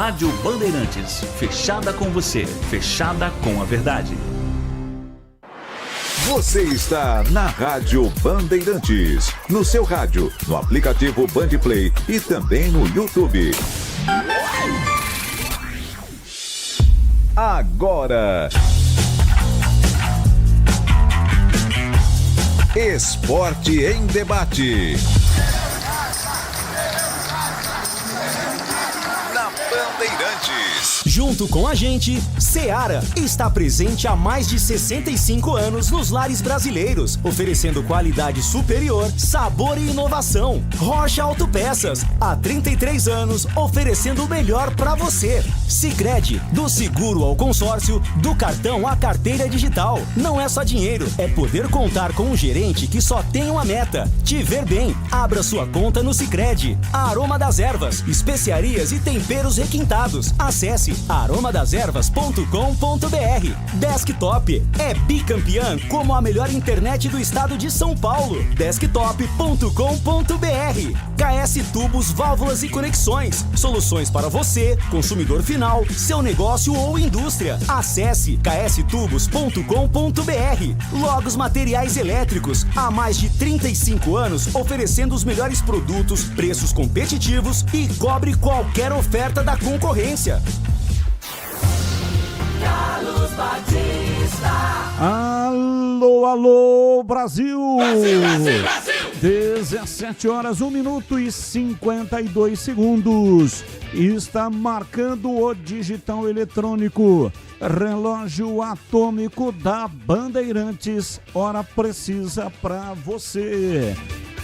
Rádio Bandeirantes, fechada com você, fechada com a verdade. Você está na Rádio Bandeirantes, no seu rádio, no aplicativo Bandplay e também no YouTube. Agora, Esporte em Debate. Na Bandeirantes. Junto com a gente, Seara está presente há mais de 65 anos nos lares brasileiros, oferecendo qualidade superior, sabor e inovação. Rocha Autopeças, há 33 anos, oferecendo o melhor para você. Sicredi, do seguro ao consórcio, do cartão à carteira digital. Não é só dinheiro, é poder contar com um gerente que só tem uma meta: te ver bem. Abra sua conta no Sicredi. Aroma das Ervas, especiarias e temperos requintados. Acesse aromadeservas.com.br. Desktop é bicampeã como a melhor internet do estado de São Paulo. Desktop.com.br. KS Tubos, Válvulas e Conexões. Soluções para você, consumidor final, seu negócio ou indústria. Acesse kstubos.com.br. Logos Materiais Elétricos, há mais de 35 anos oferecendo os melhores produtos, preços competitivos e cobre qualquer oferta da concorrência. Carlos Batista. Alô, alô, Brasil! Brasil, Brasil, Brasil! 17 horas, 1 minuto e 52 segundos. Está marcando o digital eletrônico. Relógio atômico da Bandeirantes. Hora precisa para você.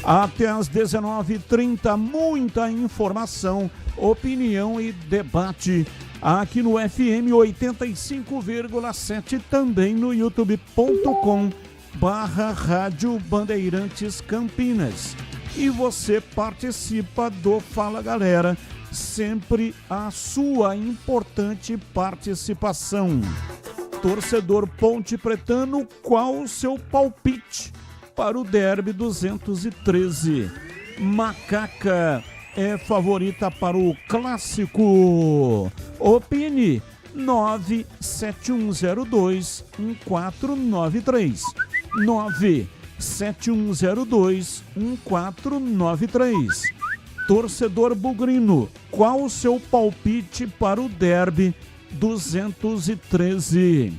Até às 19h30, muita informação, opinião e debate. Aqui no FM 85,7, também no youtube.com/Rádio Bandeirantes Campinas. E você participa do Fala Galera, sempre a sua importante participação. Torcedor Ponte Pretano, qual o seu palpite para o Derby 213? Macaca é favorita para o clássico? Opine 971021493 971021493. Torcedor bugrino, qual o seu palpite para o Derby 213?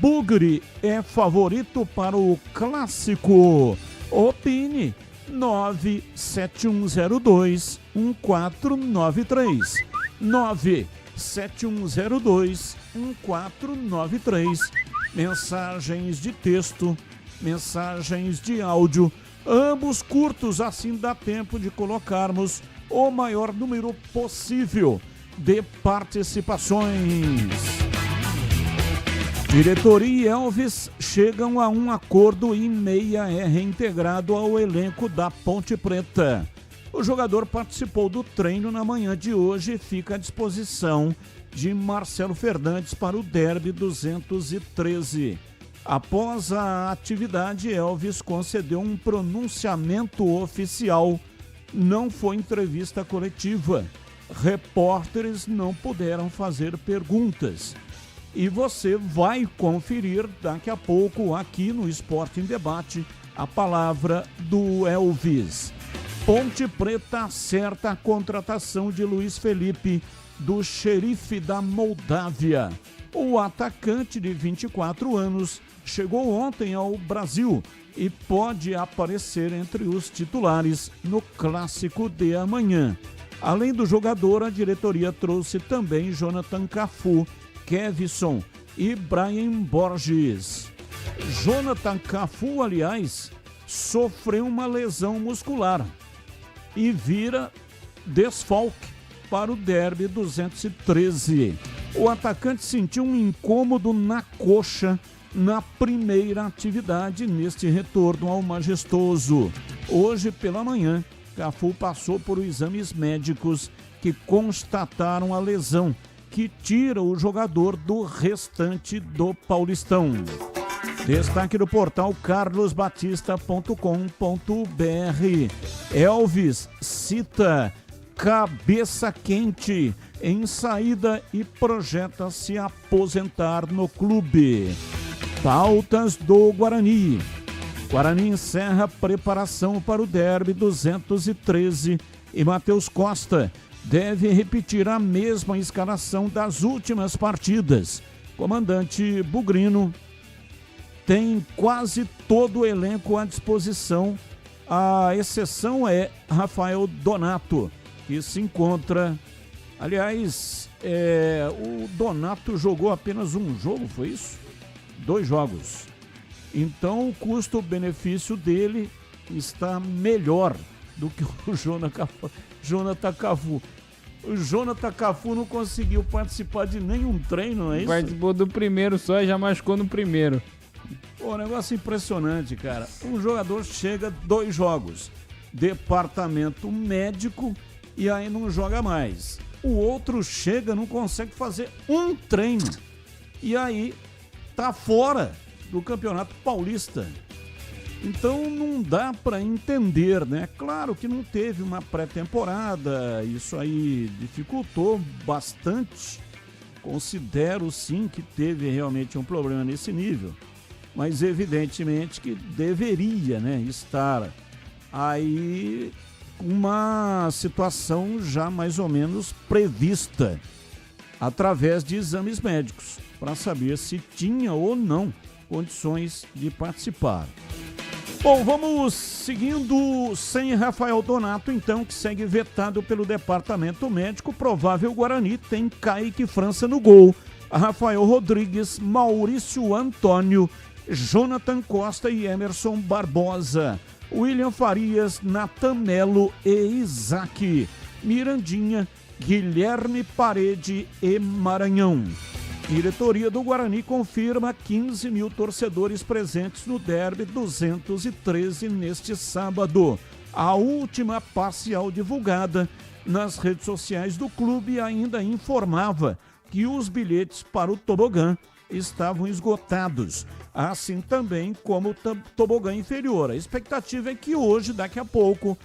Bugre é favorito para o clássico? Opine 971021493 971021493. Mensagens de texto, mensagens de áudio, ambos curtos, assim dá tempo de colocarmos o maior número possível de participações. Diretoria e Elvis chegam a um acordo e Meia é reintegrado ao elenco da Ponte Preta. O jogador participou do treino na manhã de hoje e fica à disposição de Marcelo Fernandes para o Derby 213. Após a atividade, Elvis concedeu um pronunciamento oficial. Não foi entrevista coletiva. Repórteres não puderam fazer perguntas. E você vai conferir daqui a pouco aqui no Esporte em Debate a palavra do Elvis. Ponte Preta acerta a contratação de Luiz Felipe, do Xerife da Moldávia. O atacante de 24 anos chegou ontem ao Brasil e pode aparecer entre os titulares no clássico de amanhã. Além do jogador, a diretoria trouxe também Jonathan Cafu, Kevson e Brian Borges. Jonathan Cafu, aliás, sofreu uma lesão muscular e vira desfalque para o Derby 213. O atacante sentiu um incômodo na coxa na primeira atividade neste retorno ao Majestoso. Hoje pela manhã, Cafu passou por exames médicos que constataram a lesão, que tira o jogador do restante do Paulistão. Destaque do portal carlosbatista.com.br. Elvis cita cabeça quente em saída e projeta se aposentar no clube. Pautas do Guarani. Guarani encerra preparação para o derby 213 e Matheus Costa deve repetir a mesma escalação das últimas partidas. Comandante Bugrino tem quase todo o elenco à disposição. A exceção é Rafael Donato, que se encontra... Aliás, o Donato jogou apenas um jogo, foi isso? 2 jogos. Então o custo-benefício dele está melhor do que o Jonathan Cafu. O Jonathan Cafu não conseguiu participar de nenhum treino, não é isso? Participou do primeiro só e já machucou no primeiro. Pô, negócio impressionante, cara. Um jogador chega 2 jogos, departamento médico, e aí não joga mais. O outro chega, não consegue fazer um treino, e aí tá fora do Campeonato Paulista. Então não dá para entender, né? Claro que não teve uma pré-temporada, isso aí dificultou bastante. Considero sim que teve realmente um problema nesse nível, mas evidentemente que deveria, né, estar aí uma situação já mais ou menos prevista através de exames médicos para saber se tinha ou não condições de participar. Bom, vamos seguindo sem Rafael Donato, então, que segue vetado pelo departamento médico. Provável Guarani tem Kaique França no gol, Rafael Rodrigues, Maurício Antônio, Jonathan Costa e Emerson Barbosa, William Farias, Natan Melo e Isaac, Mirandinha, Guilherme Parede e Maranhão. Diretoria do Guarani confirma 15 mil torcedores presentes no derby 213 neste sábado. A última parcial divulgada nas redes sociais do clube ainda informava que os bilhetes para o tobogã estavam esgotados, assim também como o tobogã inferior. A expectativa é que hoje, daqui a pouco,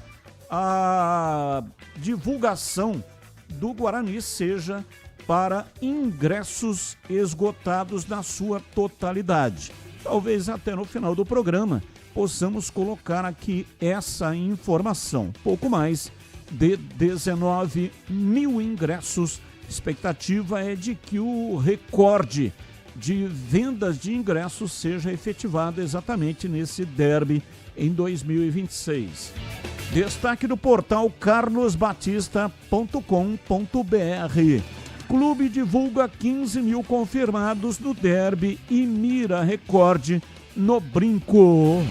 a divulgação do Guarani seja para ingressos esgotados na sua totalidade. Talvez até no final do programa possamos colocar aqui essa informação. Pouco mais de 19 mil ingressos. Expectativa é de que o recorde de vendas de ingressos seja efetivado exatamente nesse derby em 2026. Destaque do portal carlosbatista.com.br. Clube divulga 15 mil confirmados no derby e mira recorde no brinco.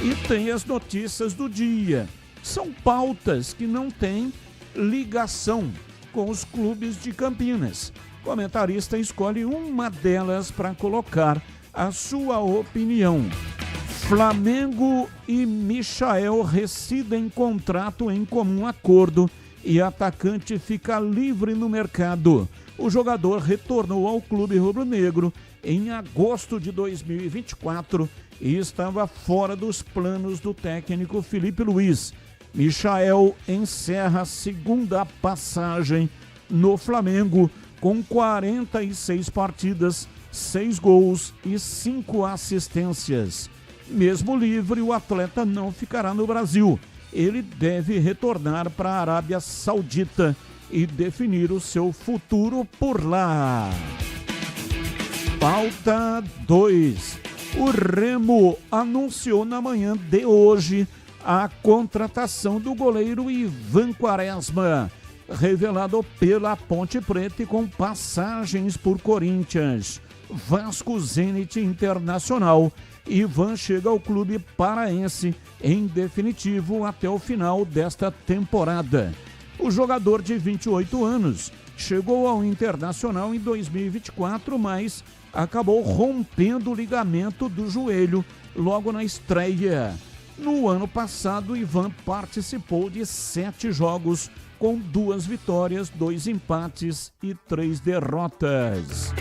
E tem as notícias do dia. São pautas que não têm ligação com os clubes de Campinas. O comentarista escolhe uma delas para colocar a sua opinião. Flamengo e Michael rescindem contrato em comum acordo e atacante fica livre no mercado. O jogador retornou ao clube rubro-negro em agosto de 2024 e estava fora dos planos do técnico Felipe Luiz. Michael encerra a segunda passagem no Flamengo com 46 partidas, 6 gols e 5 assistências. Mesmo livre, o atleta não ficará no Brasil. Ele deve retornar para a Arábia Saudita e definir o seu futuro por lá. Pauta 2. O Remo anunciou na manhã de hoje a contratação do goleiro Ivan Quaresma, revelado pela Ponte Preta e com passagens por Corinthians, Vasco, Zenit Internacional. Ivan chega ao clube paraense em definitivo até o final desta temporada. O jogador de 28 anos chegou ao Internacional em 2024, mas acabou rompendo o ligamento do joelho logo na estreia. No ano passado, Ivan participou de 7 jogos com 2 vitórias, 2 empates e 3 derrotas.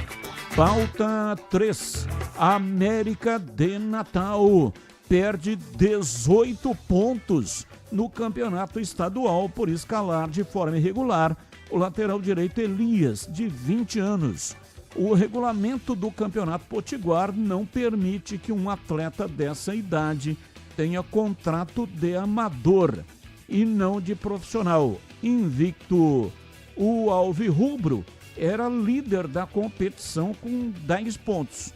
Pauta 3. América de Natal perde 18 pontos no campeonato estadual por escalar de forma irregular o lateral direito Elias, de 20 anos. O regulamento do Campeonato Potiguar não permite que um atleta dessa idade tenha contrato de amador e não de profissional. Invicto, o alvirrubro era líder da competição com 10 pontos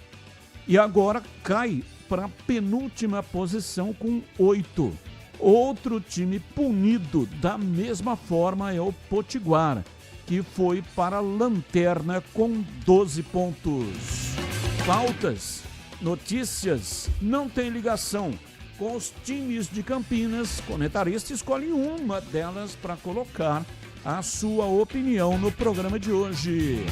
e agora cai para a penúltima posição com 8. Outro time punido da mesma forma é o Potiguar, que foi para a lanterna com 12 pontos. Pautas, notícias, não tem ligação com os times de Campinas. Comentarista escolhe uma delas para colocar a sua opinião no programa de hoje.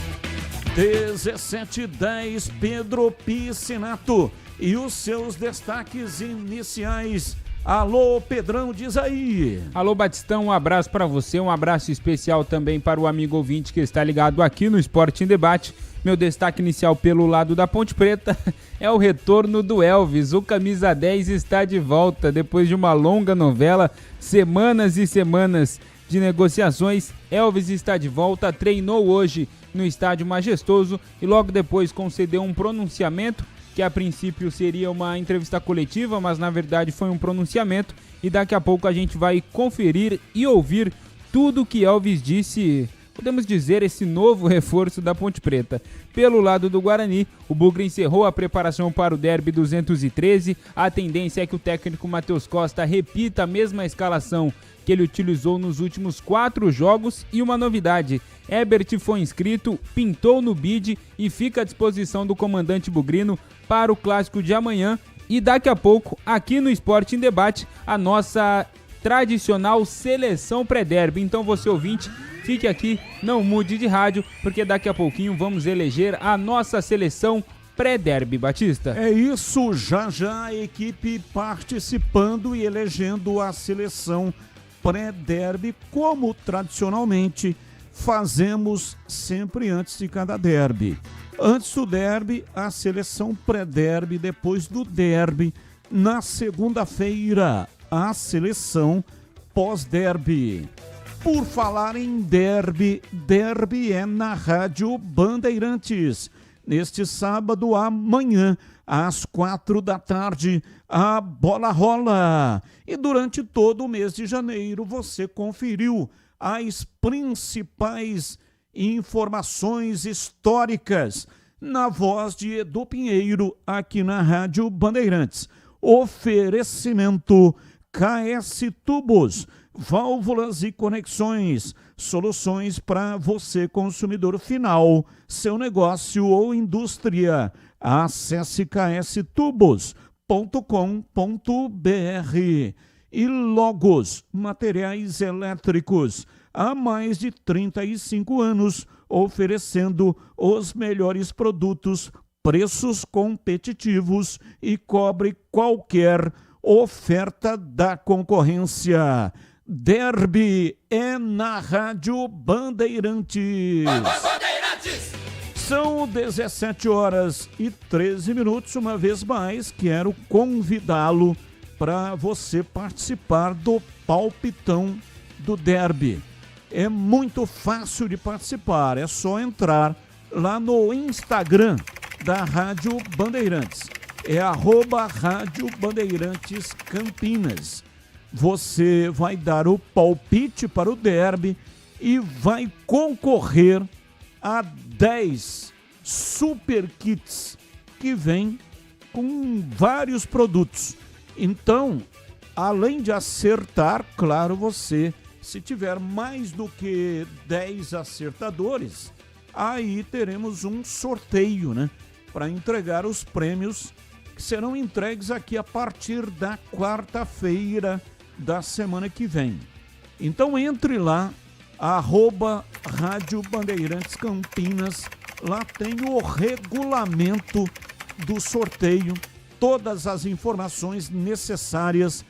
17h10, Pedro Piscinato e os seus destaques iniciais. Alô, Pedrão, diz aí. Alô, Batistão, um abraço para você, um abraço especial também para o amigo ouvinte que está ligado aqui no Esporte em Debate. Meu destaque inicial pelo lado da Ponte Preta é o retorno do Elvis. O camisa 10 está de volta depois de uma longa novela, semanas e semanas de negociações. Elvis está de volta, treinou hoje no Estádio Majestoso e logo depois concedeu um pronunciamento que a princípio seria uma entrevista coletiva, mas na verdade foi um pronunciamento, e daqui a pouco a gente vai conferir e ouvir tudo que Elvis disse, podemos dizer, esse novo reforço da Ponte Preta. Pelo lado do Guarani, o Bugre encerrou a preparação para o Derby 213, a tendência é que o técnico Matheus Costa repita a mesma escalação que ele utilizou nos últimos 4 jogos, e uma novidade, Herbert foi inscrito, pintou no bid e fica à disposição do comandante bugrino para o clássico de amanhã. E daqui a pouco, aqui no Esporte em Debate, a nossa tradicional seleção pré-derby. Então você ouvinte, fique aqui, não mude de rádio, porque daqui a pouquinho vamos eleger a nossa seleção pré-derby, Batista. É isso, já já a equipe participando e elegendo a seleção pré-derby, como tradicionalmente fazemos sempre antes de cada derby. Antes do derby, a seleção pré-derby, depois do derby, na segunda-feira, a seleção pós-derby. Por falar em derby, derby é na Rádio Bandeirantes. Neste sábado, amanhã, às 4h, a bola rola. E durante todo o mês de janeiro, você conferiu as principais informações históricas na voz de Edu Pinheiro, aqui na Rádio Bandeirantes. Oferecimento KS Tubos, válvulas e conexões, soluções para você, consumidor final, seu negócio ou indústria. Acesse kstubos.com.br. E Logos, materiais elétricos, há mais de 35 anos, oferecendo os melhores produtos, preços competitivos e cobre qualquer oferta da concorrência. Derby é na Rádio Bandeirantes. Bandeirantes! São 17h13. Uma vez mais, quero convidá-lo para você participar do palpitão do derby. É muito fácil de participar, é só entrar lá no Instagram da Rádio Bandeirantes. É @Rádio Bandeirantes Campinas. Você vai dar o palpite para o derby e vai concorrer a 10 super kits que vem com vários produtos. Então, além de acertar, claro, você, se tiver mais do que 10 acertadores, aí teremos um sorteio, né? Para entregar os prêmios que serão entregues aqui a partir da quarta-feira da semana que vem. Então entre lá, @Rádio Bandeirantes Campinas, lá tem o regulamento do sorteio, todas as informações necessárias,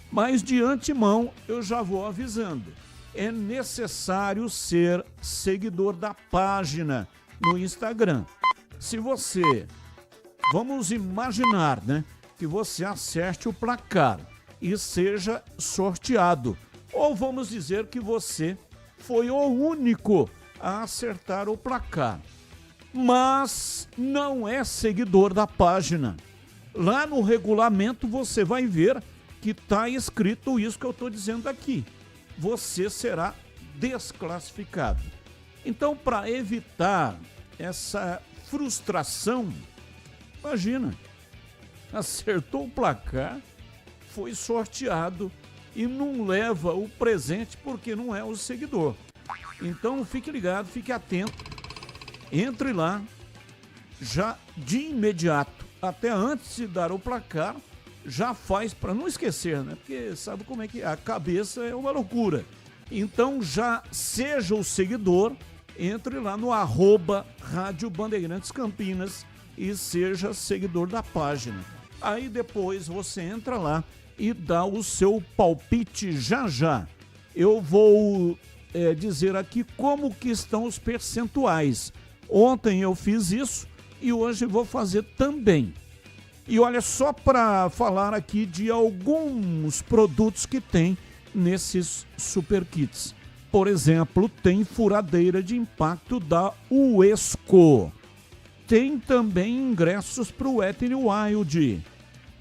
mas de antemão eu já vou avisando, é necessário ser seguidor da página no Instagram. Se você, vamos imaginar, né, que você acerte o placar e seja sorteado, ou vamos dizer que você foi o único a acertar o placar. Mas não é seguidor da página. Lá no regulamento você vai ver que está escrito isso que eu estou dizendo aqui. Você será desclassificado. Então, para evitar essa frustração, imagina, acertou o placar, foi sorteado e não leva o presente porque não é o seguidor. Então, fique ligado, fique atento, entre lá, já de imediato, até antes de dar o placar, já faz para não esquecer, né? Porque sabe como é que a cabeça é uma loucura. Então já seja o seguidor, entre lá no @Rádio Bandeirantes Campinas e seja seguidor da página. Aí depois você entra lá e dá o seu palpite já. Eu vou dizer aqui como que estão os percentuais. Ontem eu fiz isso e hoje vou fazer também. E olha, só para falar aqui de alguns produtos que tem nesses super kits. Por exemplo, tem furadeira de impacto da Uesco. Tem também ingressos para o Wet n Wild.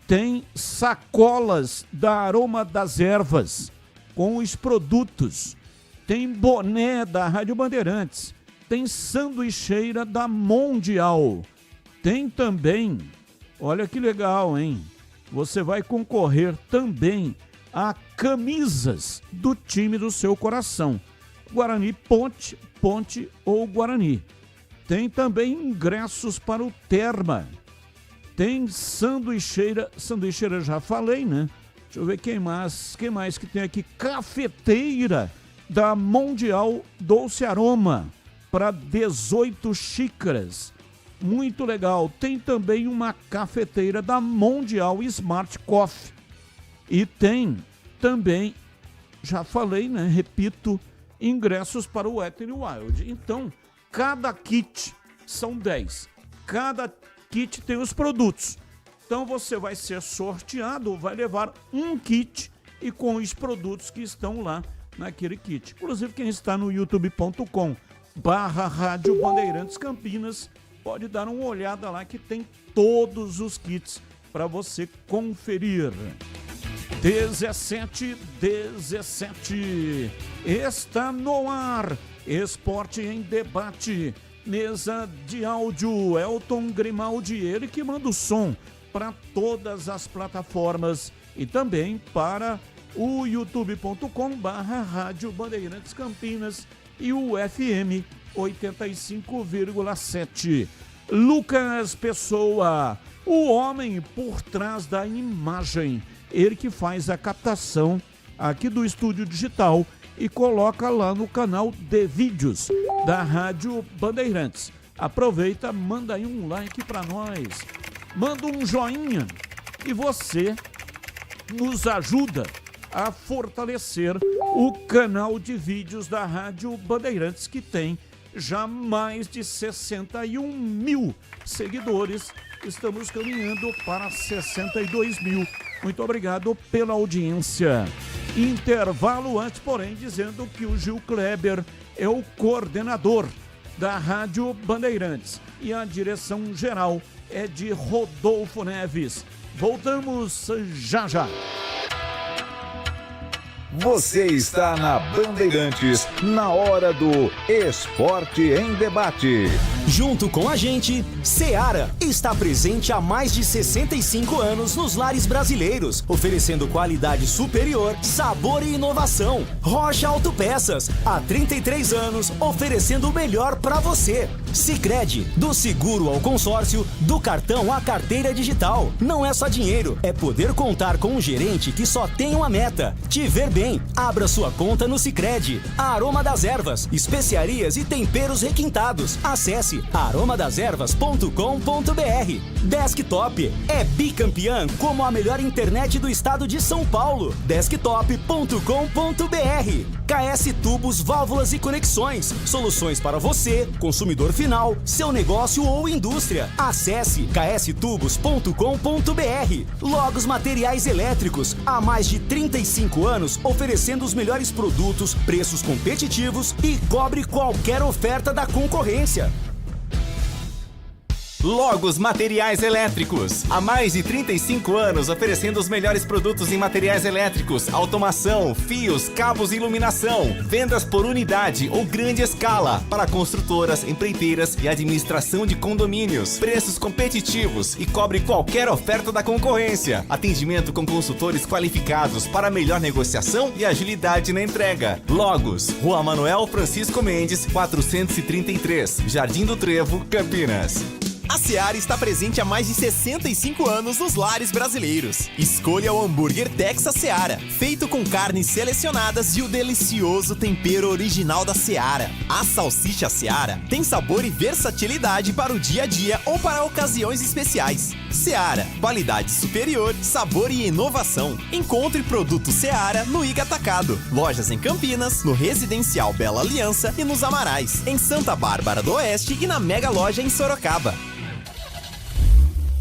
Tem sacolas da Aroma das Ervas com os produtos. Tem boné da Rádio Bandeirantes. Tem sanduicheira da Mundial. Tem também, olha que legal, hein? Você vai concorrer também a camisas do time do seu coração. Guarani Ponte ou Guarani. Tem também ingressos para o Terma. Tem sanduicheira já falei, né? Deixa eu ver quem mais que tem aqui. Cafeteira da Mundial Doce Aroma para 18 xícaras. Muito legal. Tem também uma cafeteira da Mundial Smart Coffee. E tem também, já falei, né? Repito, ingressos para o Wet n Wild. Então, cada kit são 10. Cada kit tem os produtos. Então, você vai ser sorteado, vai levar um kit e com os produtos que estão lá naquele kit. Inclusive, quem está no youtube.com/Rádio Bandeirantes Campinas pode dar uma olhada lá que tem todos os kits para você conferir. 17 está no ar. Esporte em Debate. Mesa de áudio. Elton Grimaldi, ele que manda o som para todas as plataformas e também para o youtube.com/Rádio Bandeirantes Campinas e o FM 85,7. Lucas Pessoa, o homem por trás da imagem. Ele que faz a captação aqui do Estúdio Digital e coloca lá no canal de vídeos da Rádio Bandeirantes. Aproveita, manda aí um like para nós, manda um joinha e você nos ajuda a fortalecer o canal de vídeos da Rádio Bandeirantes, que tem já mais de 61 mil seguidores. Estamos caminhando para 62 mil. Muito obrigado pela audiência. Intervalo antes, porém, dizendo que o Gil Kleber é o coordenador da Rádio Bandeirantes e a direção geral é de Rodolfo Neves. Voltamos já. Você está na Bandeirantes, na hora do Esporte em Debate. Junto com a gente, Seara está presente há mais de 65 anos nos lares brasileiros, oferecendo qualidade superior, sabor e inovação. Rocha Autopeças, há 33 anos, oferecendo o melhor para você. Sicredi, do seguro ao consórcio, do cartão à carteira digital. Não é só dinheiro, é poder contar com um gerente que só tem uma meta: te ver bem. Abra sua conta no Sicredi. A Aroma das Ervas, especiarias e temperos requintados. Acesse Acesse aromadeservas.com.br. Desktop é bicampeã como a melhor internet do estado de São Paulo. Desktop.com.br. KS Tubos, Válvulas e Conexões. Soluções para você, consumidor final, seu negócio ou indústria. Acesse kstubos.com.br. Logos Materiais Elétricos. Há mais de 35 anos oferecendo os melhores produtos, preços competitivos e cobre qualquer oferta da concorrência. Logos Materiais Elétricos. Há mais de 35 anos oferecendo os melhores produtos em materiais elétricos, automação, fios, cabos e iluminação. Vendas por unidade ou grande escala para construtoras, empreiteiras e administração de condomínios. Preços competitivos e cobre qualquer oferta da concorrência. Atendimento com consultores qualificados para melhor negociação e agilidade na entrega. Logos, Rua Manuel Francisco Mendes, 433, Jardim do Trevo, Campinas. A Seara está presente há mais de 65 anos nos lares brasileiros. Escolha o hambúrguer Texas Seara, feito com carnes selecionadas e o delicioso tempero original da Seara. A salsicha Seara tem sabor e versatilidade para o dia a dia ou para ocasiões especiais. Seara, qualidade superior, sabor e inovação. Encontre produto Seara no Iga Atacado. Lojas em Campinas, no Residencial Bela Aliança e nos Amarais, em Santa Bárbara do Oeste e na Mega Loja em Sorocaba.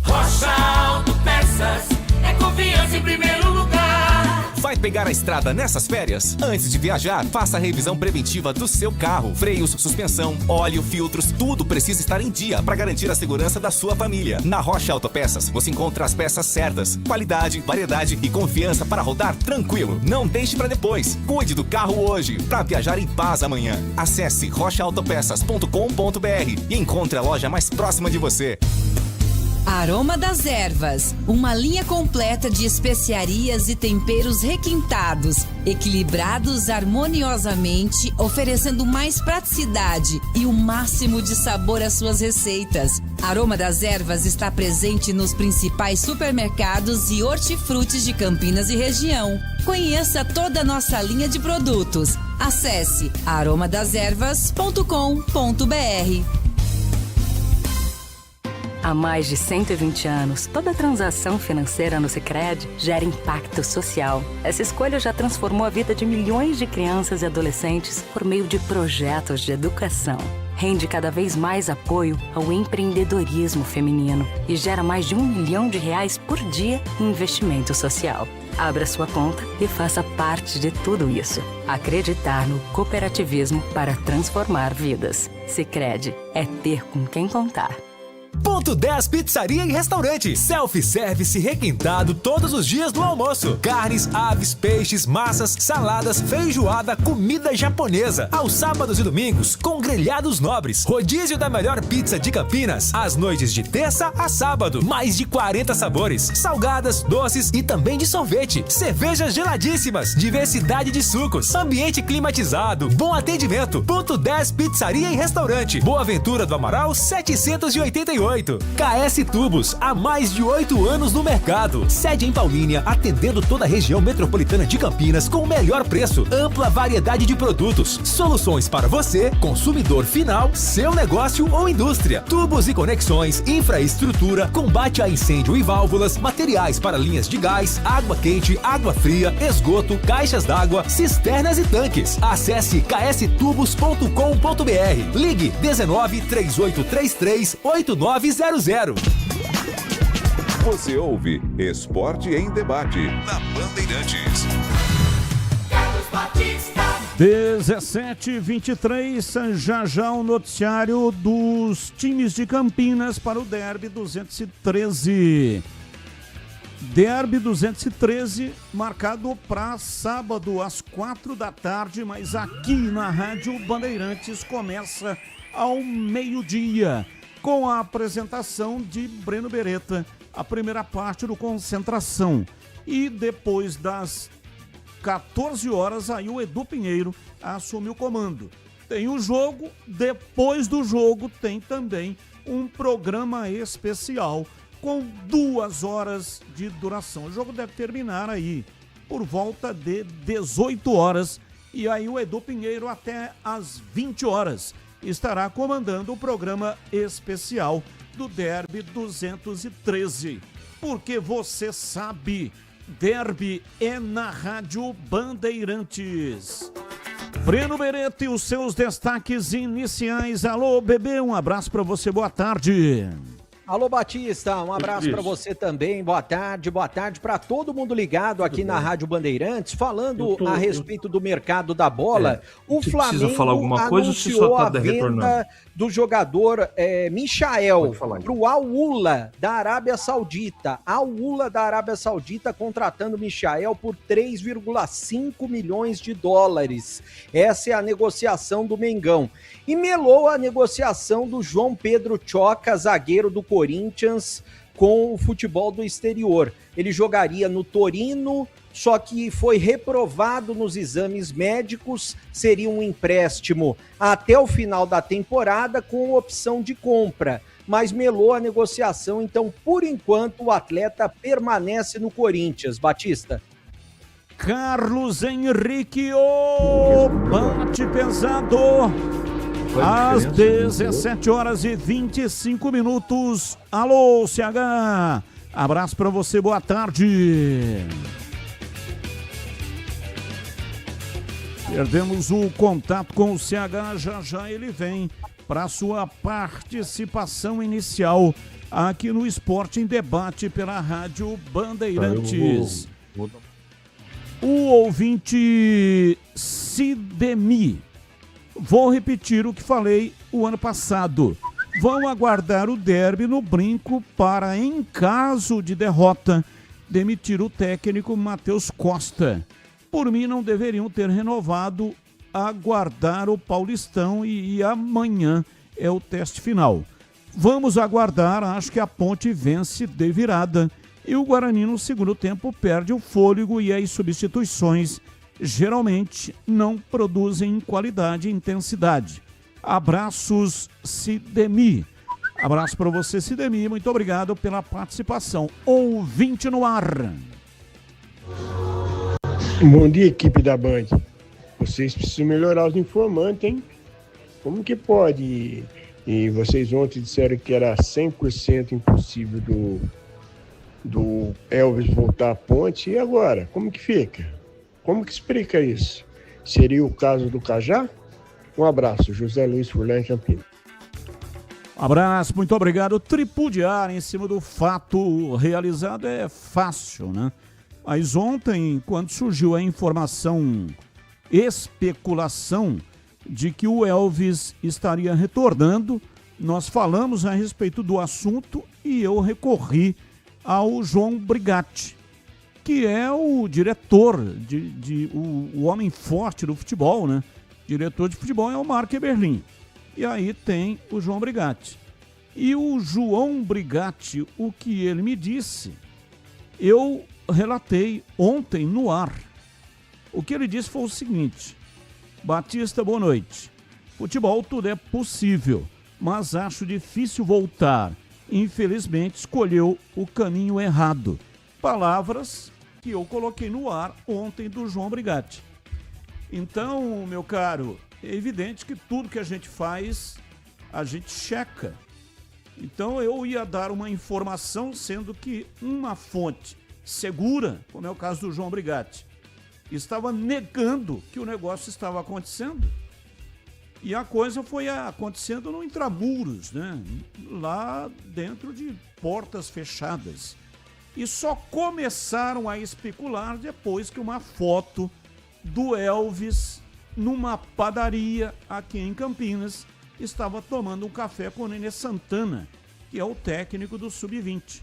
Rocha Autopeças é confiança em primeiro lugar. Vai pegar a estrada nessas férias? Antes de viajar, faça a revisão preventiva do seu carro. Freios, suspensão, óleo, filtros, tudo precisa estar em dia para garantir a segurança da sua família. Na Rocha Autopeças, você encontra as peças certas, qualidade, variedade e confiança para rodar tranquilo. Não deixe para depois. Cuide do carro hoje para viajar em paz amanhã. Acesse rochaautopeças.com.br e encontre a loja mais próxima de você. Aroma das Ervas, uma linha completa de especiarias e temperos requintados, equilibrados harmoniosamente, oferecendo mais praticidade e o máximo de sabor às suas receitas. Aroma das Ervas está presente nos principais supermercados e hortifrutis de Campinas e região. Conheça toda a nossa linha de produtos. Acesse aromadeservas.com.br. Há mais de 120 anos, toda transação financeira no Sicredi gera impacto social. Essa escolha já transformou a vida de milhões de crianças e adolescentes por meio de projetos de educação. Rende cada vez mais apoio ao empreendedorismo feminino e gera mais de R$1 milhão por dia em investimento social. Abra sua conta e faça parte de tudo isso. Acreditar no cooperativismo para transformar vidas. Sicredi é ter com quem contar. Ponto 10 Pizzaria e Restaurante. Self-service requintado todos os dias do almoço. Carnes, aves, peixes, massas, saladas, feijoada, comida japonesa. Aos sábados e domingos, com grelhados nobres. Rodízio da melhor pizza de Campinas. Às noites de terça a sábado. Mais de 40 sabores. Salgadas, doces e também de sorvete. Cervejas geladíssimas. Diversidade de sucos. Ambiente climatizado. Bom atendimento. Ponto 10 Pizzaria e Restaurante. Boa Ventura do Amaral, 788. KS Tubos, há mais de 8 anos no mercado. Sede em Paulínia, atendendo toda a região metropolitana de Campinas com o melhor preço, ampla variedade de produtos, soluções para você, consumidor final, seu negócio ou indústria. Tubos e conexões, infraestrutura, combate a incêndio e válvulas, materiais para linhas de gás, água quente, água fria, esgoto, caixas d'água, cisternas e tanques. Acesse kstubos.com.br. Ligue 19 3833 8900. Você ouve Esporte em Debate na Bandeirantes. 17h23, já o noticiário dos times de Campinas para o Derby 213. Derby 213 marcado para sábado às 4 da tarde, mas aqui na Rádio Bandeirantes começa ao meio-dia, com a apresentação de Breno Beretta, a primeira parte do Concentração. E depois das 14 horas, aí o Edu Pinheiro assume o comando. Tem o jogo, depois do jogo tem também um programa especial com 2 horas de duração. O jogo deve terminar aí por volta de 18 horas e aí o Edu Pinheiro até às 20 horas. estará comandando o programa especial do Derby 213. Porque você sabe, Derby é na Rádio Bandeirantes. Breno Beretta e os seus destaques iniciais. Alô, bebê, um abraço para você, boa tarde. Alô, Batista, um abraço para você também, boa tarde para todo mundo ligado aqui na Rádio Bandeirantes, falando a respeito do mercado da bola. O Flamengo falar alguma coisa, anunciou a venda do jogador Michael para o Al-Ula da Arábia Saudita. Al-Ula da Arábia Saudita contratando Michael por 3,5 milhões de dólares. Essa é a negociação do Mengão. E melou a negociação do João Pedro Choca, zagueiro do Corinthians, com o futebol do exterior. Ele jogaria no Torino, só que foi reprovado nos exames médicos, seria um empréstimo até o final da temporada com opção de compra, mas melou a negociação, então por enquanto o atleta permanece no Corinthians. Batista. Carlos Henrique, o bate pesado. Às 17h25. Alô, CH. Abraço pra você, boa tarde. Perdemos o contato com o CH, já ele vem para sua participação inicial aqui no Esporte em Debate pela Rádio Bandeirantes. O ouvinte Sidemi. Vou repetir o que falei o ano passado. Vão aguardar o derby no brinco para, em caso de derrota, demitir o técnico Matheus Costa. Por mim, não deveriam ter renovado, aguardar o Paulistão e amanhã é o teste final. Vamos aguardar, acho que a Ponte vence de virada e o Guarani no segundo tempo perde o fôlego e as substituições geralmente não produzem qualidade e intensidade. Abraços, Sidemi. Abraço para você, Sidemi. Muito obrigado pela participação. Ouvinte no ar. Bom dia, equipe da Band. Vocês precisam melhorar os informantes, hein? Como que pode? E vocês ontem disseram que era 100% impossível do Elvis voltar à Ponte. E agora? Como que fica? Como que explica isso? Seria o caso do Cajá? Um abraço, José Luiz Furlan, Campinas. Abraço, muito obrigado. Tripudiar em cima do fato realizado é fácil, né? Mas ontem, quando surgiu a informação, especulação de que o Elvis estaria retornando, nós falamos a respeito do assunto e eu recorri ao João Brigatti, que é o diretor, o homem forte do futebol, né? Diretor de futebol é o Marco Eberlin. E aí tem o João Brigatti. E o João Brigatti, o que ele me disse, eu relatei ontem no ar. O que ele disse foi o seguinte: Batista, boa noite. Futebol tudo é possível, mas acho difícil voltar. Infelizmente escolheu o caminho errado. Palavras que eu coloquei no ar ontem do João Brigatti. Então, meu caro, é evidente que tudo que a gente faz, a gente checa. Então eu ia dar uma informação, sendo que uma fonte segura, como é o caso do João Brigatti, estava negando que o negócio estava acontecendo. E a coisa foi acontecendo no intramuros, né? Lá dentro de portas fechadas. E só começaram a especular depois que uma foto do Elvis numa padaria aqui em Campinas estava tomando um café com o Nenê Santana, que é o técnico do Sub-20.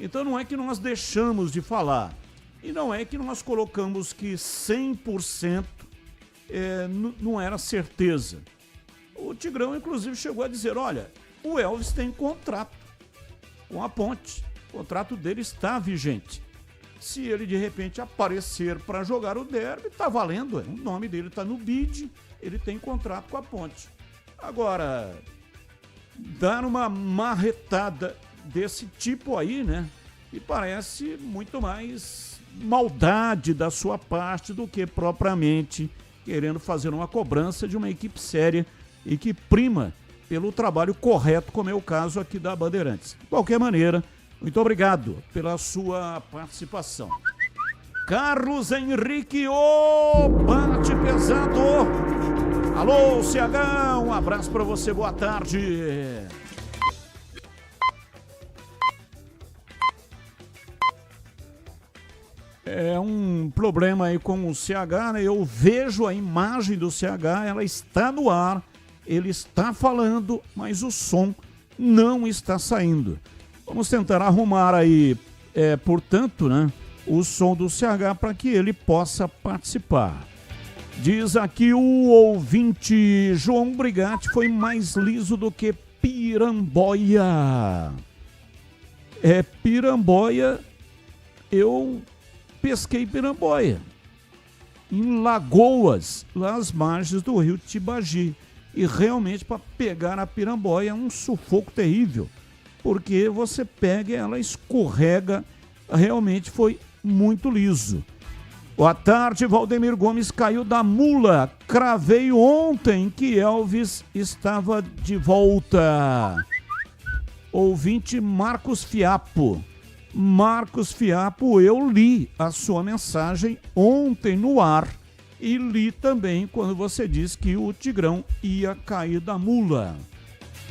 Então não é que nós deixamos de falar e não é que nós colocamos que 100% não era certeza. O Tigrão inclusive chegou a dizer, olha, o Elvis tem contrato com a Ponte. O contrato dele está vigente. Se ele de repente aparecer para jogar o derby, está valendo. O nome dele está no bid, ele tem contrato com a Ponte. Agora, dar uma marretada desse tipo aí, né? E parece muito mais maldade da sua parte do que propriamente querendo fazer uma cobrança de uma equipe séria e que prima pelo trabalho correto, como é o caso aqui da Bandeirantes. De qualquer maneira, muito obrigado pela sua participação. Carlos Henrique, bate pesado. Alô, CH, um abraço para você, boa tarde. É um problema aí com o CH, né? Eu vejo a imagem do CH, ela está no ar, ele está falando, mas o som não está saindo. Vamos tentar arrumar aí, portanto, né, o som do CH para que ele possa participar. Diz aqui o ouvinte, João Brigatti foi mais liso do que piramboia. Piramboia, eu pesquei piramboia em Lagoas, lá às margens do rio Tibagi. E realmente para pegar a piramboia é um sufoco terrível, porque você pega e ela escorrega, realmente foi muito liso. Boa tarde, Valdemir Gomes caiu da mula. Cravei ontem que Elvis estava de volta. Ouvinte Marcos Fiapo. Marcos Fiapo, eu li a sua mensagem ontem no ar e li também quando você disse que o Tigrão ia cair da mula.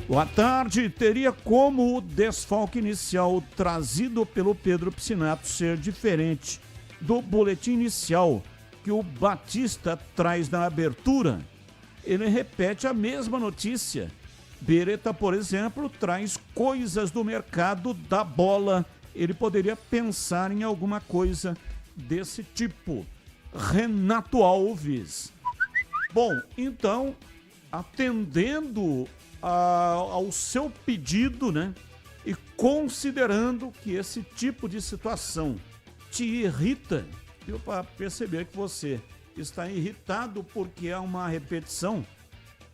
Boa tarde, teria como o desfalque inicial trazido pelo Pedro Piscinato ser diferente do boletim inicial que o Batista traz na abertura? Ele repete a mesma notícia. Beretta, por exemplo, traz coisas do mercado da bola. Ele poderia pensar em alguma coisa desse tipo. Renato Alves. Bom, então, atendendo ao seu pedido, né, e considerando que esse tipo de situação te irrita, deu para perceber que você está irritado porque é uma repetição,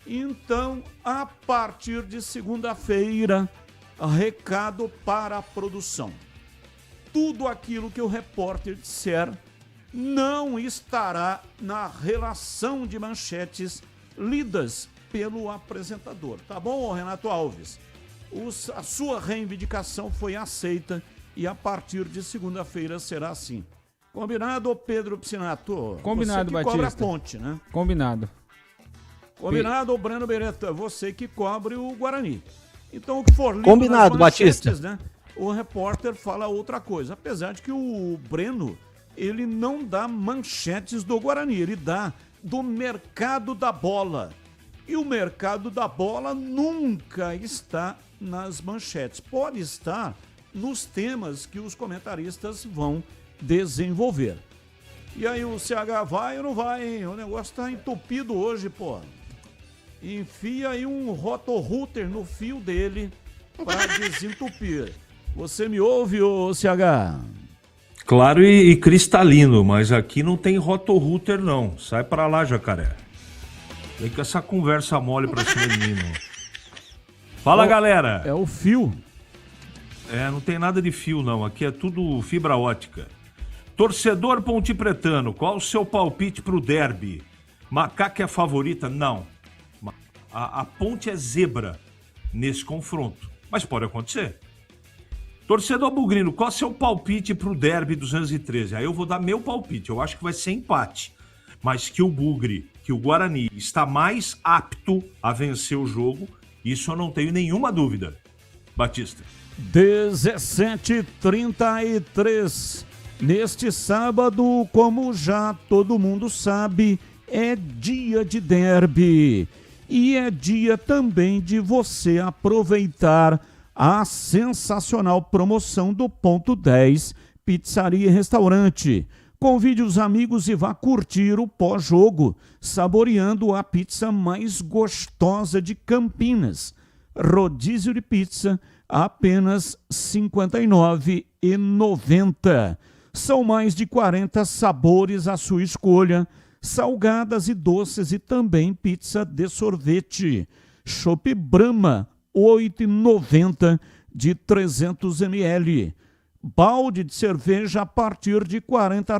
então, a partir de segunda-feira, recado para a produção. Tudo aquilo que o repórter disser não estará na relação de manchetes lidas pelo apresentador. Tá bom, Renato Alves? A sua reivindicação foi aceita e a partir de segunda-feira será assim. Combinado, Pedro Piscinato? Combinado, você que Batista. cobra a ponte, né? Combinado. Combinado, Breno Beretta, você que cobre o Guarani. Então, o que for lido combinado, nas manchetes, Batista. né, o repórter fala outra coisa. Apesar de que o Breno, ele não dá manchetes do Guarani, ele dá do mercado da bola. E o mercado da bola nunca está nas manchetes. Pode estar nos temas que os comentaristas vão desenvolver. E aí o CH vai ou não vai, hein? O negócio tá entupido hoje, pô. Enfia aí um rotorrouter no fio dele para desentupir. Você me ouve, ô CH? Claro e cristalino, mas aqui não tem rotorrouter não. Sai pra lá, jacaré. Vem com essa conversa mole pra cima de mim, não. Fala, galera. É o fio. Não tem nada de fio não, aqui é tudo fibra ótica. Torcedor pontipretano, qual o seu palpite pro derby? Macaca é a favorita? Não. A Ponte é zebra nesse confronto, mas pode acontecer. Torcedor bugrino, qual é o seu palpite pro derby 213? Aí eu vou dar meu palpite, eu acho que vai ser empate, mas que o Bugre, que o Guarani está mais apto a vencer o jogo, isso eu não tenho nenhuma dúvida. Batista. 17h33. Neste sábado, como já todo mundo sabe, é dia de derby. E é dia também de você aproveitar a sensacional promoção do Ponto 10 Pizzaria e Restaurante. Convide os amigos e vá curtir o pós-jogo, saboreando a pizza mais gostosa de Campinas. Rodízio de pizza a apenas R$ 59,90. São mais de 40 sabores à sua escolha, salgadas e doces e também pizza de sorvete. Chopp Brahma, R$ 8,90 de 300 ml. Balde de cerveja a partir de R$ 40,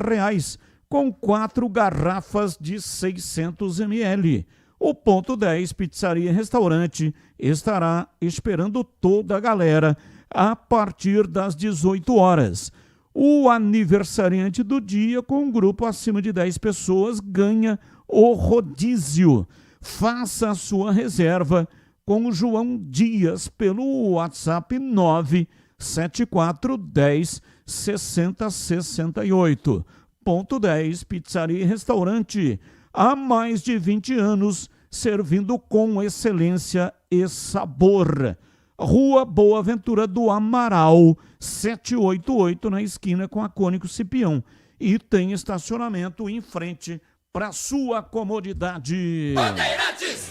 com 4 garrafas de 600 ml. o Ponto 10 Pizzaria e Restaurante estará esperando toda a galera a partir das 18 horas. O aniversariante do dia, com um grupo acima de 10 pessoas, ganha o rodízio. Faça a sua reserva com o João Dias pelo WhatsApp 97410 6068. Ponto 10 Pizzaria e Restaurante. Há mais de 20 anos, servindo com excelência e sabor. Rua Boa Ventura do Amaral, 788, na esquina com a Cônico Cipião. E tem estacionamento em frente para sua comodidade. Bandeirantes!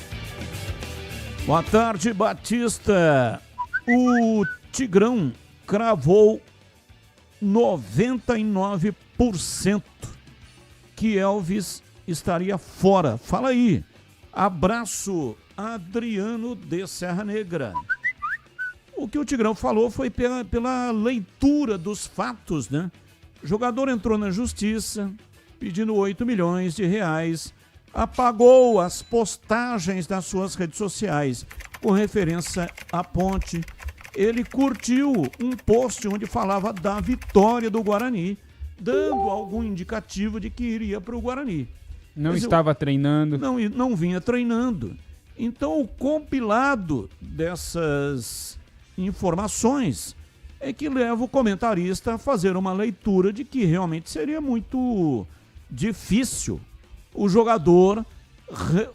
Boa tarde, Batista. O Tigrão cravou 99% que Elvis estaria fora. Fala aí. Abraço, Adriano de Serra Negra. O que o Tigrão falou foi pela leitura dos fatos, né? O jogador entrou na justiça pedindo 8 milhões de reais, apagou as postagens das suas redes sociais com referência à ponte. Ele curtiu um post onde falava da vitória do Guarani, dando algum indicativo de que iria para o Guarani. Não estava treinando. Não vinha treinando. Então, o compilado dessas informações é que leva o comentarista a fazer uma leitura de que realmente seria muito difícil o jogador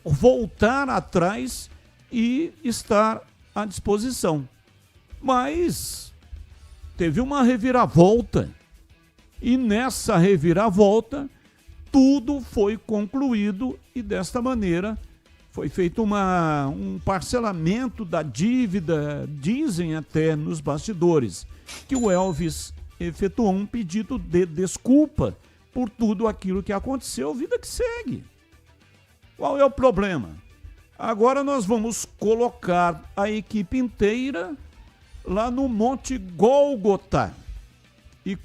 voltar atrás e estar à disposição. Mas teve uma reviravolta e nessa reviravolta tudo foi concluído e desta maneira foi feito um parcelamento da dívida. Dizem até nos bastidores que o Elvis efetuou um pedido de desculpa por tudo aquilo que aconteceu. Vida que segue. Qual é o problema? Agora nós vamos colocar a equipe inteira lá no Monte Gólgota e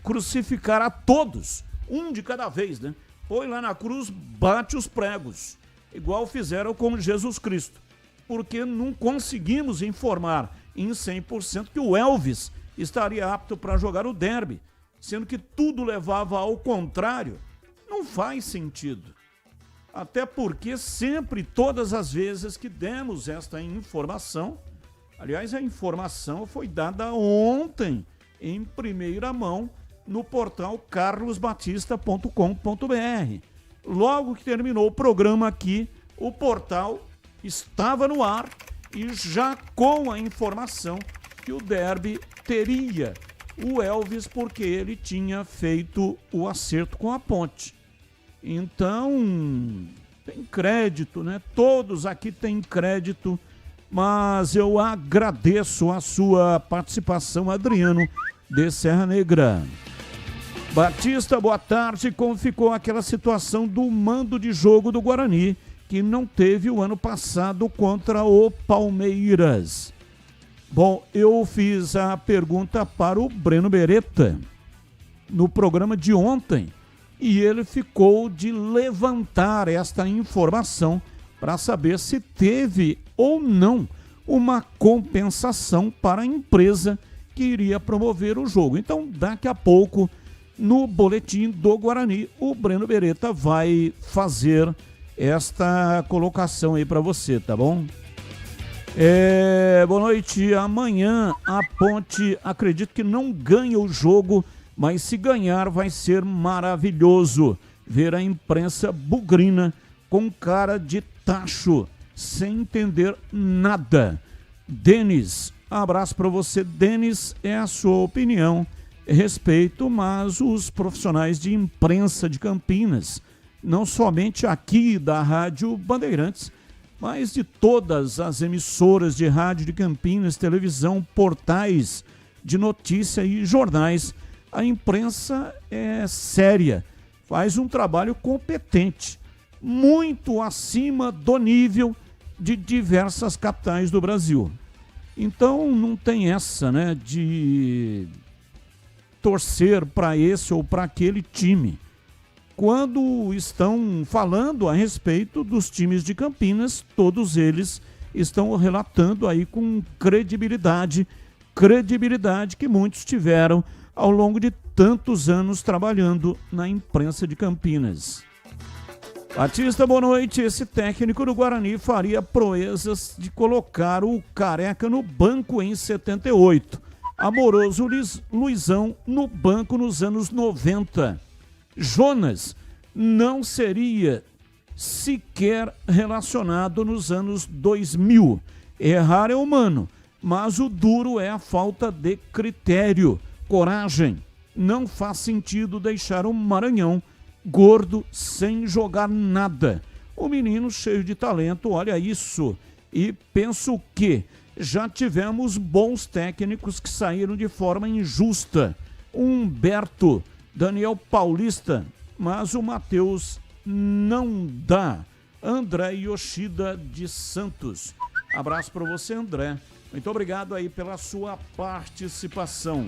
crucificar a todos, um de cada vez, né? Põe lá na cruz, bate os pregos, igual fizeram com Jesus Cristo, porque não conseguimos informar em 100% que o Elvis estaria apto para jogar o derby, sendo que tudo levava ao contrário. Não faz sentido. Até porque sempre, todas as vezes que demos esta informação, aliás, a informação foi dada ontem, em primeira mão, no portal carlosbatista.com.br. Logo que terminou o programa aqui, o portal estava no ar e já com a informação que o derby teria o Elvis, porque ele tinha feito o acerto com a ponte. Então, tem crédito, né? Todos aqui têm crédito, mas eu agradeço a sua participação, Adriano de Serra Negra. Batista, boa tarde. Como ficou aquela situação do mando de jogo do Guarani, que não teve o ano passado contra o Palmeiras? Bom, eu fiz a pergunta para o Breno Beretta no programa de ontem e ele ficou de levantar esta informação para saber se teve ou não uma compensação para a empresa que iria promover o jogo. Então, daqui a pouco, no boletim do Guarani, o Breno Beretta vai fazer esta colocação aí para você, tá bom? Boa noite. Amanhã a Ponte, acredito que não ganha o jogo, mas se ganhar vai ser maravilhoso ver a imprensa bugrina com cara de tacho, sem entender nada. Denis, abraço para você. Denis, é a sua opinião, respeito, mas os profissionais de imprensa de Campinas, não somente aqui da Rádio Bandeirantes, mas de todas as emissoras de rádio de Campinas, televisão, portais de notícia e jornais, a imprensa é séria, faz um trabalho competente, muito acima do nível de diversas capitais do Brasil. Então não tem essa, né, de torcer para esse ou para aquele time. quando estão falando a respeito dos times de Campinas, todos eles estão relatando aí com credibilidade que muitos tiveram ao longo de tantos anos trabalhando na imprensa de Campinas. Batista, boa noite. Esse técnico do Guarani faria proezas de colocar o Careca no banco em 78. Amoroso Luizão no banco nos anos 90. Jonas não seria sequer relacionado nos anos 2000. Errar é humano, mas o duro é a falta de critério, coragem. Não faz sentido deixar o Maranhão gordo sem jogar nada. O menino cheio de talento, olha isso. E penso que já tivemos bons técnicos que saíram de forma injusta. Humberto, Daniel Paulista, mas o Matheus não dá. André Yoshida de Santos. Abraço para você, André. Muito obrigado aí pela sua participação.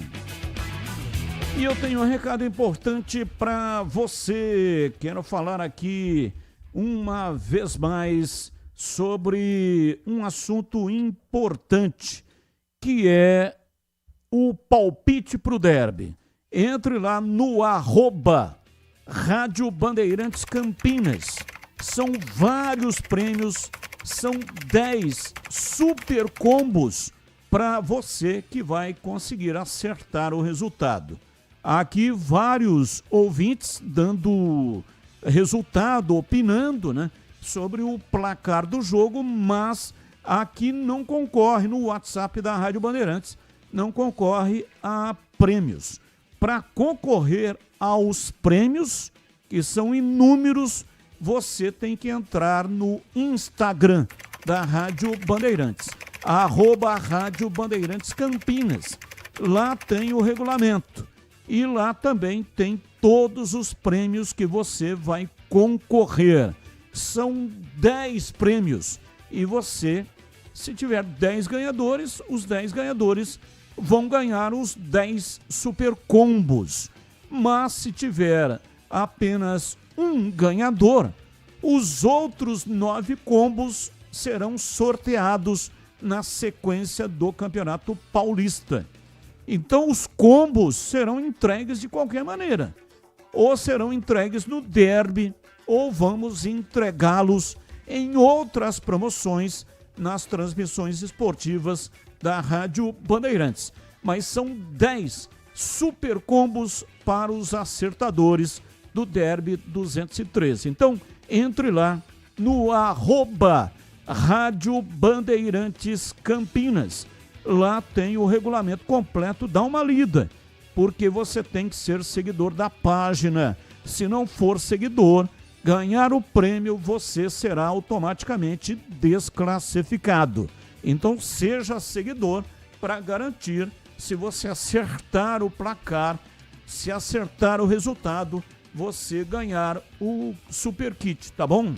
E eu tenho um recado importante para você. Quero falar aqui uma vez mais sobre um assunto importante, que é o palpite pro derby. Entre lá no @Rádio Bandeirantes Campinas. São vários prêmios, são 10 super combos para você que vai conseguir acertar o resultado. Aqui vários ouvintes dando resultado, opinando, né, sobre o placar do jogo, mas aqui não concorre no WhatsApp da Rádio Bandeirantes, não concorre a prêmios. Para concorrer aos prêmios, que são inúmeros, você tem que entrar no Instagram da Rádio Bandeirantes, @Rádio Bandeirantes Campinas. Lá tem o regulamento. E lá também tem todos os prêmios que você vai concorrer. São 10 prêmios. E você, se tiver 10 ganhadores, os 10 ganhadores vão ganhar os 10 super combos. Mas se tiver apenas um ganhador, os outros 9 combos serão sorteados na sequência do Campeonato Paulista. Então os combos serão entregues de qualquer maneira. Ou serão entregues no derby, ou vamos entregá-los em outras promoções nas transmissões esportivas da Rádio Bandeirantes. Mas são 10 super combos para os acertadores do derby 213. Então entre lá no @Rádio Bandeirantes Campinas. Lá tem o regulamento completo, dá uma lida, porque você tem que ser seguidor da página. Se não for seguidor, ganhar o prêmio, você será automaticamente desclassificado. Então seja seguidor para garantir, se você acertar o placar, se acertar o resultado, você ganhar o super kit, tá bom?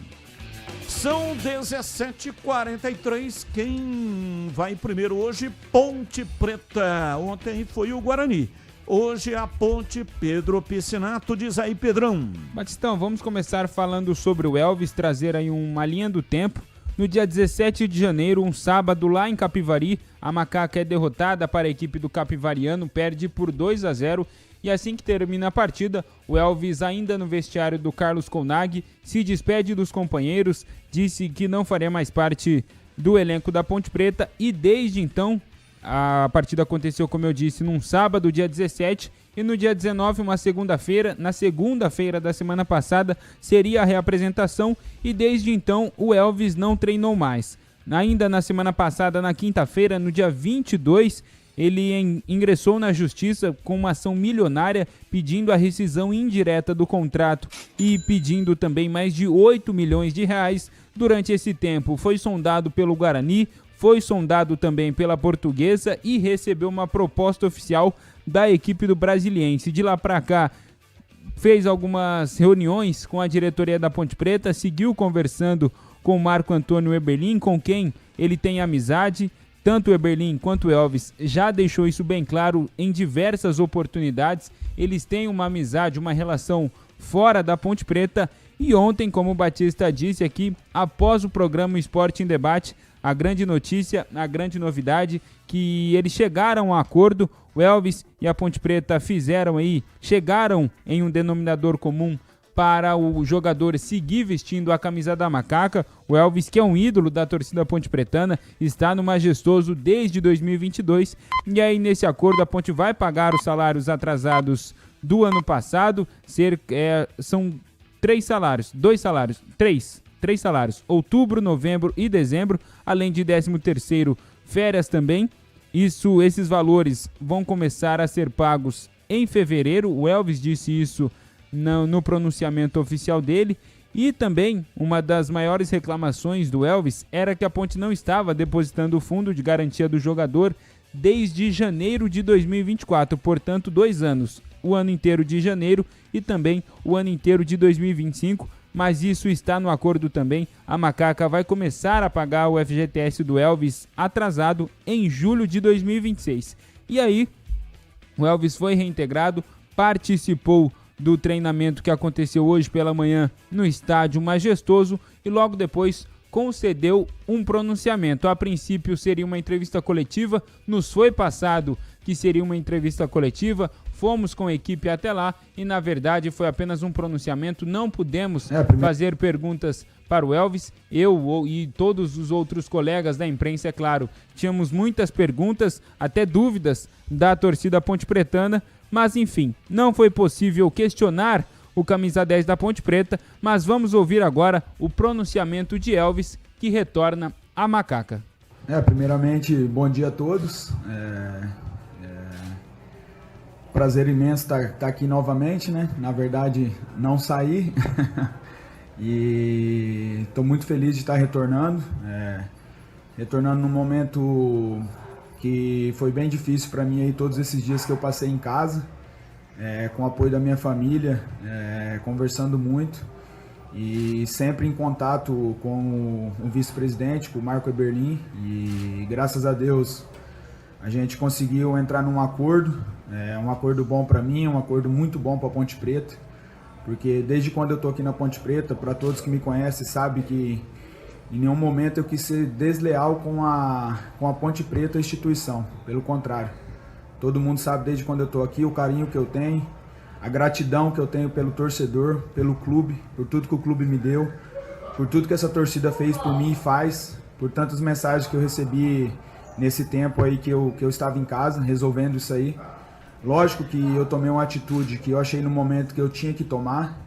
São 17h43, quem vai primeiro hoje? Ponte Preta. Ontem foi o Guarani. Hoje a Ponte, Pedro Piscinato. Diz aí, Pedrão. Batistão, vamos começar falando sobre o Elvis, trazer aí uma linha do tempo. No dia 17 de janeiro, um sábado, lá em Capivari, a Macaca é derrotada para a equipe do Capivariano, perde por 2-0. E assim que termina a partida, o Elvis, ainda no vestiário do Carlos Colnaghi, se despede dos companheiros, disse que não faria mais parte do elenco da Ponte Preta e desde então, a partida aconteceu, como eu disse, num sábado, dia 17, e no dia 19, uma segunda-feira, na segunda-feira da semana passada, seria a reapresentação e desde então o Elvis não treinou mais. Ainda na semana passada, na quinta-feira, no dia 22, ele ingressou na justiça com uma ação milionária pedindo a rescisão indireta do contrato e pedindo também mais de 8 milhões de reais. Durante esse tempo foi sondado pelo Guarani, foi sondado também pela Portuguesa e recebeu uma proposta oficial da equipe do Brasiliense. De lá para cá fez algumas reuniões com a diretoria da Ponte Preta, seguiu conversando com o Marco Antônio Eberlin, com quem ele tem amizade. Tanto o Eberlin quanto o Elvis já deixou isso bem claro em diversas oportunidades. Eles têm uma amizade, uma relação fora da Ponte Preta. E ontem, como o Batista disse aqui, após o programa Esporte em Debate, a grande notícia, a grande novidade, que eles chegaram a um acordo, o Elvis e a Ponte Preta chegaram em um denominador comum para o jogador seguir vestindo a camisa da Macaca. O Elvis, que é um ídolo da torcida ponte-pretana, está no Majestoso desde 2022, e aí nesse acordo a Ponte vai pagar os salários atrasados do ano passado, são três salários, outubro, novembro e dezembro, além de 13º, férias também. Esses valores vão começar a ser pagos em fevereiro, o Elvis disse isso no pronunciamento oficial dele. E também uma das maiores reclamações do Elvis era que a Ponte não estava depositando o fundo de garantia do jogador desde janeiro de 2024, portanto 2 anos, o ano inteiro de janeiro e também o ano inteiro de 2025, mas isso está no acordo também. A Macaca vai começar a pagar o FGTS do Elvis atrasado em julho de 2026. E aí, o Elvis foi reintegrado, participou do treinamento que aconteceu hoje pela manhã no estádio Majestoso e logo depois concedeu um pronunciamento. A princípio seria uma entrevista coletiva, nos foi passado que seria uma entrevista coletiva, fomos com a equipe até lá e na verdade foi apenas um pronunciamento, não pudemos fazer perguntas para o Elvis. Eu e todos os outros colegas da imprensa, é claro, tínhamos muitas perguntas, até dúvidas da torcida ponte-pretana, mas enfim, não foi possível questionar o camisa 10 da Ponte Preta, mas vamos ouvir agora o pronunciamento de Elvis, que retorna à Macaca. Primeiramente, bom dia a todos. Prazer imenso estar aqui novamente, né? Na verdade, não saí. E estou muito feliz de estar retornando. Retornando num momento que foi bem difícil para mim aí, todos esses dias que eu passei em casa, com o apoio da minha família, conversando muito e sempre em contato com o vice-presidente, com o Marco Eberlin, e graças a Deus a gente conseguiu entrar num acordo, um acordo bom para mim, um acordo muito bom para a Ponte Preta, porque desde quando eu estou aqui na Ponte Preta, para todos que me conhecem, sabem que em nenhum momento eu quis ser desleal com a Ponte Preta, a instituição. Pelo contrário, todo mundo sabe desde quando eu estou aqui o carinho que eu tenho, a gratidão que eu tenho pelo torcedor, pelo clube, por tudo que o clube me deu, por tudo que essa torcida fez por mim e faz, por tantas mensagens que eu recebi nesse tempo aí que eu estava em casa resolvendo isso aí. Lógico que eu tomei uma atitude que eu achei no momento que eu tinha que tomar.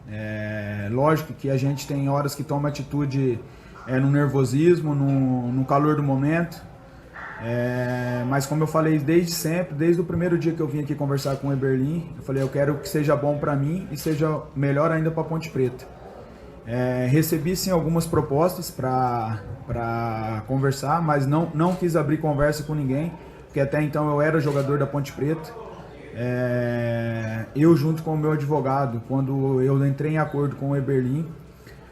Lógico que a gente tem horas que toma atitude no nervosismo, no calor do momento. Mas como eu falei desde sempre, desde o primeiro dia que eu vim aqui conversar com o Eberlin, eu falei, eu quero que seja bom para mim e seja melhor ainda para Ponte Preta. Recebi sim algumas propostas para conversar, mas não quis abrir conversa com ninguém, porque até então eu era jogador da Ponte Preta. Eu junto com o meu advogado, quando eu entrei em acordo com o Eberlin,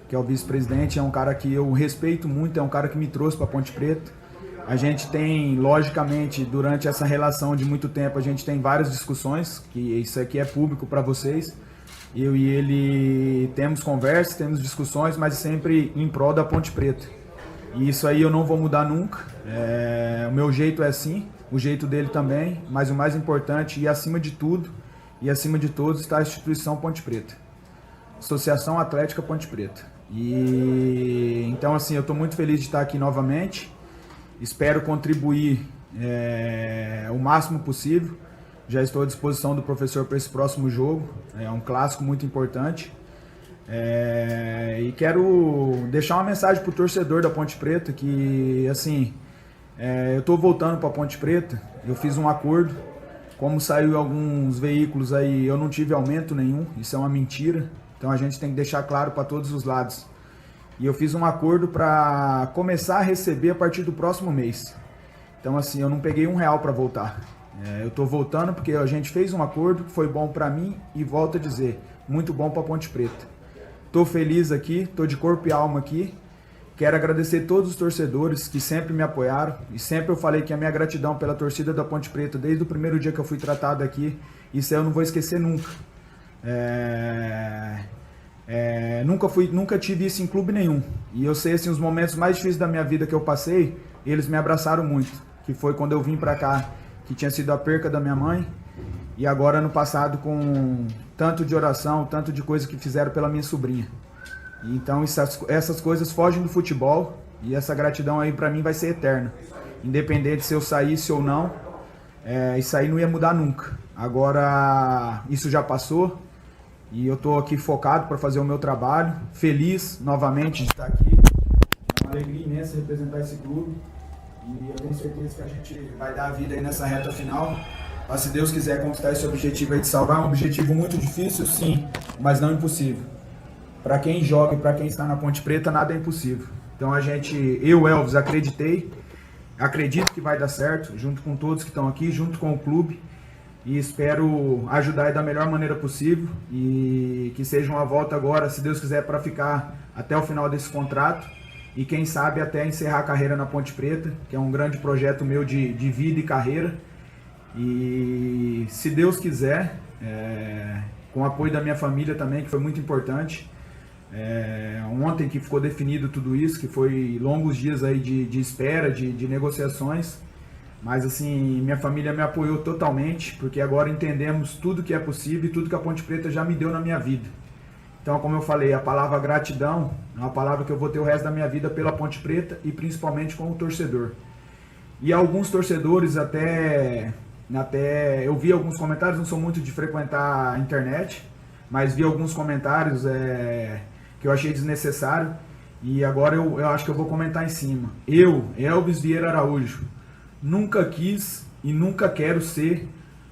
que é o vice-presidente, é um cara que eu respeito muito, é um cara que me trouxe para Ponte Preta. A gente tem, logicamente, durante essa relação de muito tempo, a gente tem várias discussões, que isso aqui é público para vocês. Eu e ele temos conversas, temos discussões, mas sempre em prol da Ponte Preta. E isso aí eu não vou mudar nunca. O meu jeito é assim, o jeito dele também, mas o mais importante e acima de tudo, e acima de todos, está a instituição Ponte Preta. Associação Atlética Ponte Preta. E então assim, eu estou muito feliz de estar aqui novamente. Espero contribuir o máximo possível. Já estou à disposição do professor para esse próximo jogo. É um clássico muito importante. E quero deixar uma mensagem para o torcedor da Ponte Preta que, assim, eu estou voltando para a Ponte Preta. Eu fiz um acordo. Como saiu em alguns veículos aí, eu não tive aumento nenhum. Isso é uma mentira. Então a gente tem que deixar claro para todos os lados. E eu fiz um acordo para começar a receber a partir do próximo mês. Então assim, eu não peguei R$1 para voltar. Eu estou voltando porque a gente fez um acordo que foi bom para mim e volto a dizer, muito bom para Ponte Preta. Estou feliz aqui, estou de corpo e alma aqui. Quero agradecer todos os torcedores que sempre me apoiaram. E sempre eu falei que a minha gratidão pela torcida da Ponte Preta, desde o primeiro dia que eu fui tratado aqui, isso eu não vou esquecer nunca. Nunca tive isso em clube nenhum. E eu sei, assim, os momentos mais difíceis da minha vida que eu passei, eles me abraçaram muito. Que foi quando eu vim pra cá, que tinha sido a perca da minha mãe. E agora no passado com tanto de oração, tanto de coisa que fizeram pela minha sobrinha. Então essas coisas fogem do futebol. E essa gratidão aí pra mim vai ser eterna. Independente se eu saísse ou não, isso aí não ia mudar nunca. Agora isso já passou. E eu tô aqui focado para fazer o meu trabalho, feliz novamente de estar aqui. É uma alegria imensa representar esse clube. E eu tenho certeza que a gente vai dar a vida aí nessa reta final. Mas se Deus quiser conquistar esse objetivo aí de salvar, é um objetivo muito difícil, sim, mas não impossível. Para quem joga e para quem está na Ponte Preta, nada é impossível. Então eu, Elvis, acredito que vai dar certo, junto com todos que estão aqui, junto com o clube. E espero ajudar da melhor maneira possível e que seja uma volta agora, se Deus quiser, para ficar até o final desse contrato e quem sabe até encerrar a carreira na Ponte Preta, que é um grande projeto meu de vida e carreira. E se Deus quiser, com o apoio da minha família também, que foi muito importante, ontem que ficou definido tudo isso, que foi longos dias aí de espera, de negociações. Mas assim, minha família me apoiou totalmente, porque agora entendemos tudo que é possível e tudo que a Ponte Preta já me deu na minha vida. Então, como eu falei, a palavra gratidão é uma palavra que eu vou ter o resto da minha vida pela Ponte Preta e principalmente com o torcedor. E alguns torcedores até eu vi alguns comentários, não sou muito de frequentar a internet, mas vi alguns comentários que eu achei desnecessário e agora eu acho que eu vou comentar em cima. Eu, Elvis Vieira Araújo, nunca quis e nunca quero ser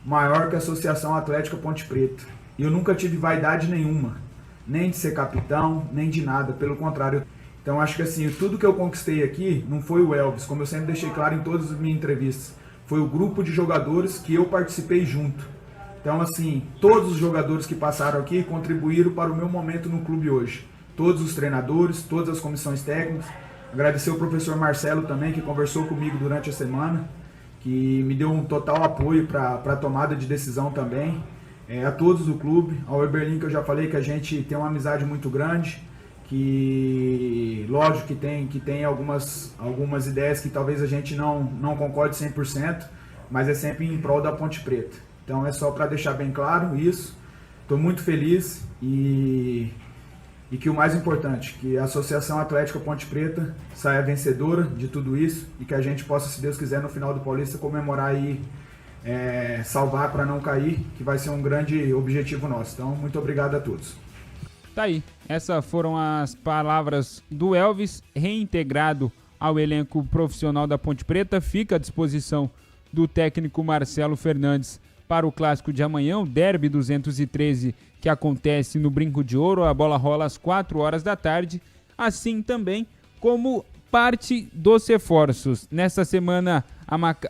maior que a Associação Atlética Ponte Preta. Eu nunca tive vaidade nenhuma, nem de ser capitão, nem de nada, pelo contrário. Então acho que assim, tudo que eu conquistei aqui não foi o Elvis, como eu sempre deixei claro em todas as minhas entrevistas. Foi o grupo de jogadores que eu participei junto. Então assim, todos os jogadores que passaram aqui contribuíram para o meu momento no clube hoje. Todos os treinadores, todas as comissões técnicas. Agradecer ao professor Marcelo também, que conversou comigo durante a semana, que me deu um total apoio para a tomada de decisão também. A todos do clube, ao Eberlin, que eu já falei que a gente tem uma amizade muito grande, que lógico que tem algumas ideias que talvez a gente não concorde 100%, mas é sempre em prol da Ponte Preta. Então é só para deixar bem claro isso. Estou muito feliz e que o mais importante, que a Associação Atlética Ponte Preta saia vencedora de tudo isso e que a gente possa, se Deus quiser, no final do Paulista comemorar e salvar para não cair, que vai ser um grande objetivo nosso. Então, muito obrigado a todos. Tá aí, essas foram as palavras do Elvis, reintegrado ao elenco profissional da Ponte Preta. Fica à disposição do técnico Marcelo Fernandes para o clássico de amanhã, o Derby 213, que acontece no Brinco de Ouro. A bola rola às 4 horas da tarde, assim também como parte dos reforços. Nesta semana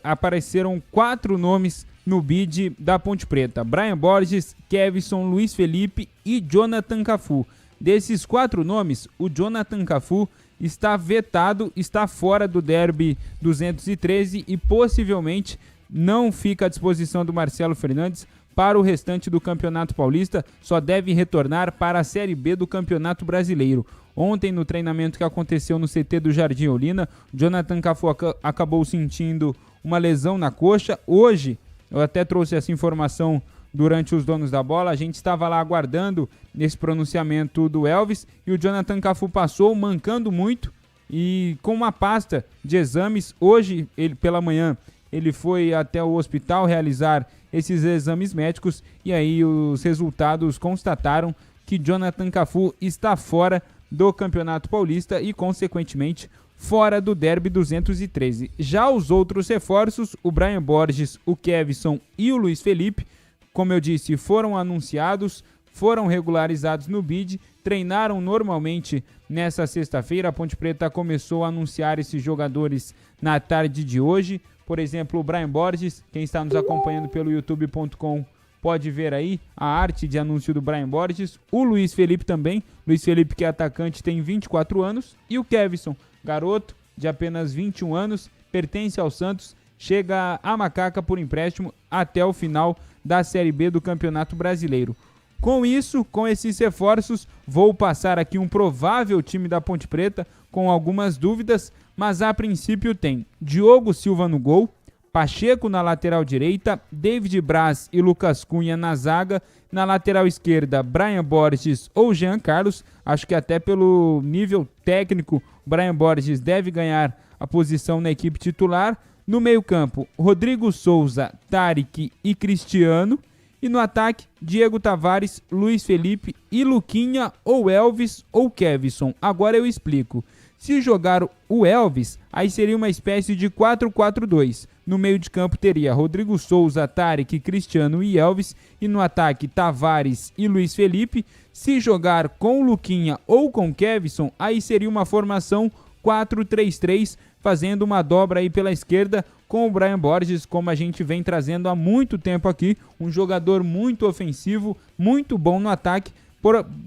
apareceram 4 nomes no bid da Ponte Preta: Brian Borges, Kevson, Luiz Felipe e Jonathan Cafu. Desses 4 nomes, o Jonathan Cafu está vetado, está fora do Derby 213 e possivelmente não fica à disposição do Marcelo Fernandes para o restante do Campeonato Paulista, só deve retornar para a Série B do Campeonato Brasileiro. Ontem, no treinamento que aconteceu no CT do Jardim Olina, Jonathan Cafu acabou sentindo uma lesão na coxa. Hoje, eu até trouxe essa informação durante os Donos da Bola, a gente estava lá aguardando esse pronunciamento do Elvis e o Jonathan Cafu passou mancando muito e com uma pasta de exames. Hoje, pela manhã, ele foi até o hospital realizar esses exames médicos e aí os resultados constataram que Jonathan Cafu está fora do Campeonato Paulista e, consequentemente, fora do Derby 213. Já os outros reforços, o Brian Borges, o Kevson e o Luiz Felipe, como eu disse, foram anunciados, foram regularizados no bid, treinaram normalmente nessa sexta-feira. A Ponte Preta começou a anunciar esses jogadores na tarde de hoje. Por exemplo, o Brian Borges, quem está nos acompanhando pelo youtube.com pode ver aí a arte de anúncio do Brian Borges. O Luiz Felipe também. Luiz Felipe, que é atacante, tem 24 anos. E o Kevson, garoto de apenas 21 anos, pertence ao Santos, chega a Macaca por empréstimo até o final da Série B do Campeonato Brasileiro. Com isso, com esses reforços, vou passar aqui um provável time da Ponte Preta com algumas dúvidas, mas a princípio tem Diogo Silva no gol, Pacheco na lateral direita, David Braz e Lucas Cunha na zaga, na lateral esquerda, Brian Borges ou Jean Carlos. Acho que até pelo nível técnico, Brian Borges deve ganhar a posição na equipe titular. No meio-campo, Rodrigo Souza, Tarek e Cristiano. E no ataque, Diego Tavares, Luiz Felipe e Luquinha ou Elvis ou Kevson. Agora eu explico. Se jogar o Elvis, aí seria uma espécie de 4-4-2. No meio de campo teria Rodrigo Souza, Tarek, Cristiano e Elvis. E no ataque, Tavares e Luiz Felipe. Se jogar com Luquinha ou com Kevson, aí seria uma formação 4-3-3, fazendo uma dobra aí pela esquerda com o Brian Borges, como a gente vem trazendo há muito tempo aqui. Um jogador muito ofensivo, muito bom no ataque.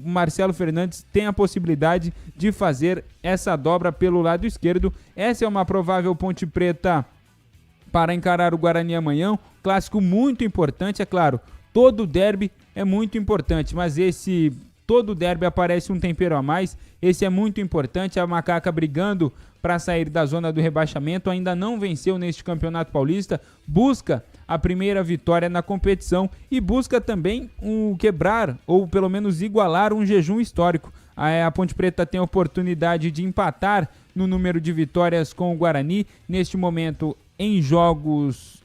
Marcelo Fernandes tem a possibilidade de fazer essa dobra pelo lado esquerdo. Essa é uma provável Ponte Preta para encarar o Guarani amanhã. Clássico muito importante, é claro. Todo derby é muito importante, mas todo derby aparece um tempero a mais. Esse é muito importante. A Macaca brigando para sair da zona do rebaixamento, ainda não venceu neste Campeonato Paulista, busca a primeira vitória na competição e busca também quebrar ou pelo menos igualar um jejum histórico. A Ponte Preta tem a oportunidade de empatar no número de vitórias com o Guarani. Neste momento, em jogos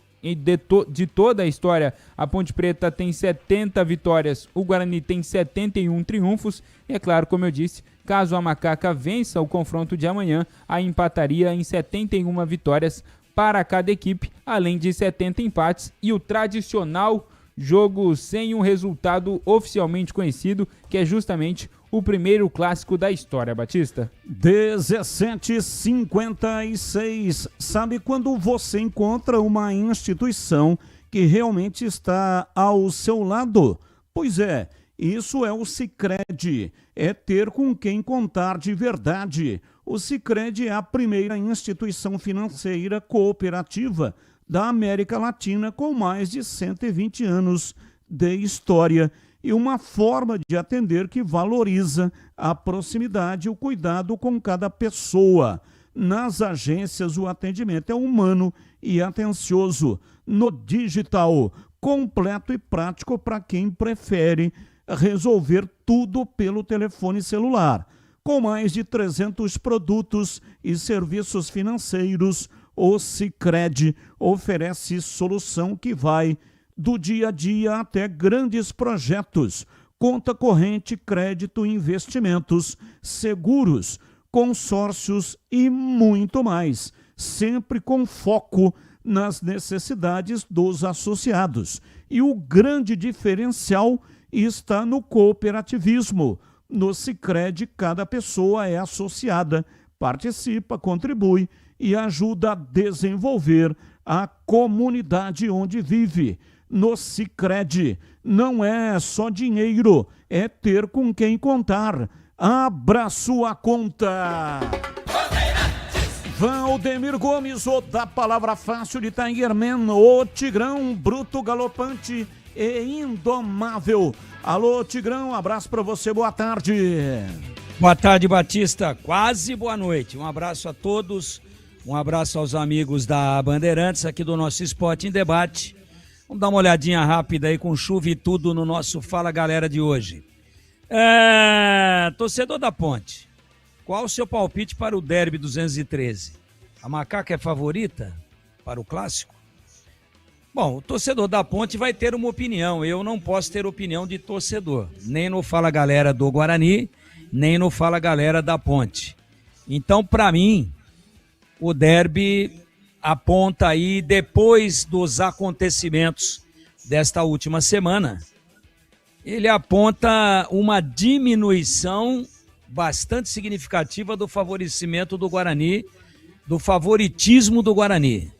de toda a história, a Ponte Preta tem 70 vitórias, o Guarani tem 71 triunfos. E é claro, como eu disse, caso a Macaca vença o confronto de amanhã, a empataria em 71 vitórias para cada equipe, além de 70 empates e o tradicional jogo sem um resultado oficialmente conhecido, que é justamente o primeiro clássico da história, Batista. 17h56. Sabe quando você encontra uma instituição que realmente está ao seu lado? Pois é, isso é o Sicredi, é ter com quem contar de verdade. O Sicredi é a primeira instituição financeira cooperativa da América Latina com mais de 120 anos de história e uma forma de atender que valoriza a proximidade e o cuidado com cada pessoa. Nas agências, o atendimento é humano e atencioso. No digital, completo e prático para quem prefere resolver tudo pelo telefone celular. Com mais de 300 produtos e serviços financeiros, o Sicredi oferece solução que vai do dia a dia até grandes projetos, conta corrente, crédito, investimentos, seguros, consórcios e muito mais, sempre com foco nas necessidades dos associados. E o grande diferencial está no cooperativismo. No Sicredi, cada pessoa é associada, participa, contribui e ajuda a desenvolver a comunidade onde vive. No Sicredi, não é só dinheiro, é ter com quem contar. Abra sua conta. Valdemir Gomes, o da Palavra Fácil de Tigerman, o Tigrão, bruto, galopante e indomável. Alô, Tigrão, um abraço para você, boa tarde. Boa tarde, Batista, quase boa noite. Um abraço a todos, um abraço aos amigos da Bandeirantes aqui do nosso Esporte em Debate. Vamos dar uma olhadinha rápida aí com chuva e tudo no nosso Fala Galera de hoje. Torcedor da Ponte, qual o seu palpite para o Derby 213? A Macaca é favorita para o clássico? Bom, o torcedor da Ponte vai ter uma opinião. Eu não posso ter opinião de torcedor, nem no Fala Galera do Guarani, nem no Fala Galera da Ponte. Então, para mim, o derby aponta aí, depois dos acontecimentos desta última semana, ele aponta uma diminuição bastante significativa do favorecimento do Guarani, do favoritismo do Guarani.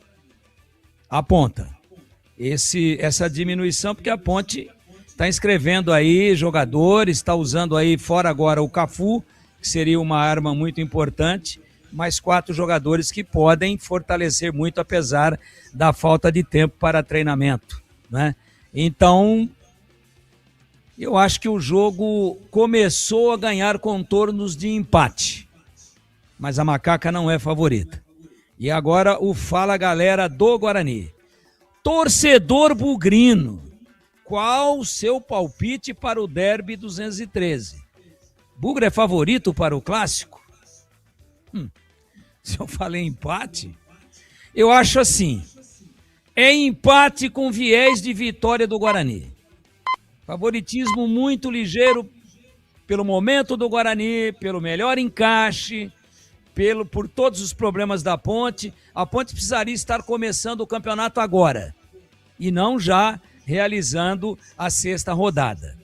Aponta essa diminuição, porque a Ponte está inscrevendo aí jogadores, está usando aí fora agora o Cafu, que seria uma arma muito importante, mais 4 jogadores que podem fortalecer muito, apesar da falta de tempo para treinamento, né? Então, Eu acho que o jogo começou a ganhar contornos de empate, mas a Macaca não é favorita. E agora o Fala Galera do Guarani. Torcedor bugrino, qual o seu palpite para o Derby 213? Bugra é favorito para o clássico? Se eu falei empate, eu acho assim, é empate com viés de vitória do Guarani. Favoritismo muito ligeiro pelo momento do Guarani, pelo melhor encaixe, por todos os problemas da Ponte. A Ponte precisaria estar começando o campeonato agora e não já realizando a 6ª rodada,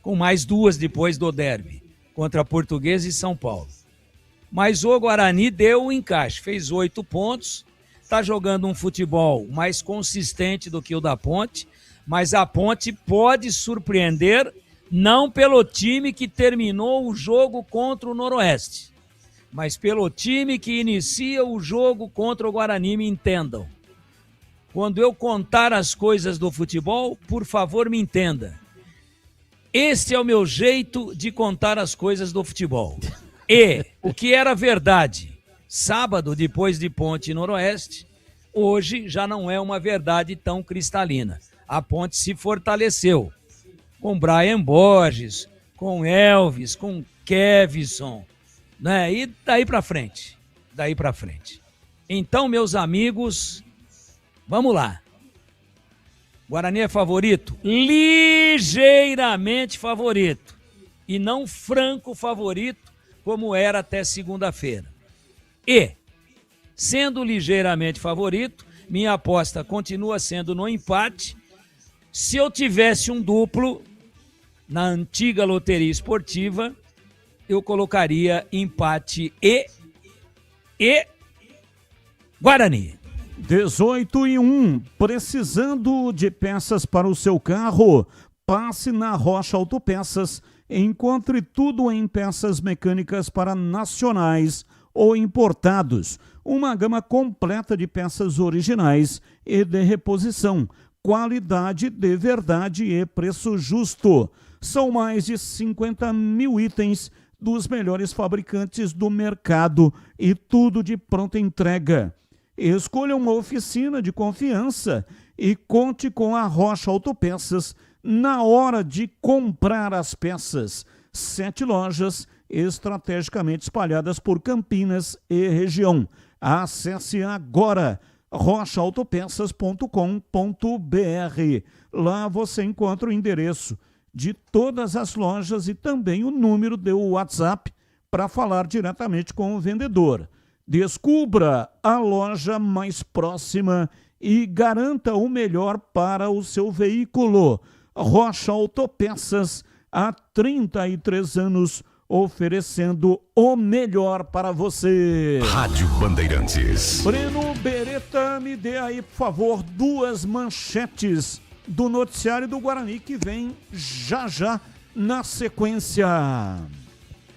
com mais 2 depois do derby, contra a Portuguesa e São Paulo. Mas o Guarani deu o encaixe, fez 8 pontos, está jogando um futebol mais consistente do que o da Ponte, mas a Ponte pode surpreender, não pelo time que terminou o jogo contra o Noroeste, mas pelo time que inicia o jogo contra o Guarani, me entendam. Quando eu contar as coisas do futebol, por favor, me entenda. Este é o meu jeito de contar as coisas do futebol. E o que era verdade sábado, depois de Ponte e Noroeste, hoje já não é uma verdade tão cristalina. A Ponte se fortaleceu com Brian Borges, com Elvis, com Kevson, né? E daí para frente. Então, meus amigos, vamos lá. Guarani é favorito? Ligeiramente favorito. E não franco favorito, como era até segunda-feira. E, sendo ligeiramente favorito, minha aposta continua sendo no empate. Se eu tivesse um duplo na antiga loteria esportiva, eu colocaria empate e Guarani. 18:01. Precisando de peças para o seu carro? Passe na Rocha Autopeças. Encontre tudo em peças mecânicas para nacionais ou importados. Uma gama completa de peças originais e de reposição. Qualidade de verdade e preço justo. São mais de 50 mil itens dos melhores fabricantes do mercado e tudo de pronta entrega. Escolha uma oficina de confiança e conte com a Rocha Autopeças na hora de comprar as peças. 7 lojas estrategicamente espalhadas por Campinas e região. Acesse agora rochaautopeças.com.br. Lá você encontra o endereço de todas as lojas e também o número do WhatsApp para falar diretamente com o vendedor. Descubra a loja mais próxima e garanta o melhor para o seu veículo. Rocha Autopeças, há 33 anos, oferecendo o melhor para você. Rádio Bandeirantes. Breno Beretta, me dê aí, por favor, 2 manchetes do noticiário do Guarani que vem já na sequência.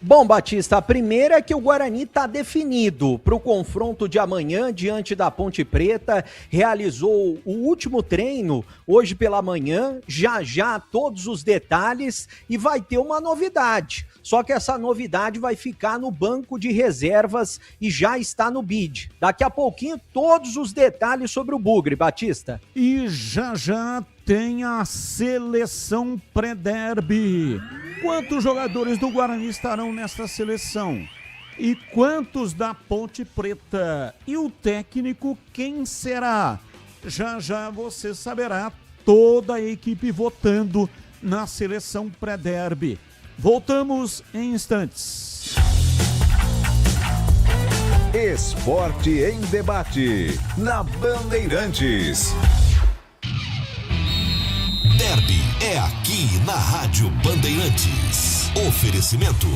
Bom, Batista, a primeira é que o Guarani está definido para o confronto de amanhã diante da Ponte Preta. Realizou o último treino hoje pela manhã, já todos os detalhes, e vai ter uma novidade. Só que essa novidade vai ficar no banco de reservas e já está no bid. Daqui a pouquinho todos os detalhes sobre o Bugre, Batista. E já tem a seleção pré-derby. Quantos jogadores do Guarani estarão nesta seleção? E quantos da Ponte Preta? E o técnico quem será? Já você saberá, toda a equipe votando na seleção pré-derby. Voltamos em instantes. Esporte em debate, na Bandeirantes. Derby é aqui na Rádio Bandeirantes. Oferecimento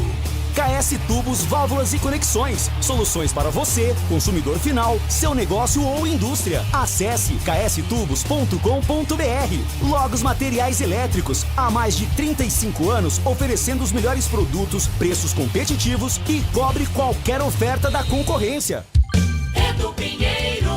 KS Tubos, Válvulas e Conexões. Soluções para você, consumidor final, seu negócio ou indústria. Acesse kstubos.com.br. Logos Materiais Elétricos. Há mais de 35 anos oferecendo os melhores produtos, preços competitivos e cobre qualquer oferta da concorrência. Edu Pinheiro.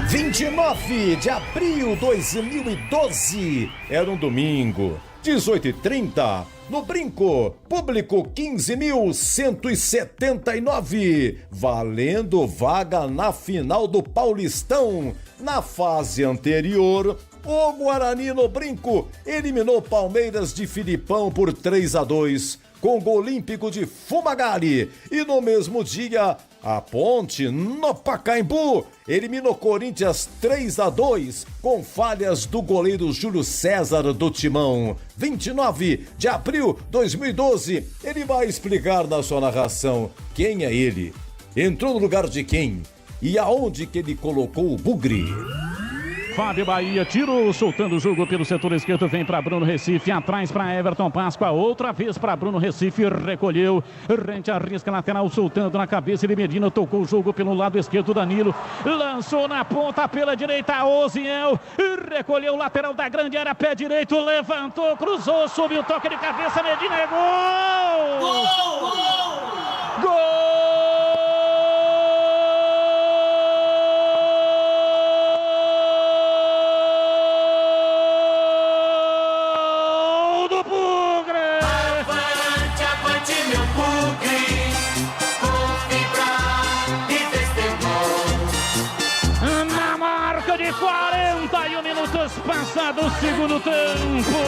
29 de abril de 2012. Era um domingo. 18h30. No Brinco, público 15.179, valendo vaga na final do Paulistão. Na fase anterior, o Guarani no Brinco eliminou Palmeiras de Filipão por 3-2, com gol olímpico de Fumagalli. E no mesmo dia, a Ponte, no Pacaembu, eliminou Corinthians 3-2, com falhas do goleiro Júlio César do Timão. 29 de abril de 2012, ele vai explicar na sua narração quem é ele, entrou no lugar de quem e aonde que ele colocou o Bugre. Fábio Bahia tirou, soltando o jogo pelo setor esquerdo, vem para Bruno Recife, atrás para Everton Páscoa, outra vez para Bruno Recife, recolheu, rente arrisca lateral, soltando na cabeça de Medina, tocou o jogo pelo lado esquerdo, Danilo, lançou na ponta pela direita, Oziel, recolheu o lateral da grande área, pé direito, levantou, cruzou, subiu, toque de cabeça, Medina, é gol! Gol! Gol! Gol! Passado o segundo tempo,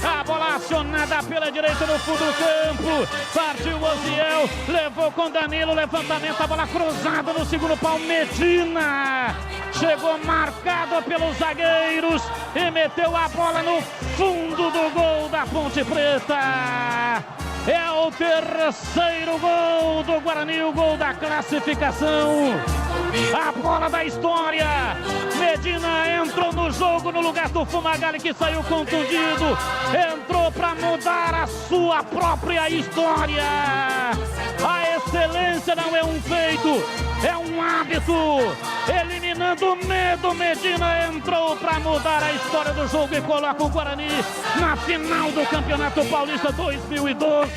a bola acionada pela direita no fundo do campo, partiu o Oziel, levou com Danilo, levantamento, a bola cruzada no segundo pau, Medina chegou marcado pelos zagueiros e meteu a bola no fundo do gol da Ponte Preta. É o terceiro gol do Guarani, o gol da classificação. A bola da história. Medina entrou no jogo no lugar do Fumagalli, que saiu contundido. Entrou para mudar a sua própria história. A excelência não é um feito, é um hábito. Eliminando o medo, Medina entrou para mudar a história do jogo e coloca o Guarani na final do Campeonato Paulista 2012.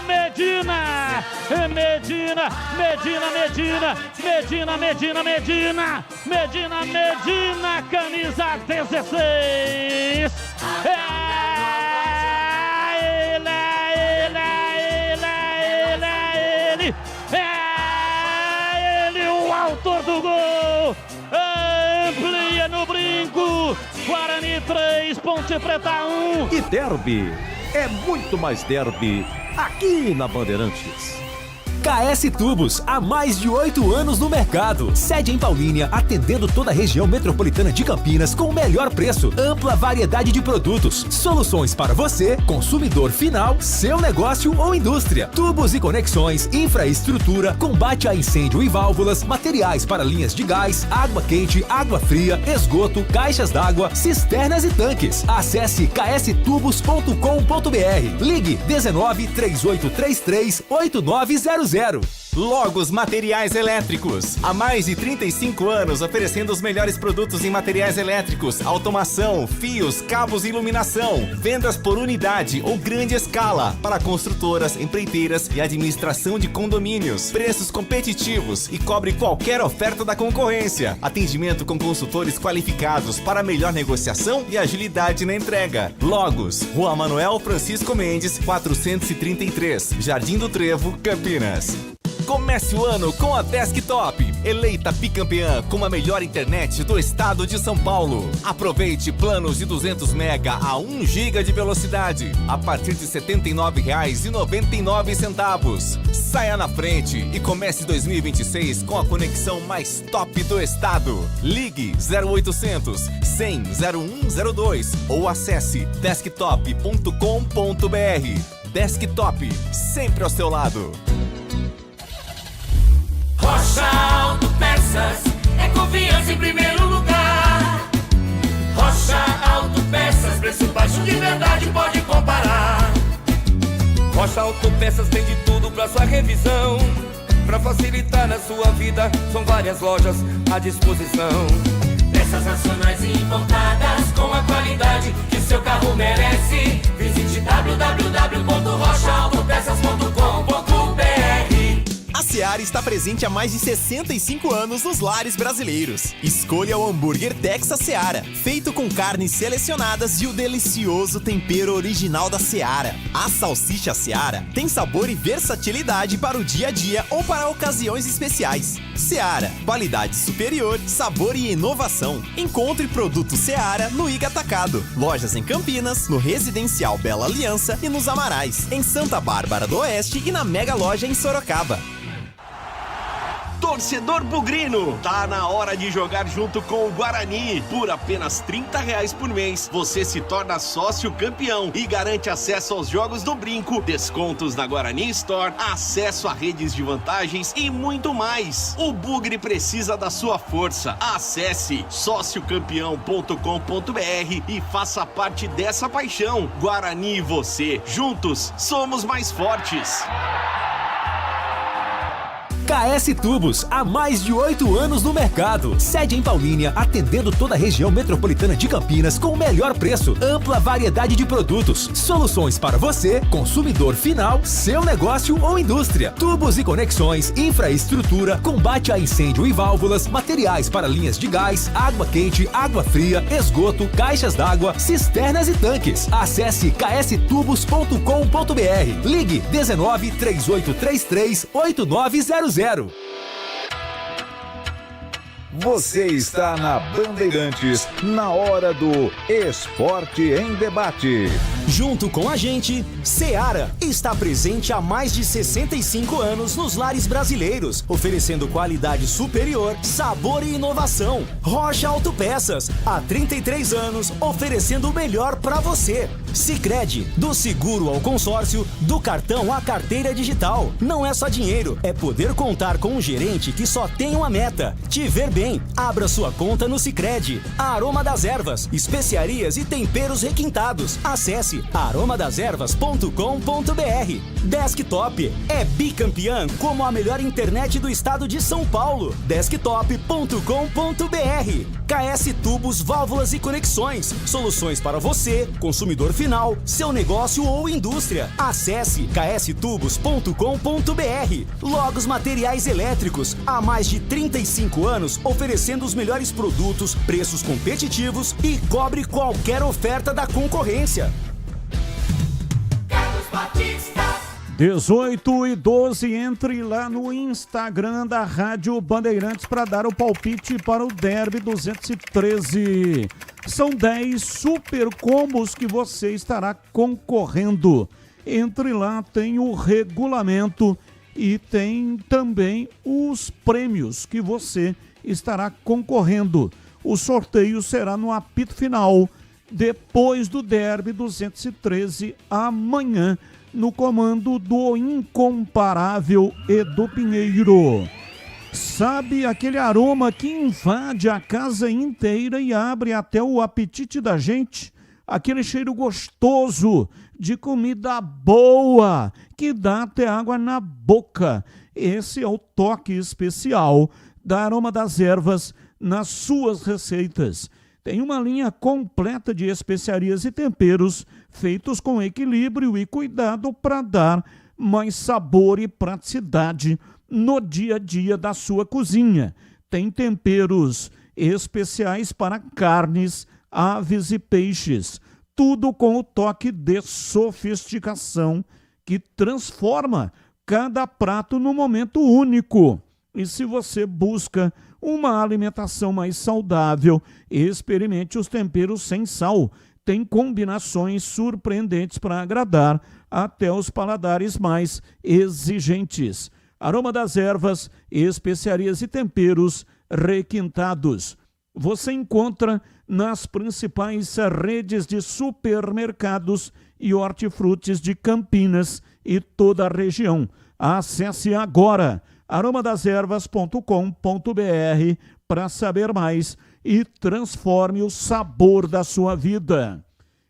Medina, Medina, Medina, Medina, Medina, Medina, Medina, Medina, Medina, camisa 16. Ele, o autor do gol. Amplia no Brinco. Guarani 3, Ponte Preta 1. E derby é muito mais derby aqui na Bandeirantes. KS Tubos, há mais de 8 anos no mercado. Sede em Paulínia, atendendo toda a região metropolitana de Campinas com o melhor preço, ampla variedade de produtos, soluções para você, consumidor final, seu negócio ou indústria. Tubos e conexões, infraestrutura, combate a incêndio e válvulas, materiais para linhas de gás, água quente, água fria, esgoto, caixas d'água, cisternas e tanques. Acesse kstubos.com.br. Ligue 19 3833 8900. Logos Materiais Elétricos. Há mais de 35 anos oferecendo os melhores produtos em materiais elétricos, automação, fios, cabos e iluminação. Vendas por unidade ou grande escala para construtoras, empreiteiras e administração de condomínios. Preços competitivos e cobre qualquer oferta da concorrência. Atendimento com consultores qualificados para melhor negociação e agilidade na entrega. Logos, Rua Manuel Francisco Mendes, 433, Jardim do Trevo, Campinas. Comece o ano com a Desktop, eleita bicampeã com a melhor internet do estado de São Paulo. Aproveite planos de 200 mega a 1 giga de velocidade a partir de R$ 79,99. Saia na frente e comece 2026 com a conexão mais top do estado. Ligue 0800 100 0102 ou acesse desktop.com.br. Desktop, sempre ao seu lado. Rocha Autopeças é confiança em primeiro lugar. Rocha Autopeças, preço baixo de verdade, pode comparar. Rocha Autopeças tem de tudo pra sua revisão. Pra facilitar na sua vida, são várias lojas à disposição. Peças nacionais e importadas com a qualidade que o seu carro merece. Visite www.rochaautopeças.com.br. A Seara Seara está presente há mais de 65 anos nos lares brasileiros. Escolha o hambúrguer Texas Seara, feito com carnes selecionadas e o delicioso tempero original da Seara. A salsicha Seara tem sabor e versatilidade para o dia a dia ou para ocasiões especiais. Seara, qualidade superior, sabor e inovação. Encontre produto Seara no Iga Atacado. Lojas em Campinas, no Residencial Bela Aliança e nos Amarais, em Santa Bárbara do Oeste e na Mega Loja em Sorocaba. Torcedor bugrino, tá na hora de jogar junto com o Guarani. Por apenas R$30 por mês, você se torna sócio campeão e garante acesso aos jogos do Brinco, descontos na Guarani Store, acesso a redes de vantagens e muito mais. O Bugre precisa da sua força. Acesse sociocampeão.com.br e faça parte dessa paixão. Guarani e você, juntos, somos mais fortes. KS Tubos, há mais de 8 anos no mercado. Sede em Paulínia, atendendo toda a região metropolitana de Campinas com o melhor preço, ampla variedade de produtos, soluções para você, consumidor final, seu negócio ou indústria. Tubos e conexões, infraestrutura, combate a incêndio e válvulas, materiais para linhas de gás, água quente, água fria, esgoto, caixas d'água, cisternas e tanques. Acesse kstubos.com.br. Ligue 19 3833 8900. Você está na Bandeirantes, na hora do Esporte em Debate. Junto com a gente, Seara está presente há mais de 65 anos nos lares brasileiros, oferecendo qualidade superior, sabor e inovação. Rocha Autopeças, há 33 anos, oferecendo o melhor para você. Sicredi, do seguro ao consórcio, do cartão à carteira digital. Não é só dinheiro, é poder contar com um gerente que só tem uma meta: te ver bem. Abra sua conta no Sicredi. Aroma das Ervas, especiarias e temperos requintados. Acesse aromadeservas.com.br. Desktop é bicampeã como a melhor internet do estado de São Paulo. Desktop.com.br. KS Tubos, válvulas e conexões. Soluções para você, consumidor final, seu negócio ou indústria. Acesse kstubos.com.br. Logos Materiais Elétricos, há mais de 35 anos oferecendo os melhores produtos, preços competitivos e cobre qualquer oferta da concorrência. 18h12, entre lá no Instagram da Rádio Bandeirantes para dar o palpite para o Derby 213. São 10 super combos que você estará concorrendo. Entre lá, tem o regulamento e tem também os prêmios que você estará concorrendo. O sorteio será no apito final, depois do Derby 213, amanhã, no comando do incomparável Edu Pinheiro. Sabe aquele aroma que invade a casa inteira e abre até o apetite da gente? Aquele cheiro gostoso de comida boa que dá até água na boca. Esse é o toque especial da Aroma das Ervas nas suas receitas. Tem uma linha completa de especiarias e temperos feitos com equilíbrio e cuidado para dar mais sabor e praticidade no dia a dia da sua cozinha. Tem temperos especiais para carnes, aves e peixes. Tudo com o toque de sofisticação que transforma cada prato num momento único. E se você busca uma alimentação mais saudável, experimente os temperos sem sal. Tem combinações surpreendentes para agradar até os paladares mais exigentes. Aroma das Ervas, especiarias e temperos requintados. Você encontra nas principais redes de supermercados e hortifrutis de Campinas e toda a região. Acesse agora aromadeservas.com.br para saber mais e transforme o sabor da sua vida.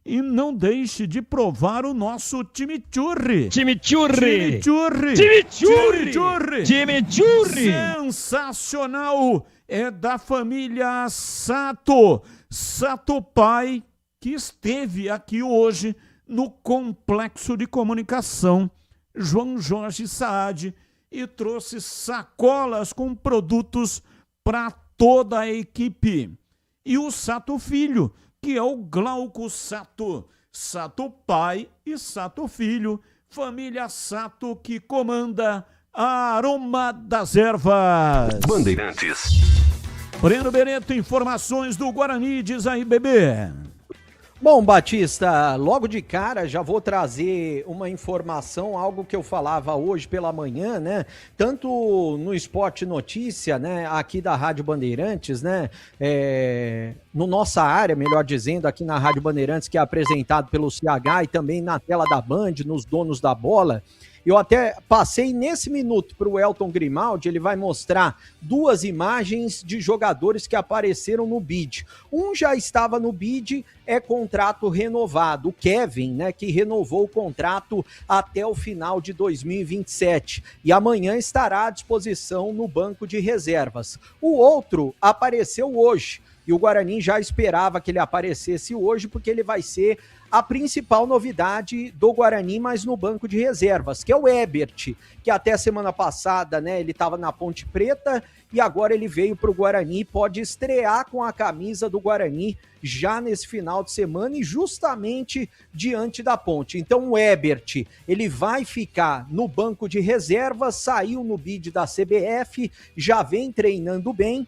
E não deixe de provar o nosso chimichurri. Chimichurri! Chimichurri! Chimichurri! Chimichurri! Sensacional! É da família Sato. Sato Pai, que esteve aqui hoje no Complexo de Comunicação João Jorge Saad e trouxe sacolas com produtos para toda a equipe. E o Sato Filho, que é o Glauco Sato, Sato pai e Sato filho, família Sato que comanda a Aroma das Ervas. Bandeirantes. Breno Beneto, informações do Guarani, diz aí, bebê. Bom, Batista, logo de cara já vou trazer uma informação, algo que eu falava hoje pela manhã, né? Tanto no Esporte Notícia, né? Aqui da Rádio Bandeirantes, né? No nossa área, melhor dizendo, aqui na Rádio Bandeirantes, que é apresentado pelo CH e também na tela da Band, nos donos da bola. Eu até passei nesse minuto para o Elton Grimaldi, ele vai mostrar 2 imagens de jogadores que apareceram no bid. Um já estava no bid, é contrato renovado. O Kevin, né, que renovou o contrato até o final de 2027. E amanhã estará à disposição no banco de reservas. O outro apareceu hoje. E o Guarani já esperava que ele aparecesse hoje, porque ele vai ser a principal novidade do Guarani, mas no banco de reservas, que é o Ebert, que até semana passada, né, ele estava na Ponte Preta e agora ele veio para o Guarani, pode estrear com a camisa do Guarani já nesse final de semana e justamente diante da Ponte. Então o Ebert, ele vai ficar no banco de reservas, saiu no bid da CBF, já vem treinando bem.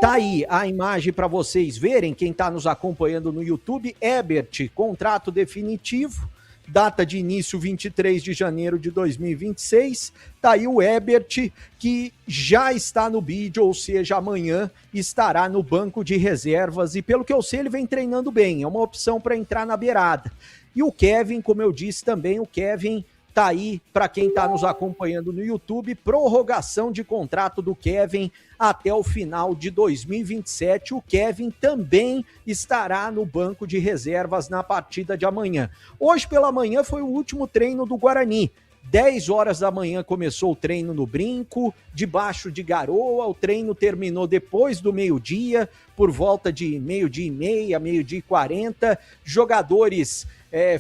Tá aí a imagem para vocês verem, quem está nos acompanhando no YouTube, Ebert, contrato definitivo, data de início 23 de janeiro de 2026, tá aí o Ebert, que já está no bid, ou seja, amanhã estará no banco de reservas, e pelo que eu sei ele vem treinando bem, é uma opção para entrar na beirada. E o Kevin, como eu disse também, o Kevin tá aí, para quem está nos acompanhando no YouTube, prorrogação de contrato do Kevin até o final de 2027. O Kevin também estará no banco de reservas na partida de amanhã. Hoje pela manhã foi o último treino do Guarani. 10 horas da manhã começou o treino no Brinco, debaixo de garoa. O treino terminou depois do meio-dia, por volta de meio-dia e meia, meio-dia e 40. Jogadores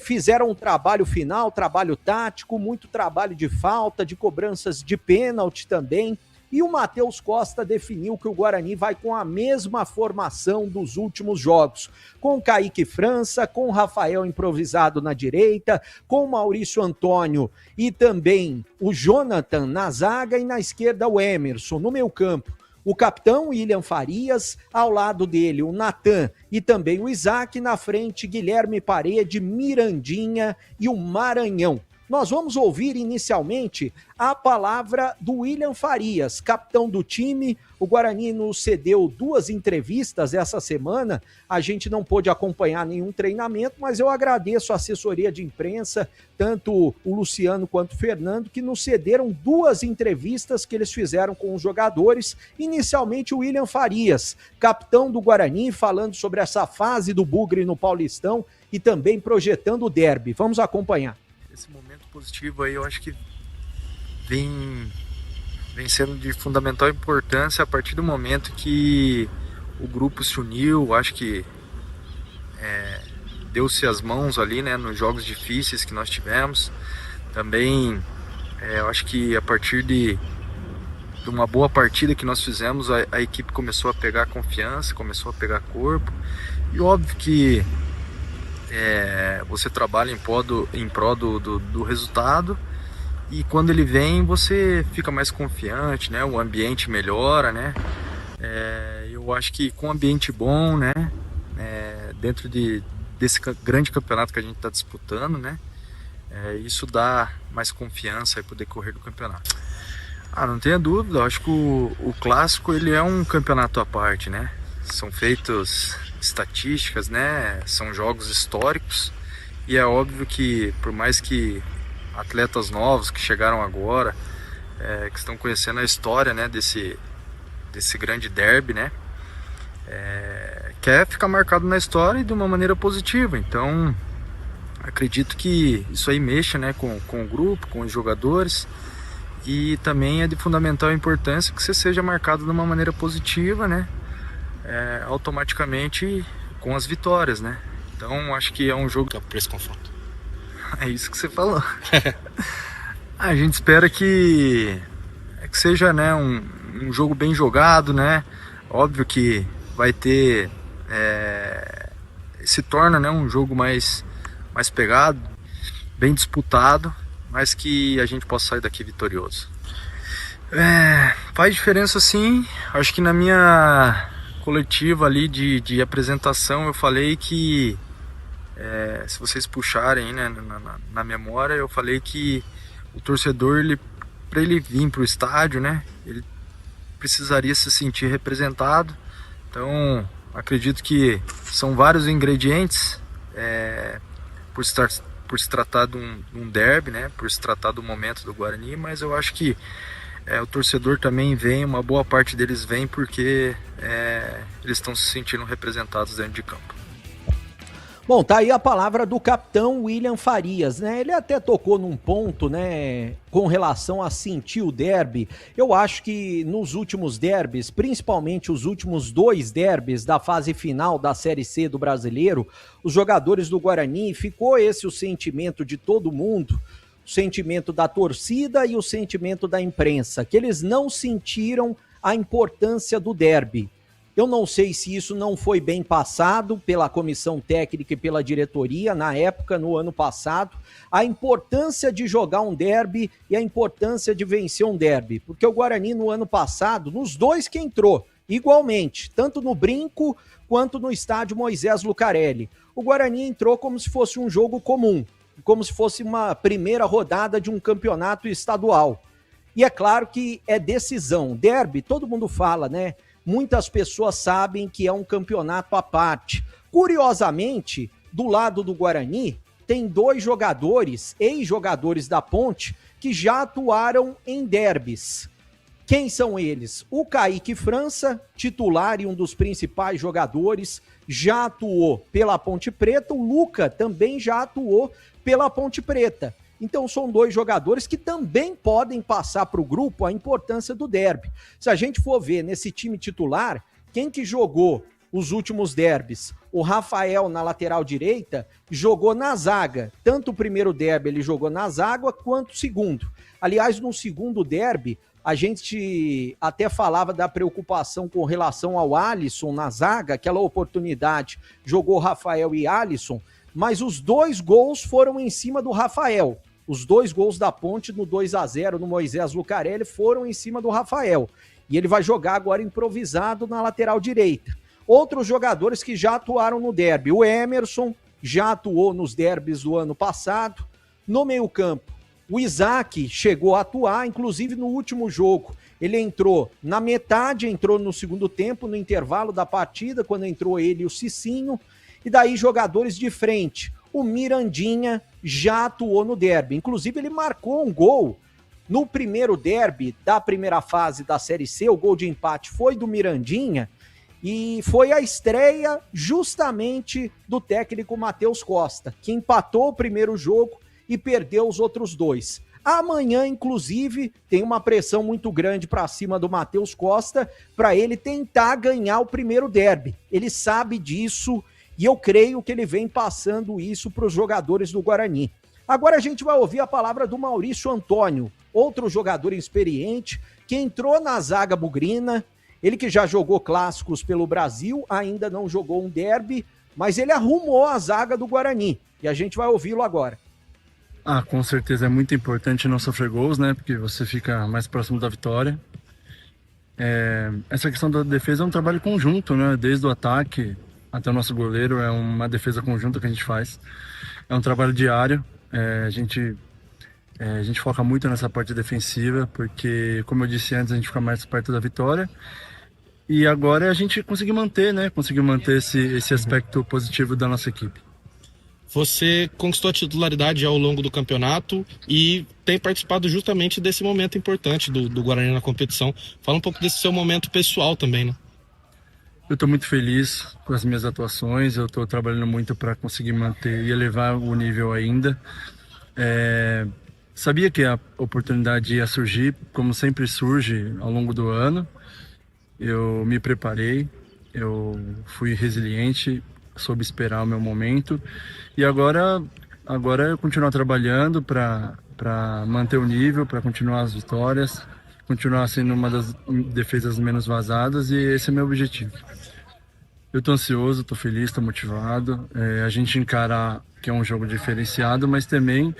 fizeram um trabalho final, trabalho tático, muito trabalho de falta, de cobranças de pênalti também. E o Matheus Costa definiu que o Guarani vai com a mesma formação dos últimos jogos, com Kaique França, com Rafael improvisado na direita, com Maurício Antônio e também o Jonathan na zaga e na esquerda o Emerson, no meio campo. O capitão William Farias, ao lado dele o Natan e também o Isaac, na frente Guilherme Parede, Mirandinha e o Maranhão. Nós vamos ouvir inicialmente a palavra do William Farias, capitão do time. O Guarani nos cedeu 2 entrevistas essa semana, a gente não pôde acompanhar nenhum treinamento, mas eu agradeço a assessoria de imprensa, tanto o Luciano quanto o Fernando, que nos cederam 2 entrevistas que eles fizeram com os jogadores. Inicialmente o William Farias, capitão do Guarani, falando sobre essa fase do Bugre no Paulistão e também projetando o derby. Vamos acompanhar. Esse momento positivo aí eu acho que vem sendo de fundamental importância a partir do momento que o grupo se uniu. Acho que deu-se as mãos ali, né, nos jogos difíceis que nós tivemos. Também eu acho que a partir de uma boa partida que nós fizemos, a equipe começou a pegar confiança, começou a pegar corpo. E óbvio que você trabalha em prol do resultado, e quando ele vem você fica mais confiante, né? O ambiente melhora, né? Eu acho que com um ambiente bom, né? Dentro desse grande campeonato que a gente está disputando, né? Isso dá mais confiança para o decorrer do campeonato. Não tenha dúvida, eu acho que o clássico ele é um campeonato à parte, né? São feitos estatísticas, né? São jogos históricos, e é óbvio que por mais que atletas novos que chegaram agora, que estão conhecendo a história, né, desse grande derby, né, quer ficar marcado na história e de uma maneira positiva. Então acredito que isso aí mexa, né, com o grupo, com os jogadores, e também é de fundamental importância que você seja marcado de uma maneira positiva, né, automaticamente com as vitórias, né? Então acho que é um jogo para esse confronto. É isso que você falou. A gente espera que que seja, né, um jogo bem jogado, né? Óbvio que vai ter, se torna, né, um jogo mais pegado, bem disputado, mas que a gente possa sair daqui vitorioso. Faz diferença sim. Acho que na minha coletiva ali de apresentação eu falei que, se vocês puxarem, né, na memória, eu falei que o torcedor, para ele vir para o estádio, né, ele precisaria se sentir representado. Então acredito que são vários ingredientes, por se tratar de um derby, né, por se tratar do momento do Guarani, mas eu acho que o torcedor também vem, uma boa parte deles vem porque eles estão se sentindo representados dentro de campo. Bom, tá aí a palavra do capitão William Farias, né? Ele até tocou num ponto, né, com relação a sentir o derby. Eu acho que nos últimos derbys, principalmente os últimos 2 derbys da fase final da Série C do Brasileiro, os jogadores do Guarani, ficou esse o sentimento de todo mundo, o sentimento da torcida e o sentimento da imprensa, que eles não sentiram a importância do derby. Eu não sei se isso não foi bem passado pela comissão técnica e pela diretoria na época, no ano passado, a importância de jogar um derby e a importância de vencer um derby, porque o Guarani no ano passado, nos 2 que entrou, igualmente, tanto no Brinco quanto no estádio Moisés Lucarelli, o Guarani entrou como se fosse um jogo comum, como se fosse uma primeira rodada de um campeonato estadual. E é claro que é decisão. Derby, todo mundo fala, né? Muitas pessoas sabem que é um campeonato à parte. Curiosamente, do lado do Guarani, tem 2 jogadores, ex-jogadores da Ponte, que já atuaram em derbys. Quem são eles? O Kaique França, titular e um dos principais jogadores, já atuou pela Ponte Preta. O Luca também já atuou pela Ponte Preta. Então são 2 jogadores que também podem passar para o grupo a importância do derby. Se a gente for ver nesse time titular, quem que jogou os últimos derbys? O Rafael na lateral direita jogou na zaga. Tanto o primeiro derby ele jogou na zaga quanto o segundo. Aliás, no segundo derby, a gente até falava da preocupação com relação ao Alisson na zaga, aquela oportunidade, jogou Rafael e Alisson, mas os 2 gols foram em cima do Rafael. Os 2 gols da Ponte no 2-0 no Moisés Lucarelli foram em cima do Rafael. E ele vai jogar agora improvisado na lateral direita. Outros jogadores que já atuaram no derby. O Emerson já atuou nos derbys do ano passado. No meio-campo, o Isaac chegou a atuar, inclusive no último jogo. Ele entrou na metade, entrou no segundo tempo, no intervalo da partida, quando entrou ele e o Cicinho. E daí jogadores de frente. O Mirandinha já atuou no derby. Inclusive, ele marcou um gol no primeiro derby da primeira fase da Série C. O gol de empate foi do Mirandinha e foi a estreia justamente do técnico Matheus Costa, que empatou o primeiro jogo e perdeu os outros 2. Amanhã, inclusive, tem uma pressão muito grande para cima do Matheus Costa para ele tentar ganhar o primeiro derby. Ele sabe disso. E eu creio que ele vem passando isso para os jogadores do Guarani. Agora a gente vai ouvir a palavra do Maurício Antônio, outro jogador experiente, que entrou na zaga bugrina, ele que já jogou clássicos pelo Brasil, ainda não jogou um derby, mas ele arrumou a zaga do Guarani. E a gente vai ouvi-lo agora. Com certeza é muito importante não sofrer gols, né? Porque você fica mais próximo da vitória. Essa questão da defesa é um trabalho conjunto, né? Desde o ataque até o nosso goleiro, é uma defesa conjunta que a gente faz. É um trabalho diário. A gente foca muito nessa parte defensiva, porque, como eu disse antes, a gente fica mais perto da vitória. E agora a gente conseguiu manter, né? Conseguiu manter esse aspecto positivo da nossa equipe. Você conquistou a titularidade ao longo do campeonato e tem participado justamente desse momento importante do Guarani na competição. Fala um pouco desse seu momento pessoal também, né? Eu estou muito feliz com as minhas atuações, eu estou trabalhando muito para conseguir manter e elevar o nível ainda. Sabia que a oportunidade ia surgir, como sempre surge ao longo do ano. Eu me preparei, eu fui resiliente, soube esperar o meu momento. E agora eu continuo trabalhando para manter o nível, para continuar as vitórias, continuar sendo uma das defesas menos vazadas, e esse é meu objetivo. Eu tô ansioso, tô feliz, tô motivado. A gente encarar que é um jogo diferenciado, mas também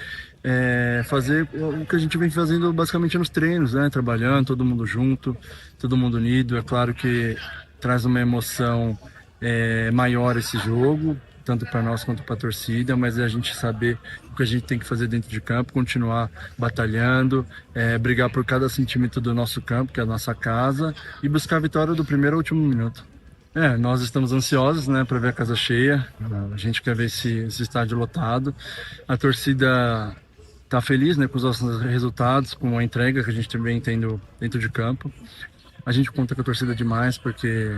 fazer o que a gente vem fazendo basicamente nos treinos, né? Trabalhando, todo mundo junto, todo mundo unido. É claro que traz uma emoção maior esse jogo, tanto para nós quanto para a torcida, mas é a gente saber o que a gente tem que fazer dentro de campo, continuar batalhando, brigar por cada centímetro do nosso campo, que é a nossa casa, e buscar a vitória do primeiro ao último minuto. Nós estamos ansiosos, né, para ver a casa cheia. A gente quer ver esse estádio lotado. A torcida está feliz, né, com os nossos resultados, com a entrega que a gente também tem dentro de campo. A gente conta com a torcida demais, porque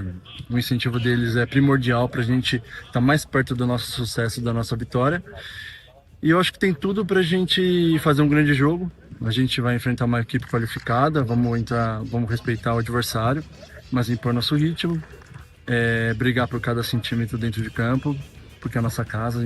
o incentivo deles é primordial para a gente estar mais perto do nosso sucesso, da nossa vitória. E eu acho que tem tudo para a gente fazer um grande jogo. A gente vai enfrentar uma equipe qualificada, vamos respeitar o adversário, mas impor nosso ritmo. Brigar por cada centímetro dentro de campo, porque é a nossa casa.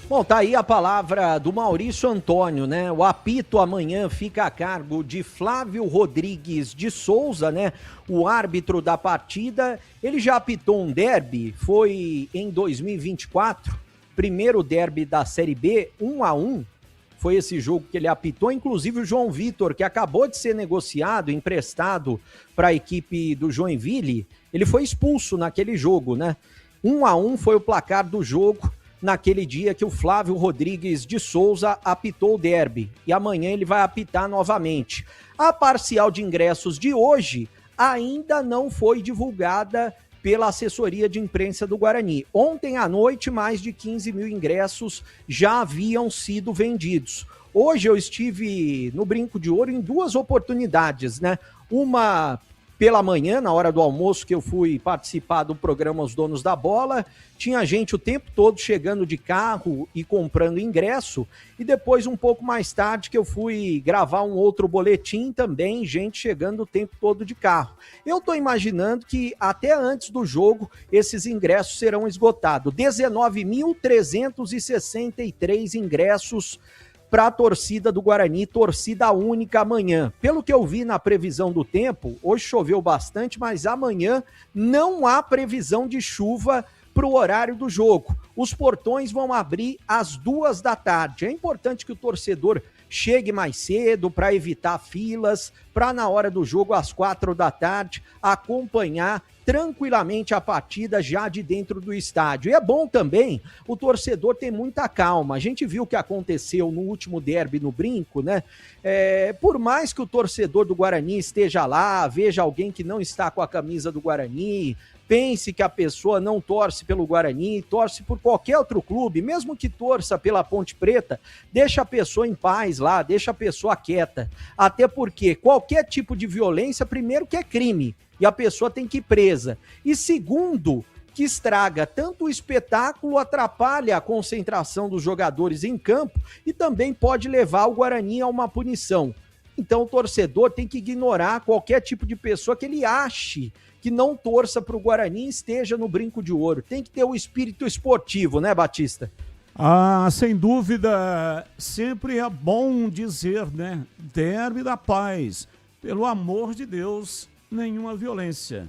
Bom, tá aí a palavra do Maurício Antônio, né? O apito amanhã fica a cargo de Flávio Rodrigues de Souza, né? O árbitro da partida. Ele já apitou um derby, foi em 2024, primeiro derby da Série B, 1-1. Foi esse jogo que ele apitou, inclusive o João Vitor, que acabou de ser negociado, emprestado para a equipe do Joinville, ele foi expulso naquele jogo, né? 1-1 foi o placar do jogo naquele dia que o Flávio Rodrigues de Souza apitou o derby. E amanhã ele vai apitar novamente. A parcial de ingressos de hoje ainda não foi divulgada pela assessoria de imprensa do Guarani. Ontem à noite, mais de 15 mil ingressos já haviam sido vendidos. Hoje eu estive no Brinco de Ouro em duas oportunidades, né? Uma pela manhã, na hora do almoço, que eu fui participar do programa Os Donos da Bola, tinha gente o tempo todo chegando de carro e comprando ingresso, e depois um pouco mais tarde que eu fui gravar um outro boletim também, gente chegando o tempo todo de carro. Eu tô imaginando que até antes do jogo esses ingressos serão esgotados. 19.363 ingressos para a torcida do Guarani, torcida única amanhã. Pelo que eu vi na previsão do tempo, hoje choveu bastante, mas amanhã não há previsão de chuva para o horário do jogo. Os portões vão abrir às 2 da tarde. É importante que o torcedor chegue mais cedo para evitar filas, para na hora do jogo, às 4 da tarde, acompanhar tranquilamente a partida já de dentro do estádio. E é bom também o torcedor ter muita calma. A gente viu o que aconteceu no último derby no Brinco, né? Por mais que o torcedor do Guarani esteja lá, veja alguém que não está com a camisa do Guarani, pense que a pessoa não torce pelo Guarani, torce por qualquer outro clube, mesmo que torça pela Ponte Preta, deixa a pessoa em paz lá, deixa a pessoa quieta. Até porque qualquer tipo de violência, primeiro que é crime, e a pessoa tem que ir presa. E segundo, que estraga tanto o espetáculo, atrapalha a concentração dos jogadores em campo e também pode levar o Guarani a uma punição. Então o torcedor tem que ignorar qualquer tipo de pessoa que ele ache que não torça para o Guarani e esteja no Brinco de Ouro. Tem que ter o espírito esportivo, né, Batista? Ah, sem dúvida, sempre é bom dizer, né? Derby da paz. Pelo amor de Deus, nenhuma violência.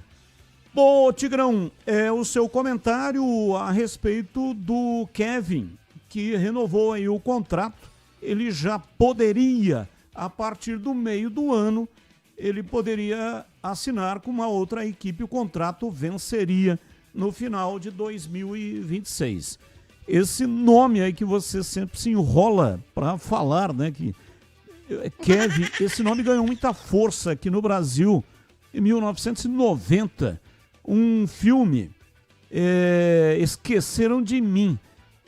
Bom, Tigrão, o seu comentário a respeito do Kevin, que renovou aí o contrato. Ele já poderia, a partir do meio do ano, ele poderia assinar com uma outra equipe, o contrato venceria no final de 2026. Esse nome aí que você sempre se enrola para falar, né, que Kevin, esse nome ganhou muita força aqui no Brasil em 1990, um filme, Esqueceram de Mim.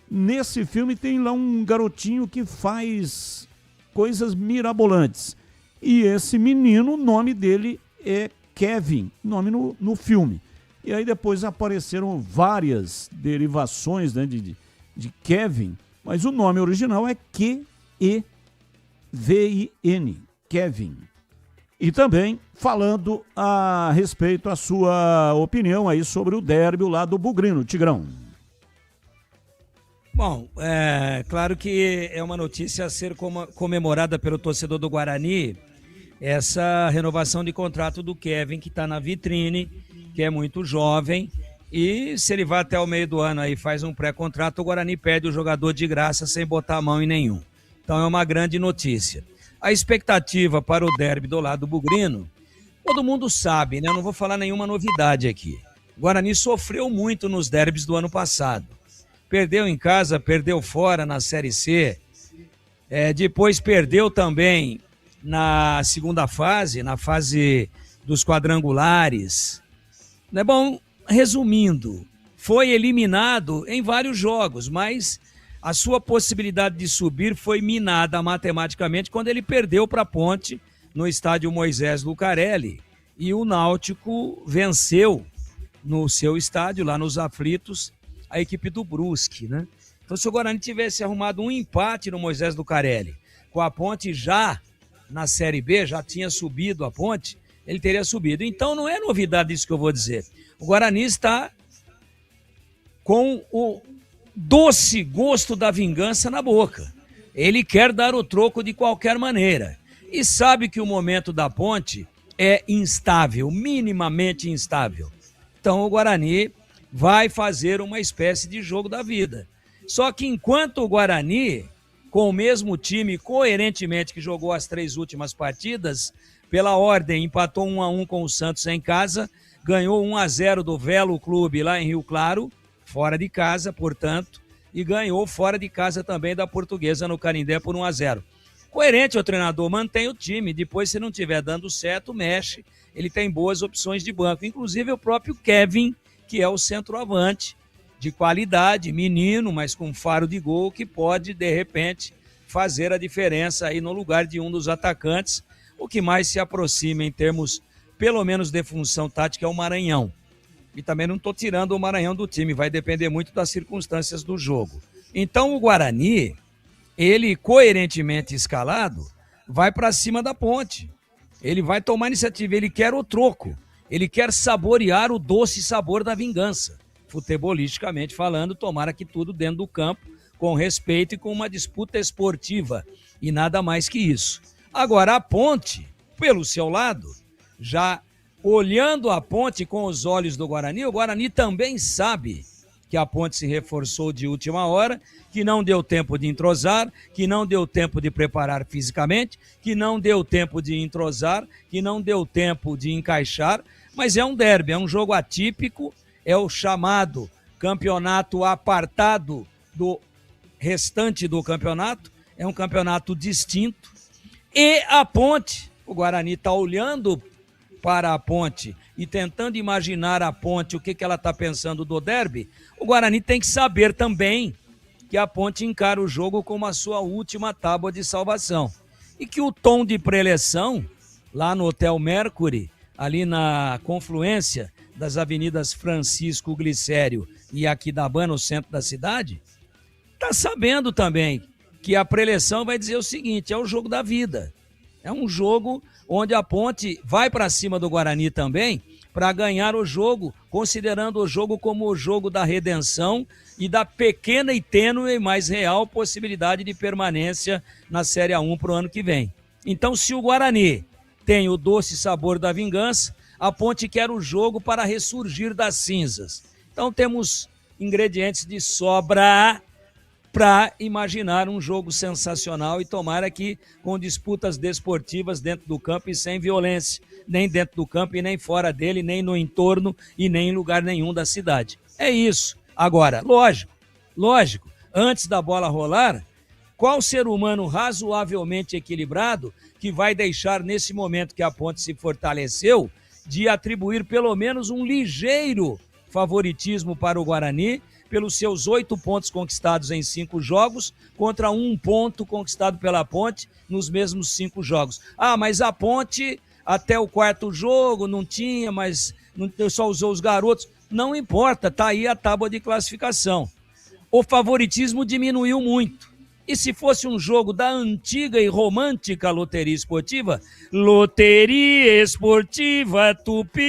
Nesse filme tem lá um garotinho que faz coisas mirabolantes. E esse menino, o nome dele é Kevin, nome no filme. E aí depois apareceram várias derivações, né, de Kevin, mas o nome original é Q-E-V-I-N, Kevin. E também falando a respeito a sua opinião aí sobre o derby lá do Bugrino, Tigrão. Bom, claro que é uma notícia a ser comemorada pelo torcedor do Guarani, essa renovação de contrato do Kevin, que está na vitrine, que é muito jovem, e se ele vai até o meio do ano aí, faz um pré-contrato, o Guarani perde o jogador de graça sem botar a mão em nenhum. Então é uma grande notícia. A expectativa para o derby do lado bugrino, todo mundo sabe, né? Eu não vou falar nenhuma novidade aqui. O Guarani sofreu muito nos derbys do ano passado. Perdeu em casa, perdeu fora na Série C, depois perdeu também na segunda fase, na fase dos quadrangulares. Bom, resumindo, foi eliminado em vários jogos, mas a sua possibilidade de subir foi minada matematicamente quando ele perdeu para a Ponte no estádio Moisés Lucarelli e o Náutico venceu no seu estádio, lá nos Aflitos, a equipe do Brusque, né? Então, se o Guarani tivesse arrumado um empate no Moisés Lucarelli, com a Ponte já na Série B, já tinha subido a Ponte, ele teria subido. Então, não é novidade isso que eu vou dizer. O Guarani está com o doce gosto da vingança na boca. Ele quer dar o troco de qualquer maneira. E sabe que o momento da Ponte é instável, minimamente instável. Então, o Guarani vai fazer uma espécie de jogo da vida. Só que enquanto o Guarani, com o mesmo time, coerentemente que jogou as 3 últimas partidas, pela ordem, empatou 1-1 com o Santos em casa, ganhou 1-0 do Velo Clube lá em Rio Claro, fora de casa, portanto, e ganhou fora de casa também da Portuguesa no Canindé por 1-0. Coerente, o treinador mantém o time, depois se não estiver dando certo, mexe, ele tem boas opções de banco, inclusive o próprio Kevin, que é o centroavante, de qualidade, menino, mas com faro de gol, que pode, de repente, fazer a diferença aí no lugar de um dos atacantes, o que mais se aproxima em termos, pelo menos, de função tática é o Maranhão. E também não estou tirando o Maranhão do time, vai depender muito das circunstâncias do jogo. Então o Guarani, ele coerentemente escalado, vai para cima da Ponte. Ele vai tomar iniciativa, ele quer o troco, ele quer saborear o doce sabor da vingança. Futebolisticamente falando, tomara que tudo dentro do campo, com respeito e com uma disputa esportiva, e nada mais que isso. Agora, a Ponte, pelo seu lado, já olhando a Ponte com os olhos do Guarani, o Guarani também sabe que a Ponte se reforçou de última hora, que não deu tempo de entrosar, que não deu tempo de preparar fisicamente, que não deu tempo de entrosar, que não deu tempo de encaixar, mas é um derby, é um jogo atípico, é o chamado campeonato apartado do restante do campeonato, é um campeonato distinto. E a Ponte, o Guarani está olhando para a Ponte e tentando imaginar a Ponte, o que ela está pensando do derby, o Guarani tem que saber também que a Ponte encara o jogo como a sua última tábua de salvação. E que o tom de preleção, lá no Hotel Mercury, ali na confluência das avenidas Francisco Glicério e Aquidauana, no centro da cidade, está sabendo também que a preleção vai dizer o seguinte, é o jogo da vida. É um jogo onde a Ponte vai para cima do Guarani também para ganhar o jogo, considerando o jogo como o jogo da redenção e da pequena e tênue, mas real possibilidade de permanência na Série A1 para o ano que vem. Então, se o Guarani tem o doce sabor da vingança, a Ponte quer o jogo para ressurgir das cinzas. Então, temos ingredientes de sobra para imaginar um jogo sensacional e tomara que com disputas desportivas dentro do campo e sem violência, nem dentro do campo e nem fora dele, nem no entorno e nem em lugar nenhum da cidade. É isso. Agora, lógico, antes da bola rolar, qual ser humano razoavelmente equilibrado que vai deixar nesse momento que a Ponte se fortaleceu de atribuir pelo menos um ligeiro favoritismo para o Guarani pelos seus 8 pontos conquistados em 5 jogos contra 1 ponto conquistado pela Ponte nos mesmos 5 jogos. Ah, mas a Ponte até o 4º jogo não tinha, mas só usou os garotos. Não importa, tá aí a tábua de classificação. O favoritismo diminuiu muito. E se fosse um jogo da antiga e romântica Loteria Esportiva, Loteria Esportiva Tupi,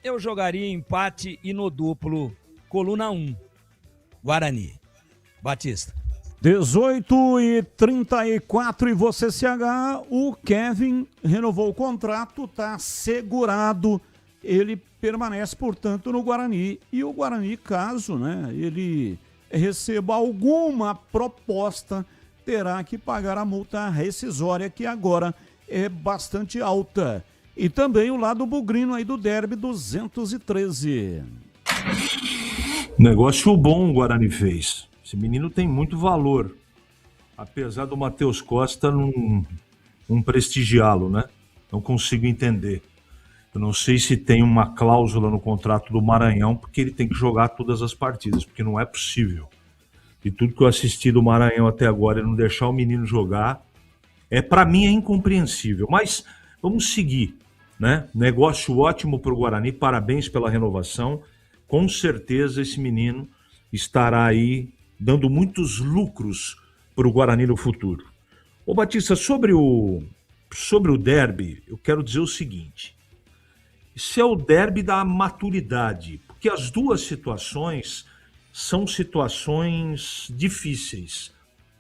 eu jogaria empate e no duplo, coluna 1, Guarani. Batista. 18h34 e você, CH, o Kevin renovou o contrato, está segurado, ele permanece, portanto, no Guarani. E o Guarani, caso, né, ele receba alguma proposta, terá que pagar a multa rescisória, que agora é bastante alta. E também o lado bugrino aí do Derby 213. Negócio bom o Guarani fez. Esse menino tem muito valor, apesar do Matheus Costa não prestigiá-lo, né? Não consigo entender. Eu não sei se tem uma cláusula no contrato do Maranhão, porque ele tem que jogar todas as partidas, porque não é possível. E tudo que eu assisti do Maranhão até agora, ele não deixar o menino jogar, para mim é incompreensível. Mas vamos seguir, né? Negócio ótimo para o Guarani, parabéns pela renovação. Com certeza esse menino estará aí dando muitos lucros para o Guarani no futuro. Ô Batista, sobre o derby, eu quero dizer o seguinte. Isso é o derby da maturidade, porque as duas situações são situações difíceis.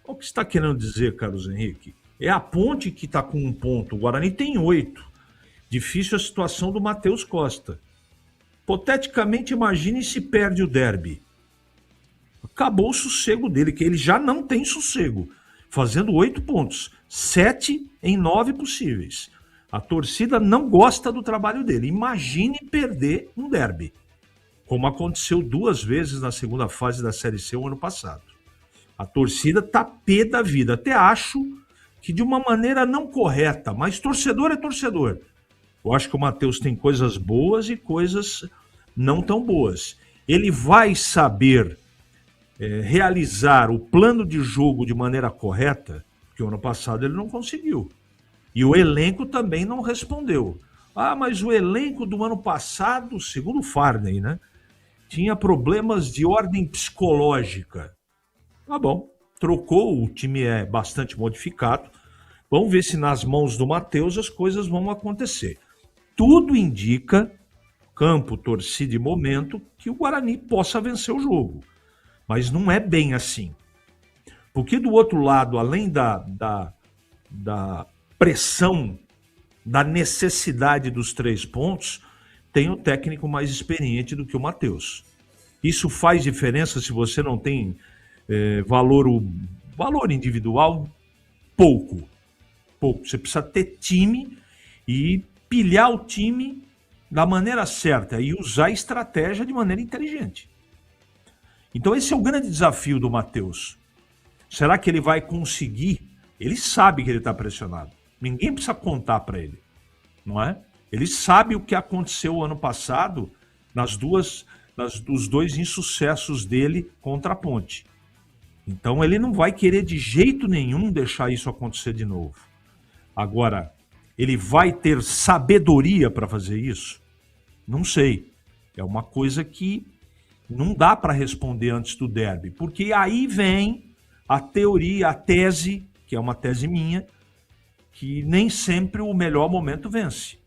O que você está querendo dizer, Carlos Henrique? É a Ponte que está com 1 ponto, o Guarani tem 8. Difícil a situação do Matheus Costa. Hipoteticamente, imagine se perde o derby. Acabou o sossego dele, que ele já não tem sossego, fazendo 8 pontos, 7 em 9 possíveis. A torcida não gosta do trabalho dele. Imagine perder um derby, como aconteceu 2 vezes na segunda fase da Série C o ano passado. A torcida tá pé da vida. Até acho que de uma maneira não correta, mas torcedor é torcedor. Eu acho que o Matheus tem coisas boas e coisas não tão boas. Ele vai saber realizar o plano de jogo de maneira correta, que o ano passado ele não conseguiu. E o elenco também não respondeu. Ah, mas o elenco do ano passado, segundo o Farney, né, tinha problemas de ordem psicológica. Tá bom, trocou, o time é bastante modificado. Vamos ver se nas mãos do Matheus as coisas vão acontecer. Tudo indica, campo, torcida e momento, que o Guarani possa vencer o jogo. Mas não é bem assim. Porque do outro lado, além da pressão, da necessidade dos 3 pontos, tem o técnico mais experiente do que o Matheus. Isso faz diferença se você não tem valor individual? Pouco. Você precisa ter time e pilhar o time da maneira certa e usar a estratégia de maneira inteligente. Então esse é o grande desafio do Matheus. Será que ele vai conseguir? Ele sabe que ele está pressionado. Ninguém precisa contar para ele, não é? Ele sabe o que aconteceu ano passado dos 2 insucessos dele contra a Ponte. Então ele não vai querer de jeito nenhum deixar isso acontecer de novo. Agora, ele vai ter sabedoria para fazer isso? Não sei. É uma coisa que não dá para responder antes do derby, porque aí vem a teoria, a tese, que é uma tese minha, que nem sempre o melhor momento vence.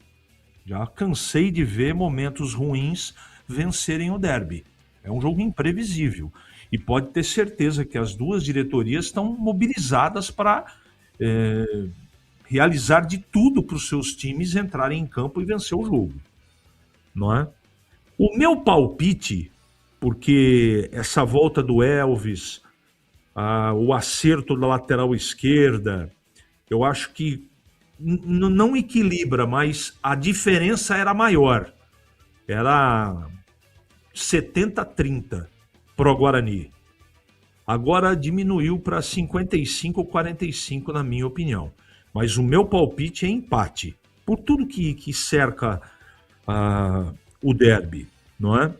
Já cansei de ver momentos ruins vencerem o derby. É um jogo imprevisível. E pode ter certeza que as 2 diretorias estão mobilizadas para realizar de tudo para os seus times entrarem em campo e vencer o jogo. Não é? O meu palpite, porque essa volta do Elvis, o acerto da lateral esquerda, eu acho que não equilibra, mas a diferença era maior. Era 70-30 pro Guarani. Agora diminuiu para 55-45, na minha opinião. Mas o meu palpite é empate, por tudo que cerca o derby, não é?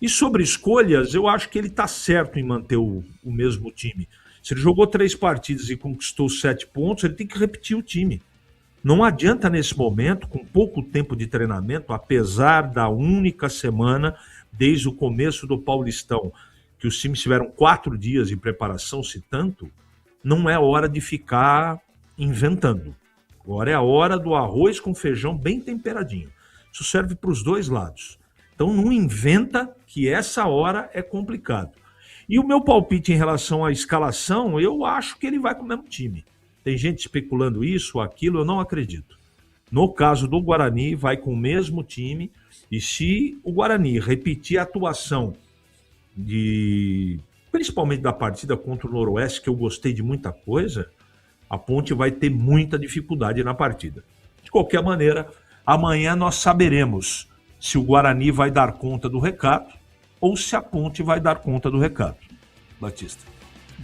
E sobre escolhas, eu acho que ele está certo em manter o mesmo time. Se ele jogou 3 partidas e conquistou 7 pontos, ele tem que repetir o time. Não adianta nesse momento, com pouco tempo de treinamento, apesar da única semana, desde o começo do Paulistão, que os times tiveram 4 dias de preparação, se tanto, não é hora de ficar inventando. Agora é a hora do arroz com feijão bem temperadinho. Isso serve para os 2 lados. Então não inventa, que essa hora é complicado. E o meu palpite em relação à escalação, eu acho que ele vai com o mesmo time. Tem gente especulando isso ou aquilo, eu não acredito. No caso do Guarani, vai com o mesmo time. E se o Guarani repetir a atuação principalmente da partida contra o Noroeste, que eu gostei de muita coisa, a Ponte vai ter muita dificuldade na partida. De qualquer maneira, amanhã nós saberemos se o Guarani vai dar conta do recado ou se a Ponte vai dar conta do recado. Batista.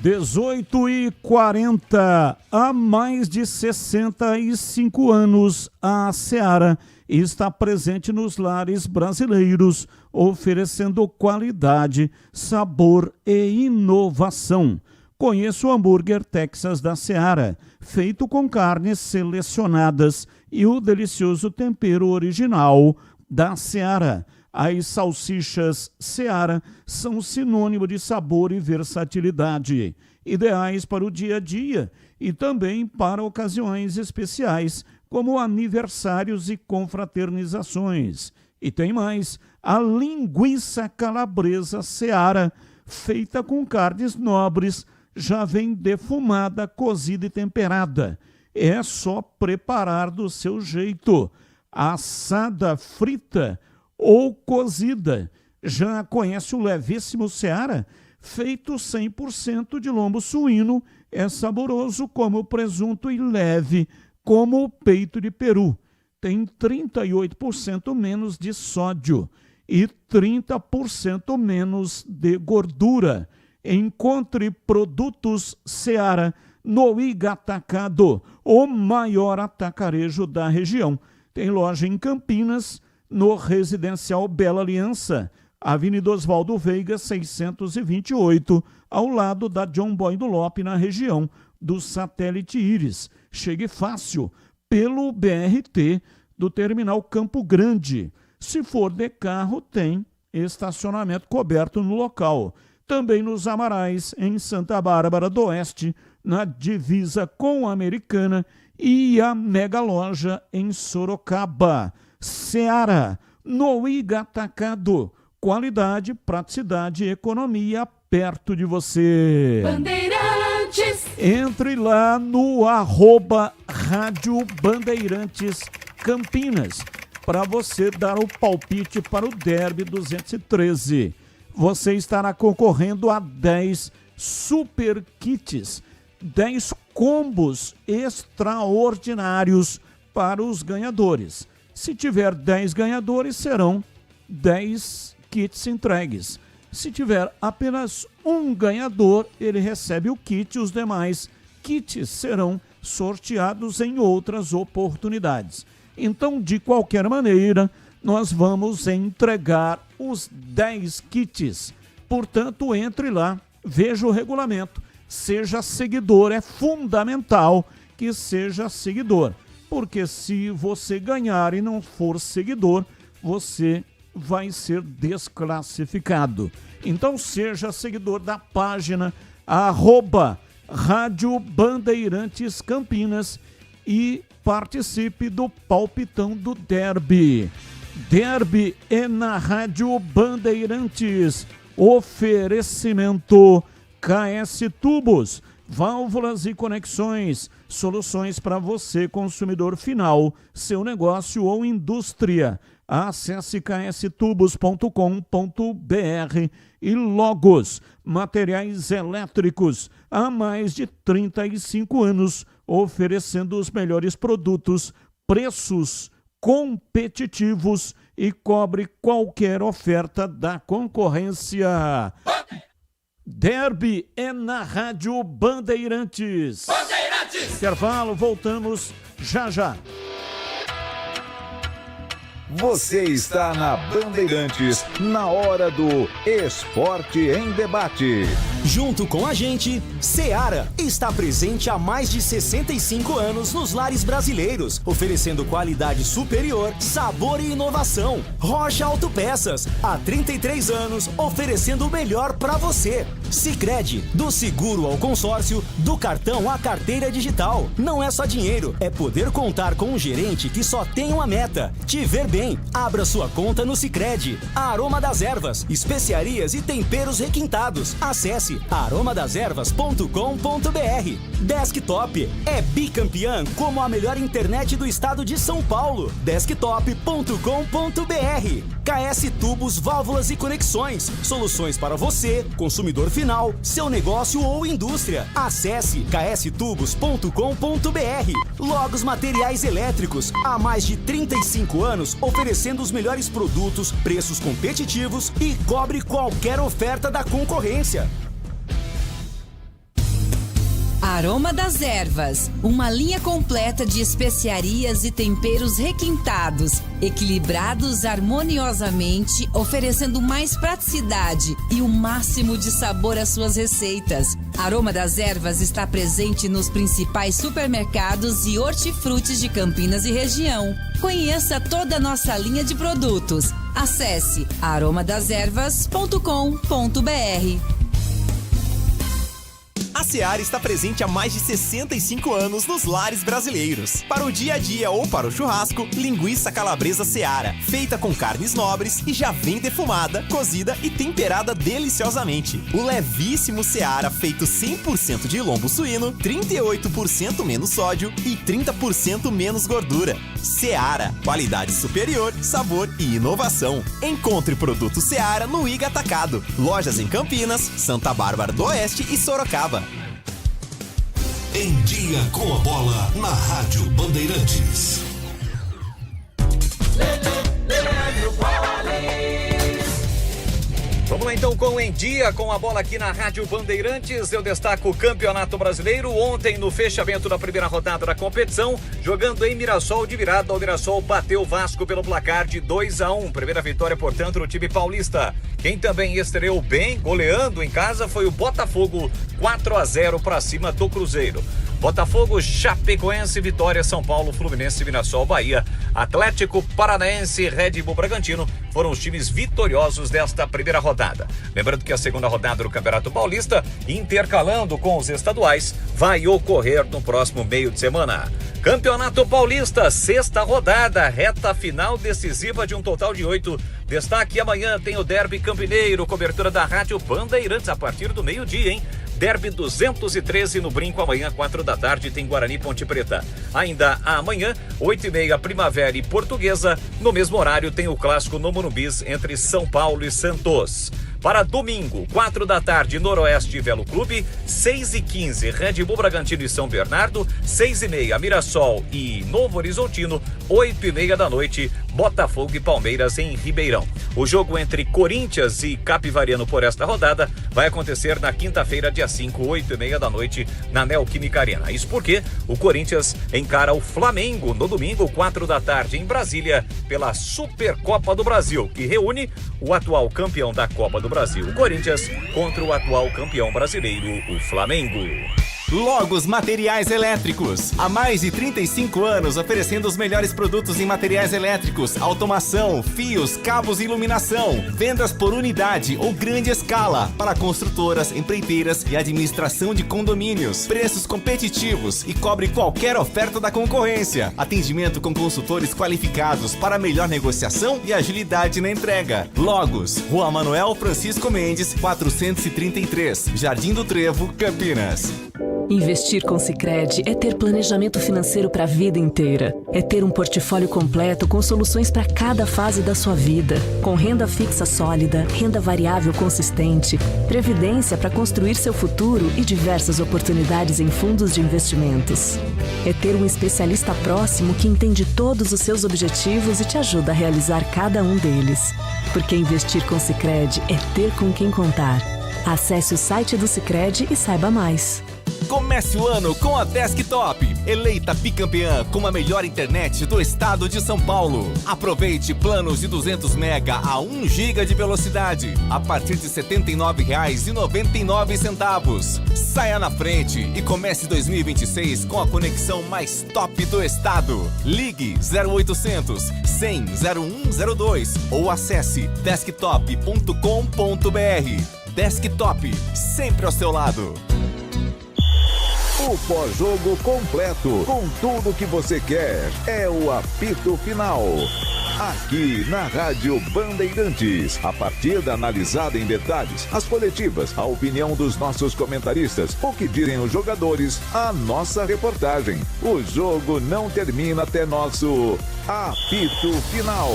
18h40, há mais de 65 anos, a Seara está presente nos lares brasileiros, oferecendo qualidade, sabor e inovação. Conheça o hambúrguer Texas da Seara, feito com carnes selecionadas e o delicioso tempero original da Seara. As salsichas Seara são sinônimo de sabor e versatilidade, ideais para o dia a dia e também para ocasiões especiais, como aniversários e confraternizações. E tem mais, a linguiça calabresa Seara, feita com carnes nobres, já vem defumada, cozida e temperada. É só preparar do seu jeito, assada, frita ou cozida. Já conhece o levíssimo Seara? Feito 100% de lombo suíno, é saboroso como o presunto e leve como o peito de peru. Tem 38% menos de sódio e 30% menos de gordura. Encontre produtos Seara no Igatacado, o maior atacarejo da região. Tem loja em Campinas, no Residencial Bela Aliança, Avenida Oswaldo Veiga, 628, ao lado da John Boy do Lope, na região do Satélite Íris. Chegue fácil pelo BRT do Terminal Campo Grande. Se for de carro, tem estacionamento coberto no local. Também nos Amarais, em Santa Bárbara do Oeste, na divisa com a Americana, e a mega loja em Sorocaba. Seara, no Igatacado. Qualidade, praticidade e economia perto de você. Bandeirantes. Entre lá no @Rádio Bandeirantes Campinas para você dar o palpite para o Derby 213. Você estará concorrendo a 10 super kits, 10 combos extraordinários para os ganhadores. Se tiver 10 ganhadores, serão 10 kits entregues. Se tiver apenas um ganhador, ele recebe o kit e os demais kits serão sorteados em outras oportunidades. Então, de qualquer maneira, nós vamos entregar os 10 kits. Portanto, entre lá, veja o regulamento, seja seguidor, é fundamental que seja seguidor, porque se você ganhar e não for seguidor, você vai ser desclassificado. Então seja seguidor da página @Rádio Bandeirantes Campinas e participe do palpitão do Derby. Derby é na Rádio Bandeirantes. Oferecimento KS Tubos, válvulas e conexões, soluções para você, consumidor final, seu negócio ou indústria. Acesse kstubos.com.br e Logos, materiais elétricos, há mais de 35 anos, oferecendo os melhores produtos, preços competitivos e cobre qualquer oferta da concorrência. Derby é na Rádio Bandeirantes. Intervalo, voltamos já já. Você está na Bandeirantes, na hora do Esporte em Debate. Junto com a gente, Seara está presente há mais de 65 anos nos lares brasileiros, oferecendo qualidade superior, sabor e inovação. Rocha Autopeças, há 33 anos, oferecendo o melhor para você. Sicredi, do seguro ao consórcio, do cartão à carteira digital. Não é só dinheiro, é poder contar com um gerente que só tem uma meta: te ver bem. Abra sua conta no Sicredi. Aroma das Ervas, especiarias e temperos requintados. Acesse aromadeservas.com.br. Desktop é bicampeã como a melhor internet do estado de São Paulo. Desktop.com.br. KS Tubos, Válvulas e Conexões. Soluções para você, consumidor final, seu negócio ou indústria. Acesse kstubos.com.br. Logos Materiais Elétricos. Há mais de 35 anos oferecendo os melhores produtos, preços competitivos e cobre qualquer oferta da concorrência. Aroma das Ervas, uma linha completa de especiarias e temperos requintados, equilibrados harmoniosamente, oferecendo mais praticidade e o máximo de sabor às suas receitas. Aroma das Ervas está presente nos principais supermercados e hortifrutis de Campinas e região. Conheça toda a nossa linha de produtos. Acesse aromadeservas.com.br. A Seara está presente há mais de 65 anos nos lares brasileiros. Para o dia a dia ou para o churrasco, linguiça calabresa Seara, feita com carnes nobres e já vem defumada, cozida e temperada deliciosamente. O levíssimo Seara, feito 100% de lombo suíno, 38% menos sódio e 30% menos gordura. Seara, qualidade superior, sabor e inovação. Encontre produto Seara no Iga Atacado. Lojas em Campinas, Santa Bárbara do Oeste e Sorocaba. Em Dia com a Bola, na Rádio Bandeirantes. Vamos lá então com Em Dia com a Bola aqui na Rádio Bandeirantes. Eu destaco o Campeonato Brasileiro. Ontem, no fechamento da primeira rodada da competição, jogando em Mirassol de virada, o Mirassol bateu o Vasco pelo placar de 2-1. Primeira vitória, portanto, do time paulista. Quem também estreou bem, goleando em casa, foi o Botafogo, 4-0 para cima do Cruzeiro. Botafogo, Chapecoense, Vitória, São Paulo, Fluminense, Mirassol, Bahia, Atlético Paranaense e Red Bull Bragantino foram os times vitoriosos desta primeira rodada. Lembrando que a segunda rodada do Campeonato Paulista, intercalando com os estaduais, vai ocorrer no próximo meio de semana. Campeonato Paulista, sexta rodada, reta final decisiva de um total de 8. Destaque: amanhã tem o Derby Campineiro, cobertura da Rádio Bandeirantes a partir do meio-dia, hein? Derby 213 no Brinco, amanhã 4 da tarde tem Guarani Ponte Preta. Ainda amanhã, 8h30, Primavera e Portuguesa. No mesmo horário tem o clássico no Morumbis entre São Paulo e Santos. Para domingo, 4 da tarde, Noroeste e Velo Clube, 6h15, Red Bull Bragantino e São Bernardo, 6h30, Mirassol e Novo Horizontino, 8h30 da noite, Botafogo e Palmeiras em Ribeirão. O jogo entre Corinthians e Capivariano por esta rodada vai acontecer na quinta-feira, dia 5, 8h30 da noite, na Neoquímica Arena. Isso porque o Corinthians encara o Flamengo no domingo, 4 da tarde, em Brasília, pela Supercopa do Brasil, que reúne o atual campeão da Copa do Brasil, o Corinthians, contra o atual campeão brasileiro, o Flamengo. Logos Materiais Elétricos. Há mais de 35 anos oferecendo os melhores produtos em materiais elétricos, automação, fios, cabos e iluminação. Vendas por unidade ou grande escala para construtoras, empreiteiras e administração de condomínios. Preços competitivos e cobre qualquer oferta da concorrência. Atendimento com consultores qualificados para melhor negociação e agilidade na entrega. Logos, Rua Manuel Francisco Mendes, 433, Jardim do Trevo, Campinas. Investir com Sicredi é ter planejamento financeiro para a vida inteira. É ter um portfólio completo com soluções para cada fase da sua vida. Com renda fixa sólida, renda variável consistente, previdência para construir seu futuro e diversas oportunidades em fundos de investimentos. É ter um especialista próximo que entende todos os seus objetivos e te ajuda a realizar cada um deles. Porque investir com Sicredi é ter com quem contar. Acesse o site do Sicredi e saiba mais. Comece o ano com a Desktop, eleita bicampeã com a melhor internet do estado de São Paulo. Aproveite planos de 200 mega a 1 giga de velocidade a partir de R$ 79,99. Saia na frente e comece 2026 com a conexão mais top do estado. Ligue 0800 100 0102 ou acesse desktop.com.br. Desktop, sempre ao seu lado. O pós-jogo completo, com tudo que você quer, é o apito final. Aqui na Rádio Bandeirantes, a partida analisada em detalhes, as coletivas, a opinião dos nossos comentaristas, o que dizem os jogadores, a nossa reportagem. O jogo não termina até nosso apito final.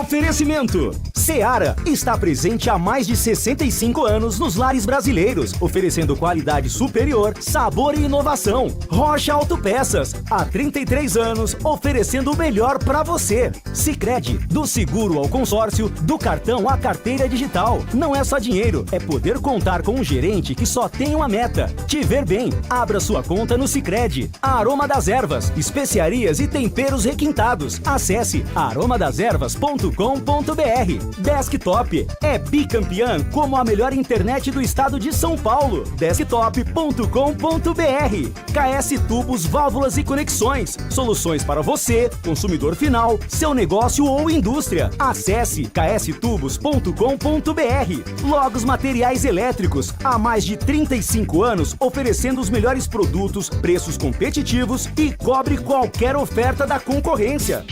Oferecimento: Seara está presente há mais de 65 anos nos lares brasileiros, oferecendo qualidade superior, sabor e inovação. Rocha Autopeças, há 33 anos, oferecendo o melhor para você. Sicredi, do seguro ao consórcio, do cartão à carteira digital. Não é só dinheiro, é poder contar com um gerente que só tem uma meta: te ver bem. Abra sua conta no Sicredi. Aroma das Ervas, especiarias e temperos requintados. Acesse aromadeservas.com.br. Desktop é bicampeã como a melhor internet do estado de São Paulo. Desktop.com.br. KS Tubos, Válvulas e Conexões. Soluções para você, consumidor final, seu negócio ou indústria. Acesse kstubos.com.br. Logos Materiais Elétricos, há mais de 35 anos oferecendo os melhores produtos, preços competitivos e cobre qualquer oferta da concorrência.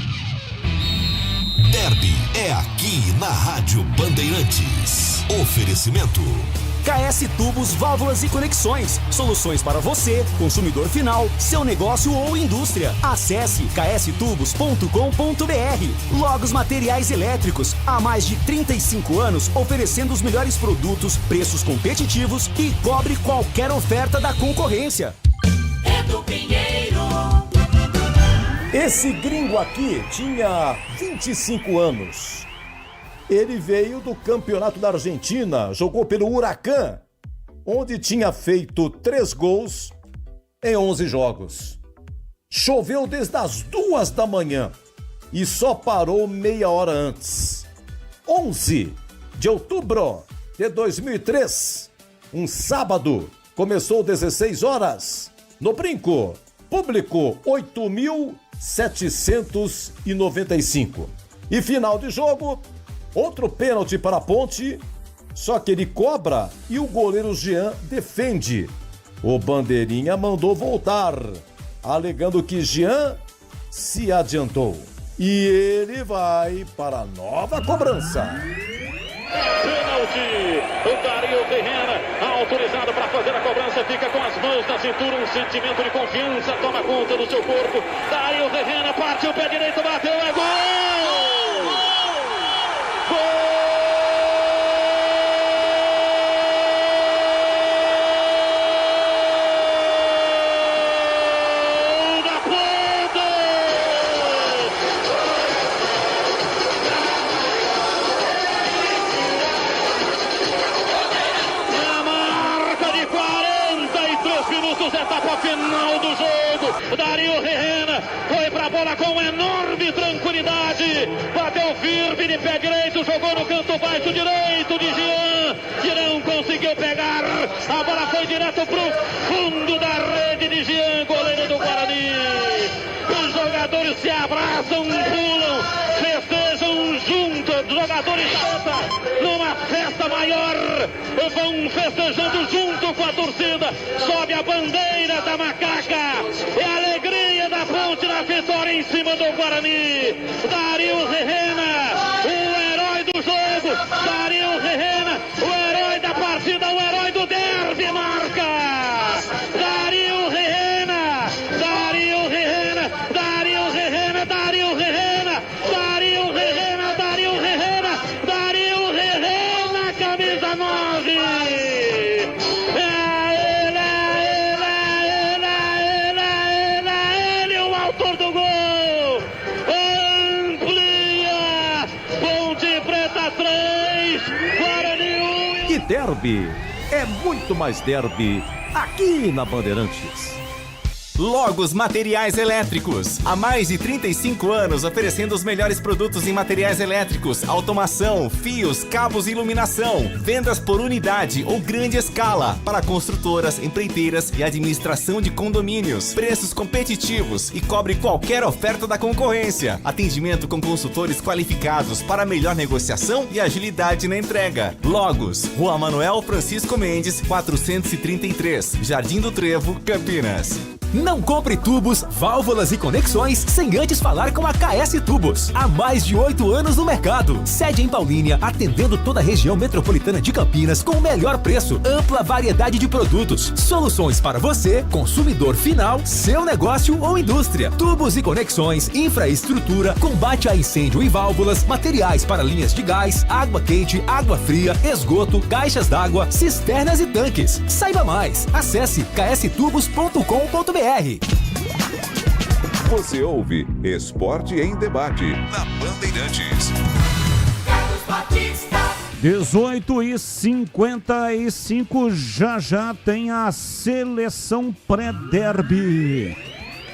Derby é aqui na Rádio Bandeirantes. Oferecimento: KS Tubos, Válvulas e Conexões. Soluções para você, consumidor final, seu negócio ou indústria. Acesse kstubos.com.br. Logos Materiais Elétricos, há mais de 35 anos oferecendo os melhores produtos, preços competitivos e cobre qualquer oferta da concorrência. Edu Pinheiro. Esse gringo aqui tinha 25 anos. Ele veio do campeonato da Argentina, jogou pelo Huracán, onde tinha feito 3 gols em 11 jogos. Choveu desde as 2 da manhã e só parou meia hora antes. 11 de outubro de 2003, um sábado, começou 16 horas, no Brinco, público 8.795. E final de jogo, outro pênalti para a Ponte, só que ele cobra e o goleiro Jean defende. O Bandeirinha mandou voltar, alegando que Jean se adiantou. E ele vai para a nova cobrança. Pênalti, o Dario Ferreira, autorizado para fazer a cobrança, fica com as mãos na cintura, um sentimento de confiança, toma conta do seu corpo. Dario Ferreira parte o pé direito, bateu, é gol! Gol! Etapa final do jogo, Dario Ferreira foi pra bola com enorme tranquilidade, bateu firme de pé direito, jogou no canto baixo direito de Jean, que não conseguiu pegar, a bola foi direto pro fundo da rede de Jean, goleiro do Guarani. Os jogadores se abraçam, pulam, festejam juntos, os jogadores cantam numa festa maior, vão festejando junto com a torcida, sobe a bandeira da Macaca, é a alegria da Ponte na vitória em cima do Guarani. Dario Ferreira, o herói do jogo, Dario Ferreira, o herói da partida, o herói do derby, marca! Dario Ferreira, Dario Ferreira, Dario Ferreira, Dario Ferreira, Dario Ferreira, Dario Ferreira, Dario Ferreira, camisa 9. Ele, o autor do gol. Amplia, Ponte Preta 3, Guarani 1. E derby é muito mais derby aqui na Bandeirantes. Logos Materiais Elétricos. Há mais de 35 anos oferecendo os melhores produtos em materiais elétricos, automação, fios, cabos e iluminação. Vendas por unidade ou grande escala para construtoras, empreiteiras e administração de condomínios. Preços competitivos e cobre qualquer oferta da concorrência. Atendimento com consultores qualificados para melhor negociação e agilidade na entrega. Logos, Rua Manuel Francisco Mendes, 433, Jardim do Trevo, Campinas. Não compre tubos, válvulas e conexões sem antes falar com a KS Tubos. Há mais de 8 anos no mercado. Sede em Paulínia, atendendo toda a região metropolitana de Campinas com o melhor preço, ampla variedade de produtos. Soluções para você, consumidor final, seu negócio ou indústria. Tubos e conexões, infraestrutura, combate a incêndio e válvulas, materiais para linhas de gás, água quente, água fria, esgoto, caixas d'água, cisternas e tanques. Saiba mais. Acesse kstubos.com.br. Você ouve Esporte em Debate na Bandeirantes. 18h55, já tem a seleção pré-derby.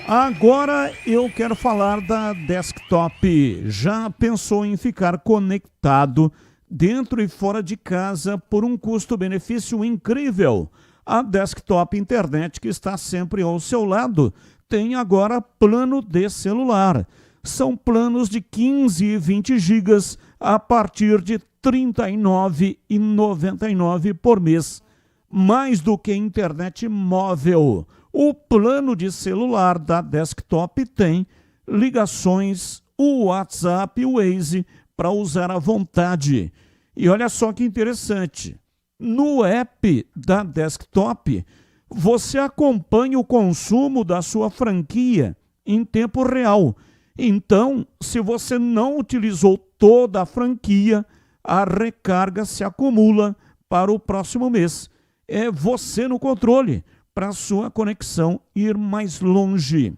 Agora eu quero falar da Desktop. Já pensou em ficar conectado dentro e fora de casa por um custo-benefício incrível? A Desktop Internet, que está sempre ao seu lado, tem agora plano de celular. São planos de 15 e 20 gigas a partir de R$ 39,99 por mês. Mais do que internet móvel. O plano de celular da Desktop tem ligações, o WhatsApp e o Waze para usar à vontade. E olha só que interessante. No app da Desktop, você acompanha o consumo da sua franquia em tempo real. Então, se você não utilizou toda a franquia, a recarga se acumula para o próximo mês. É você no controle para a sua conexão ir mais longe.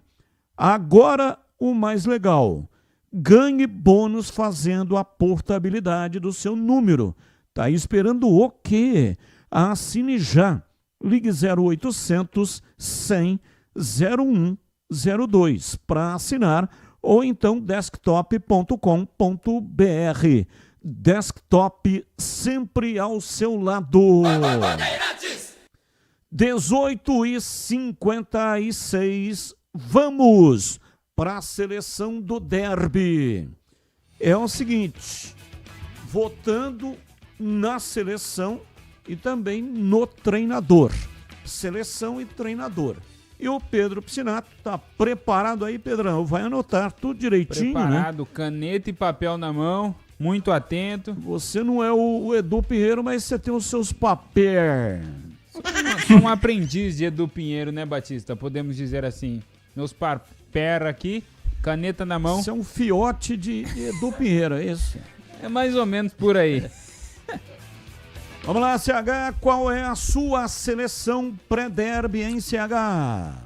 Agora, o mais legal. Ganhe bônus fazendo a portabilidade do seu número. Tá esperando o quê? Assine já. Ligue 0800 100 0102 para assinar ou então desktop.com.br. Desktop sempre ao seu lado. 18h56. Vamos para a seleção do derby. É o seguinte, votando na seleção e também no treinador. Seleção e treinador. E o Pedro Piscinato está preparado aí, Pedrão? Vai anotar tudo direitinho, preparado, né? Caneta e papel na mão, muito atento. Você não é o Edu Pinheiro, mas você tem os seus papéis. Sou um aprendiz de Edu Pinheiro, né, Batista? Podemos dizer assim. Meus papéis aqui, caneta na mão. Você é um fiote de Edu Pinheiro, é isso? É mais ou menos por aí. Vamos lá, CH, qual é a sua seleção pré-derby, hein, CH?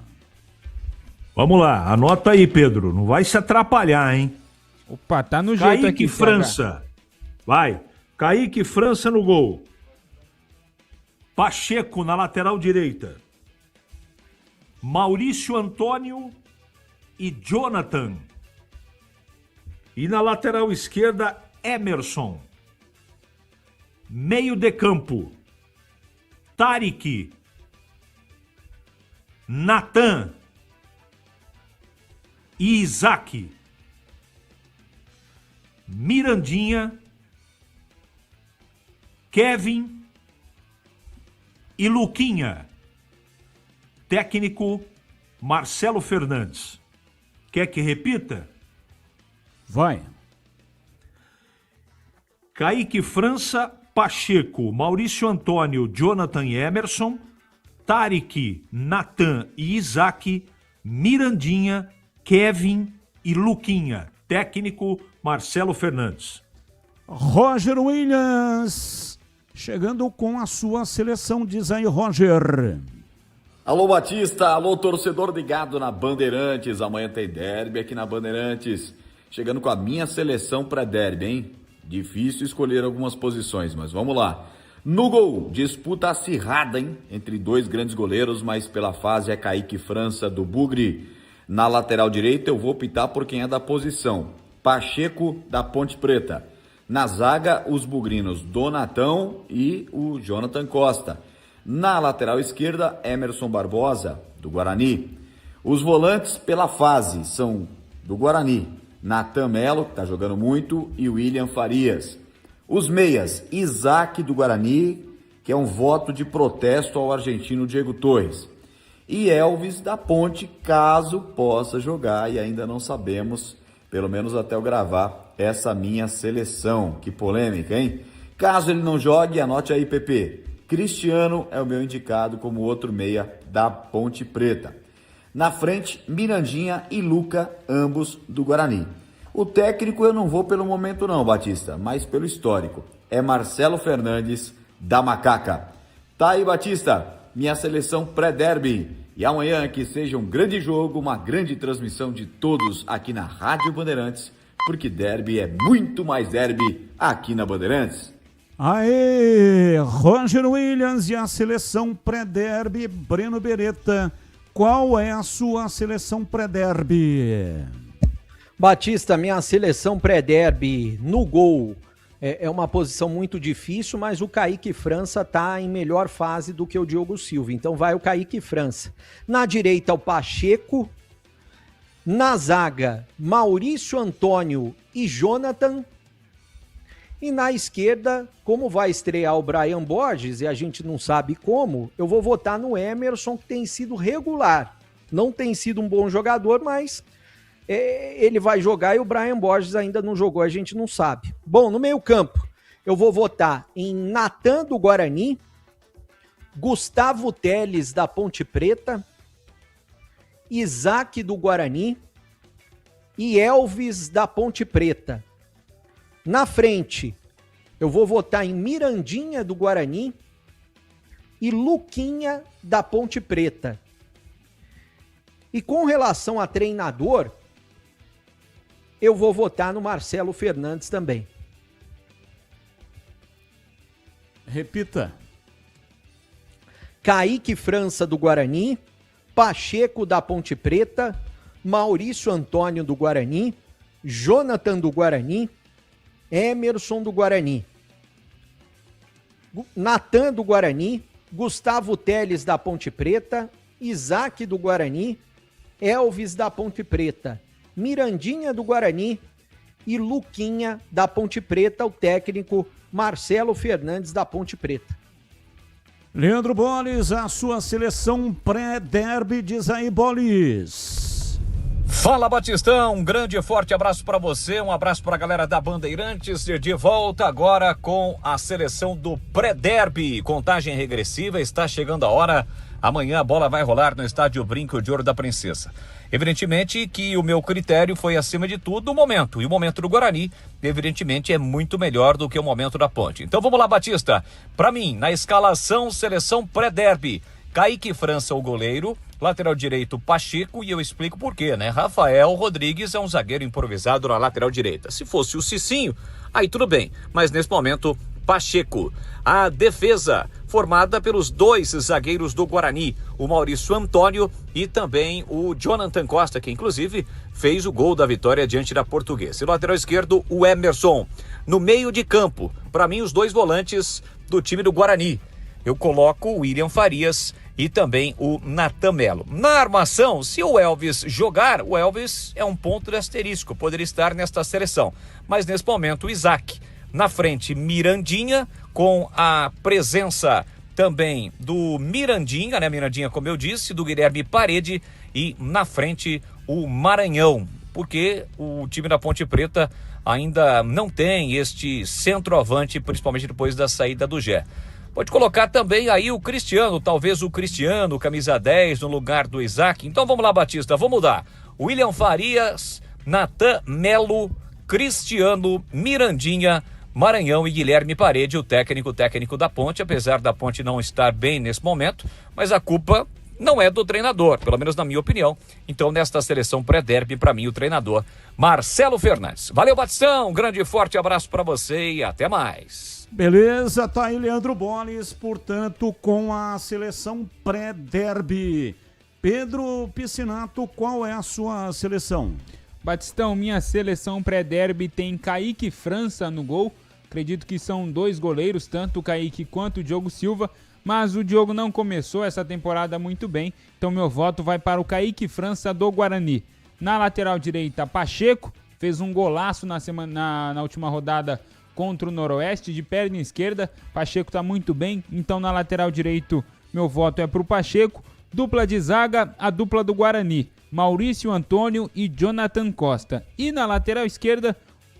Vamos lá, anota aí, Pedro, não vai se atrapalhar, hein? Opa, tá no jeito Kaique aqui, França, vai, Kaique França no gol. Pacheco na lateral direita. Maurício Antônio e Jonathan. E na lateral esquerda, Emerson. Meio de campo, Tariq, Natan e Isaac. Mirandinha, Kevin e Luquinha. Técnico Marcelo Fernandes. Quer que repita? Vai. Kaique França, Pacheco, Maurício Antônio, Jonathan e Emerson, Tariq, Natan e Isaac, Mirandinha, Kevin e Luquinha. Técnico Marcelo Fernandes. Roger Williams, chegando com a sua seleção, diz aí, Roger. Alô, Batista, alô, torcedor ligado na Bandeirantes. Amanhã tem derby aqui na Bandeirantes. Chegando com a minha seleção para derby, hein? Difícil escolher algumas posições, mas vamos lá. No gol, disputa acirrada, hein? Entre dois grandes goleiros, mas pela fase é Kaique França do Bugre. Na lateral direita eu vou optar por quem é da posição, Pacheco da Ponte Preta. Na zaga, os bugrinos Donatão e o Jonathan Costa. Na lateral esquerda, Emerson Barbosa, do Guarani. Os volantes pela fase são do Guarani, Natan Melo, que está jogando muito, e William Farias. Os meias, Isaac do Guarani, que é um voto de protesto ao argentino Diego Torres. E Elvis da Ponte, caso possa jogar, e ainda não sabemos, pelo menos até eu gravar essa minha seleção. Que polêmica, hein? Caso ele não jogue, anote aí, PP. Cristiano é o meu indicado como outro meia da Ponte Preta. Na frente, Mirandinha e Luca, ambos do Guarani. O técnico eu não vou pelo momento não, Batista, mas pelo histórico. É Marcelo Fernandes, da Macaca. Tá aí, Batista, minha seleção pré-derby. E amanhã que seja um grande jogo, uma grande transmissão de todos aqui na Rádio Bandeirantes, porque derby é muito mais derby aqui na Bandeirantes. Aê, Roger Williams e a seleção pré-derby, Breno Beretta. Qual é a sua seleção pré-derby? Batista, minha seleção pré-derby no gol é uma posição muito difícil, mas o Kaique França está em melhor fase do que o Diogo Silva, então vai o Kaique França. Na direita, o Pacheco. Na zaga, Maurício Antônio e Jonathan. E na esquerda, como vai estrear o Brian Borges, e a gente não sabe como, eu vou votar no Emerson, que tem sido regular. Não tem sido um bom jogador, mas ele vai jogar e o Brian Borges ainda não jogou, a gente não sabe. Bom, no meio-campo, eu vou votar em Natan do Guarani, Gustavo Teles da Ponte Preta, Isaac do Guarani e Elvis da Ponte Preta. Na frente, eu vou votar em Mirandinha do Guarani e Luquinha da Ponte Preta. E com relação a treinador, eu vou votar no Marcelo Fernandes também. Repita. Kaique França do Guarani, Pacheco da Ponte Preta, Maurício Antônio do Guarani, Jonathan do Guarani, Emerson do Guarani, Natan do Guarani, Gustavo Teles da Ponte Preta, Isaac do Guarani, Elvis da Ponte Preta, Mirandinha do Guarani e Luquinha da Ponte Preta, o técnico Marcelo Fernandes da Ponte Preta. Leandro Boles, a sua seleção pré-derby, diz aí, Boles. Fala, Batistão, um grande e forte abraço para você, um abraço para a galera da Bandeirantes, de volta agora com a seleção do pré-derby, contagem regressiva, está chegando a hora, amanhã a bola vai rolar no estádio Brinco de Ouro da Princesa. Evidentemente que o meu critério foi, acima de tudo, o momento, e o momento do Guarani, evidentemente, é muito melhor do que o momento da Ponte. Então vamos lá, Batista, para mim, na escalação, seleção pré-derby, Kaique França, o goleiro, lateral direito Pacheco, e eu explico por quê, né? Rafael Rodrigues é um zagueiro improvisado na lateral direita. Se fosse o Cicinho, aí tudo bem, mas nesse momento, Pacheco. A defesa formada pelos dois zagueiros do Guarani, o Maurício Antônio e também o Jonathan Costa, que inclusive fez o gol da vitória diante da Portuguesa. E lateral esquerdo, o Emerson. No meio de campo, para mim, os dois volantes do time do Guarani. Eu coloco o William Farias e também o Natan Melo. Na armação, se o Elvis jogar, o Elvis é um ponto de asterisco, poderia estar nesta seleção. Mas nesse momento, o Isaac. Na frente, Mirandinha, com a presença também do Mirandinha, né? Mirandinha, como eu disse, do Guilherme Parede, e na frente, o Maranhão, porque o time da Ponte Preta ainda não tem este centroavante, principalmente depois da saída do Gé. Pode colocar também aí o Cristiano, talvez o Cristiano, camisa 10, no lugar do Isaac. Então vamos lá, Batista, vamos mudar. William Farias, Natan Melo, Cristiano, Mirandinha, Maranhão e Guilherme Parede, o técnico da Ponte, apesar da Ponte não estar bem nesse momento, mas a culpa não é do treinador, pelo menos na minha opinião. Então, nesta seleção pré-derby, para mim, o treinador Marcelo Fernandes. Valeu, Batistão, um grande e forte abraço para você e até mais. Beleza, tá aí Leandro Boles, portanto, com a seleção pré-derby. Pedro Piscinato, qual é a sua seleção? Batistão, minha seleção pré-derby tem Kaique França no gol. Acredito que são 2 goleiros, tanto o Kaique quanto o Diogo Silva, mas o Diogo não começou essa temporada muito bem, então meu voto vai para o Kaique França do Guarani. Na lateral direita, Pacheco, fez um golaço na última rodada contra o Noroeste, de perna esquerda. Pacheco tá muito bem, então na lateral direito meu voto é pro Pacheco. Dupla de zaga, a dupla do Guarani, Maurício Antônio e Jonathan Costa. E na lateral esquerda,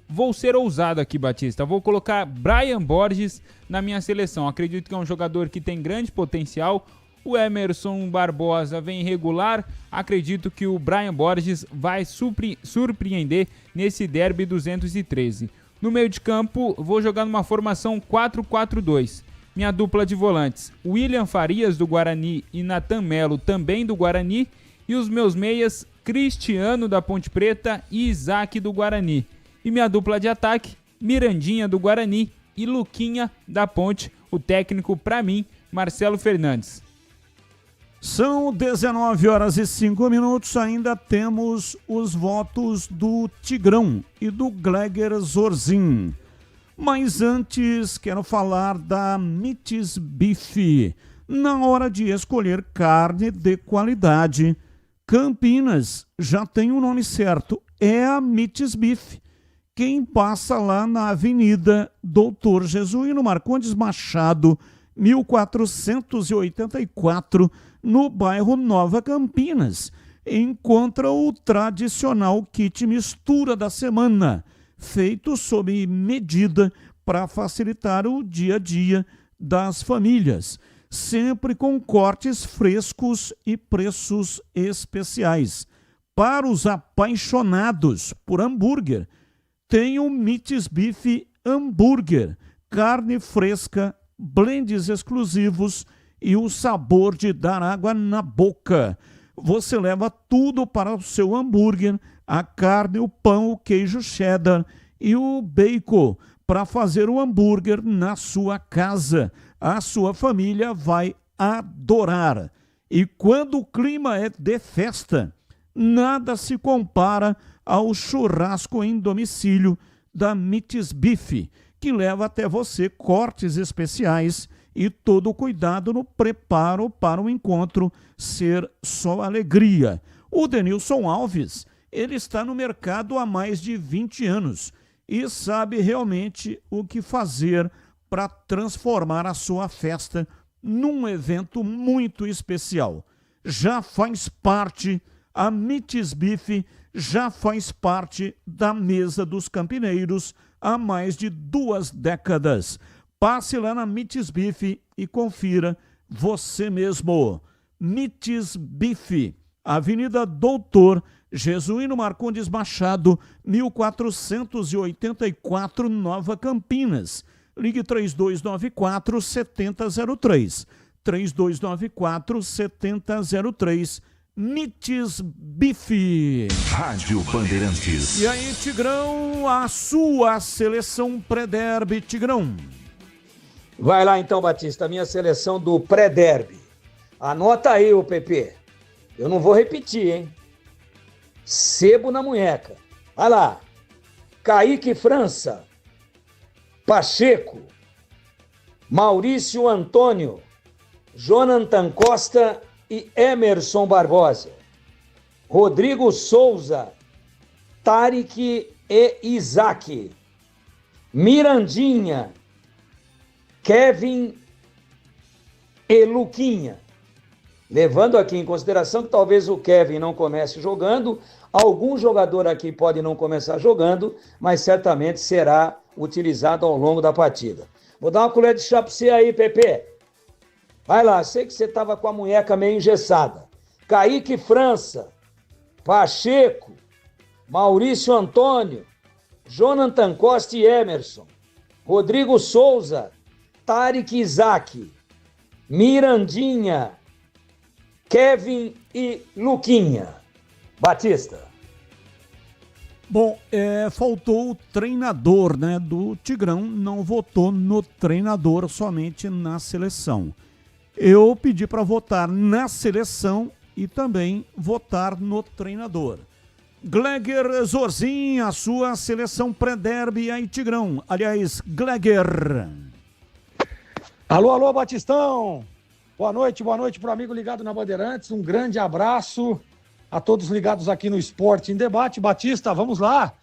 vou ser ousado aqui, Batista, vou colocar Brian Borges na minha seleção. Acredito que é um jogador que tem grande potencial. O Emerson Barbosa vem irregular. Acredito que o Brian Borges vai surpreender nesse derby 213. No meio de campo, vou jogar numa formação 4-4-2. Minha dupla de volantes, William Farias do Guarani e Natan Melo também do Guarani. E os meus meias, Cristiano da Ponte Preta e Isaac do Guarani. E minha dupla de ataque, Mirandinha do Guarani e Luquinha da Ponte. O técnico, para mim, Marcelo Fernandes. São 19h05, ainda temos os votos do Tigrão e do Gleger Zorzin. Mas antes, quero falar da Mites Beef. Na hora de escolher carne de qualidade, Campinas já tem o nome certo, é a Mites Beef. Quem passa lá na Avenida Doutor Jesuíno Marcondes Machado, 1484, no bairro Nova Campinas, encontra o tradicional kit mistura da semana, feito sob medida para facilitar o dia a dia das famílias, sempre com cortes frescos e preços especiais. Para os apaixonados por hambúrguer, tem o Mites Beef Hambúrguer, carne fresca, blends exclusivos e o sabor de dar água na boca. Você leva tudo para o seu hambúrguer, a carne, o pão, o queijo cheddar e o bacon para fazer o hambúrguer na sua casa. A sua família vai adorar. E quando o clima é de festa, nada se compara ao churrasco em domicílio da Mites Beef, que leva até você cortes especiais e todo o cuidado no preparo para o encontro ser só alegria. O Denilson Alves, ele está no mercado há mais de 20 anos e sabe realmente o que fazer para transformar a sua festa num evento muito especial. Já faz parte, a Mites Beef já faz parte da mesa dos campineiros há mais de 2 décadas. Passe lá na Mites Beef e confira você mesmo. Mites Beef, Avenida Doutor Jesuíno Marcondes Machado, 1484, Nova Campinas. Ligue 3294-7003. 3294-7003. Mites Beef. Rádio Bandeirantes. E aí, Tigrão, a sua seleção pré-derby, Tigrão. Vai lá então, Batista, a minha seleção do pré-derby. Anota aí, ô PP. Eu não vou repetir, hein? Sebo na munheca. Vai lá. Kaique França. Pacheco. Maurício Antônio. Jonathan Costa e Emerson Barbosa. Rodrigo Souza. Tarek e Isaac. Mirandinha. Kevin e Luquinha. Levando aqui em consideração que talvez o Kevin não comece jogando, algum jogador aqui pode não começar jogando, mas certamente será utilizado ao longo da partida. Vou dar uma colher de chá pra você aí, Pepe. Vai lá, sei que você estava com a munheca meio engessada. Kaique França, Pacheco, Maurício Antônio, Jonathan Costa e Emerson, Rodrigo Souza, Tarek Isaac, Mirandinha, Kevin e Luquinha. Batista. Bom, faltou o treinador, né, do Tigrão, não votou no treinador, somente na seleção. Eu pedi para votar na seleção e também votar no treinador. Gleger Zorzin, a sua seleção pré-derby aí, Tigrão. Aliás, Gleger. Alô, Batistão. Boa noite pro amigo ligado na Bandeirantes. Um grande abraço a todos ligados aqui no Esporte em Debate. Batista, vamos lá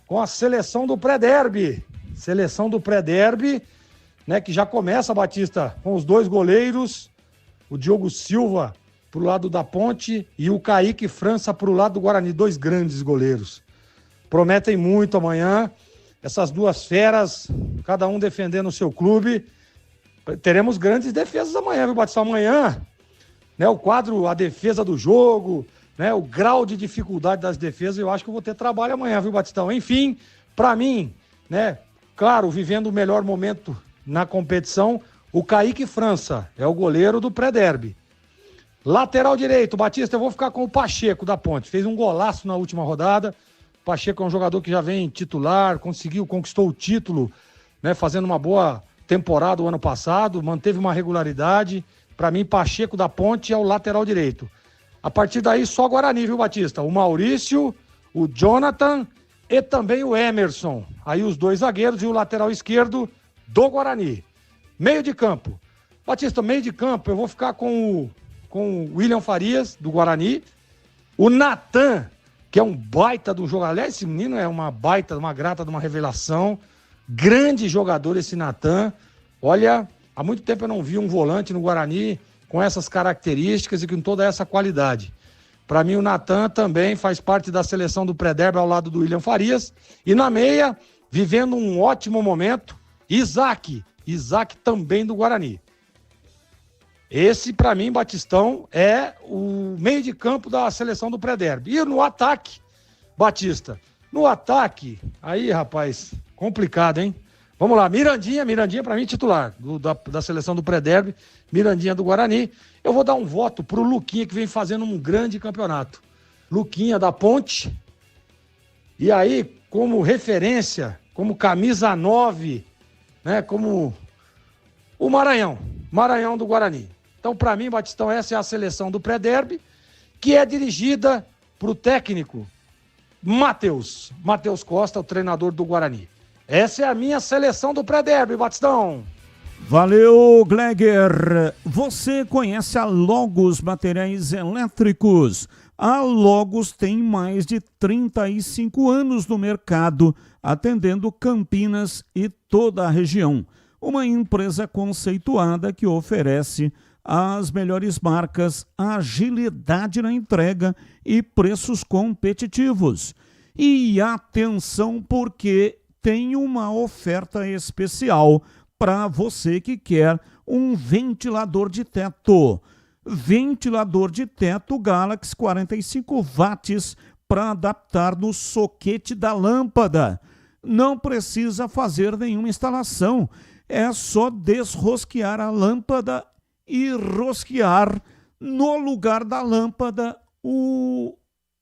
com a seleção do pré-derby. Seleção do pré-derby, né, que já começa, Batista, com os dois goleiros, o Diogo Silva pro lado da Ponte e o Kaique França pro lado do Guarani. Dois grandes goleiros. Prometem muito amanhã. Essas duas feras, cada um defendendo o seu clube. Teremos grandes defesas amanhã, viu, Batista? Amanhã, né, o quadro, a defesa do jogo, né, o grau de dificuldade das defesas, eu acho que eu vou ter trabalho amanhã, viu, Batistão? Enfim, para mim, né, claro, vivendo o melhor momento na competição, o Kaique França é o goleiro do pré-derby. Lateral direito, Batista, eu vou ficar com o Pacheco da Ponte. Fez um golaço na última rodada. O Pacheco é um jogador que já vem titular, conquistou o título, né, fazendo uma boa temporada o ano passado, manteve uma regularidade. Para mim, Pacheco da Ponte é o lateral direito. A partir daí, só Guarani, viu, Batista? O Maurício, o Jonathan e também o Emerson. Aí os dois zagueiros e o lateral esquerdo do Guarani. Meio de campo. Batista, meio de campo, eu vou ficar com o William Farias, do Guarani. O Natan, que é um baita do jogador. Aliás, esse menino é uma baita, uma grata, de uma revelação. Grande jogador esse Natan. Olha, há muito tempo eu não vi um volante no Guarani com essas características e com toda essa qualidade. Para mim, o Natan também faz parte da seleção do pré-derby ao lado do William Farias. E na meia, vivendo um ótimo momento, Isaac também do Guarani. Esse, para mim, Batistão, é o meio de campo da seleção do pré-derby. E no ataque, Batista, no ataque, aí, rapaz, complicado, hein? Vamos lá, Mirandinha para mim titular da seleção do pré-derby, Mirandinha do Guarani. Eu vou dar um voto pro Luquinha, que vem fazendo um grande campeonato. Luquinha da Ponte. E aí, como referência, como camisa 9, né, como o Maranhão do Guarani. Então, para mim, Batistão, essa é a seleção do pré-derby, que é dirigida pro técnico Matheus Costa, o treinador do Guarani. Essa é a minha seleção do pré-derby, Batistão. Valeu, Gleger. Você conhece a Logos Materiais Elétricos? A Logos tem mais de 35 anos no mercado, atendendo Campinas e toda a região. Uma empresa conceituada que oferece as melhores marcas, agilidade na entrega e preços competitivos. E atenção, porque tem uma oferta especial para você que quer um ventilador de teto. Ventilador de teto Galaxy 45 watts para adaptar no soquete da lâmpada. Não precisa fazer nenhuma instalação. É só desrosquear a lâmpada e rosquear no lugar da lâmpada o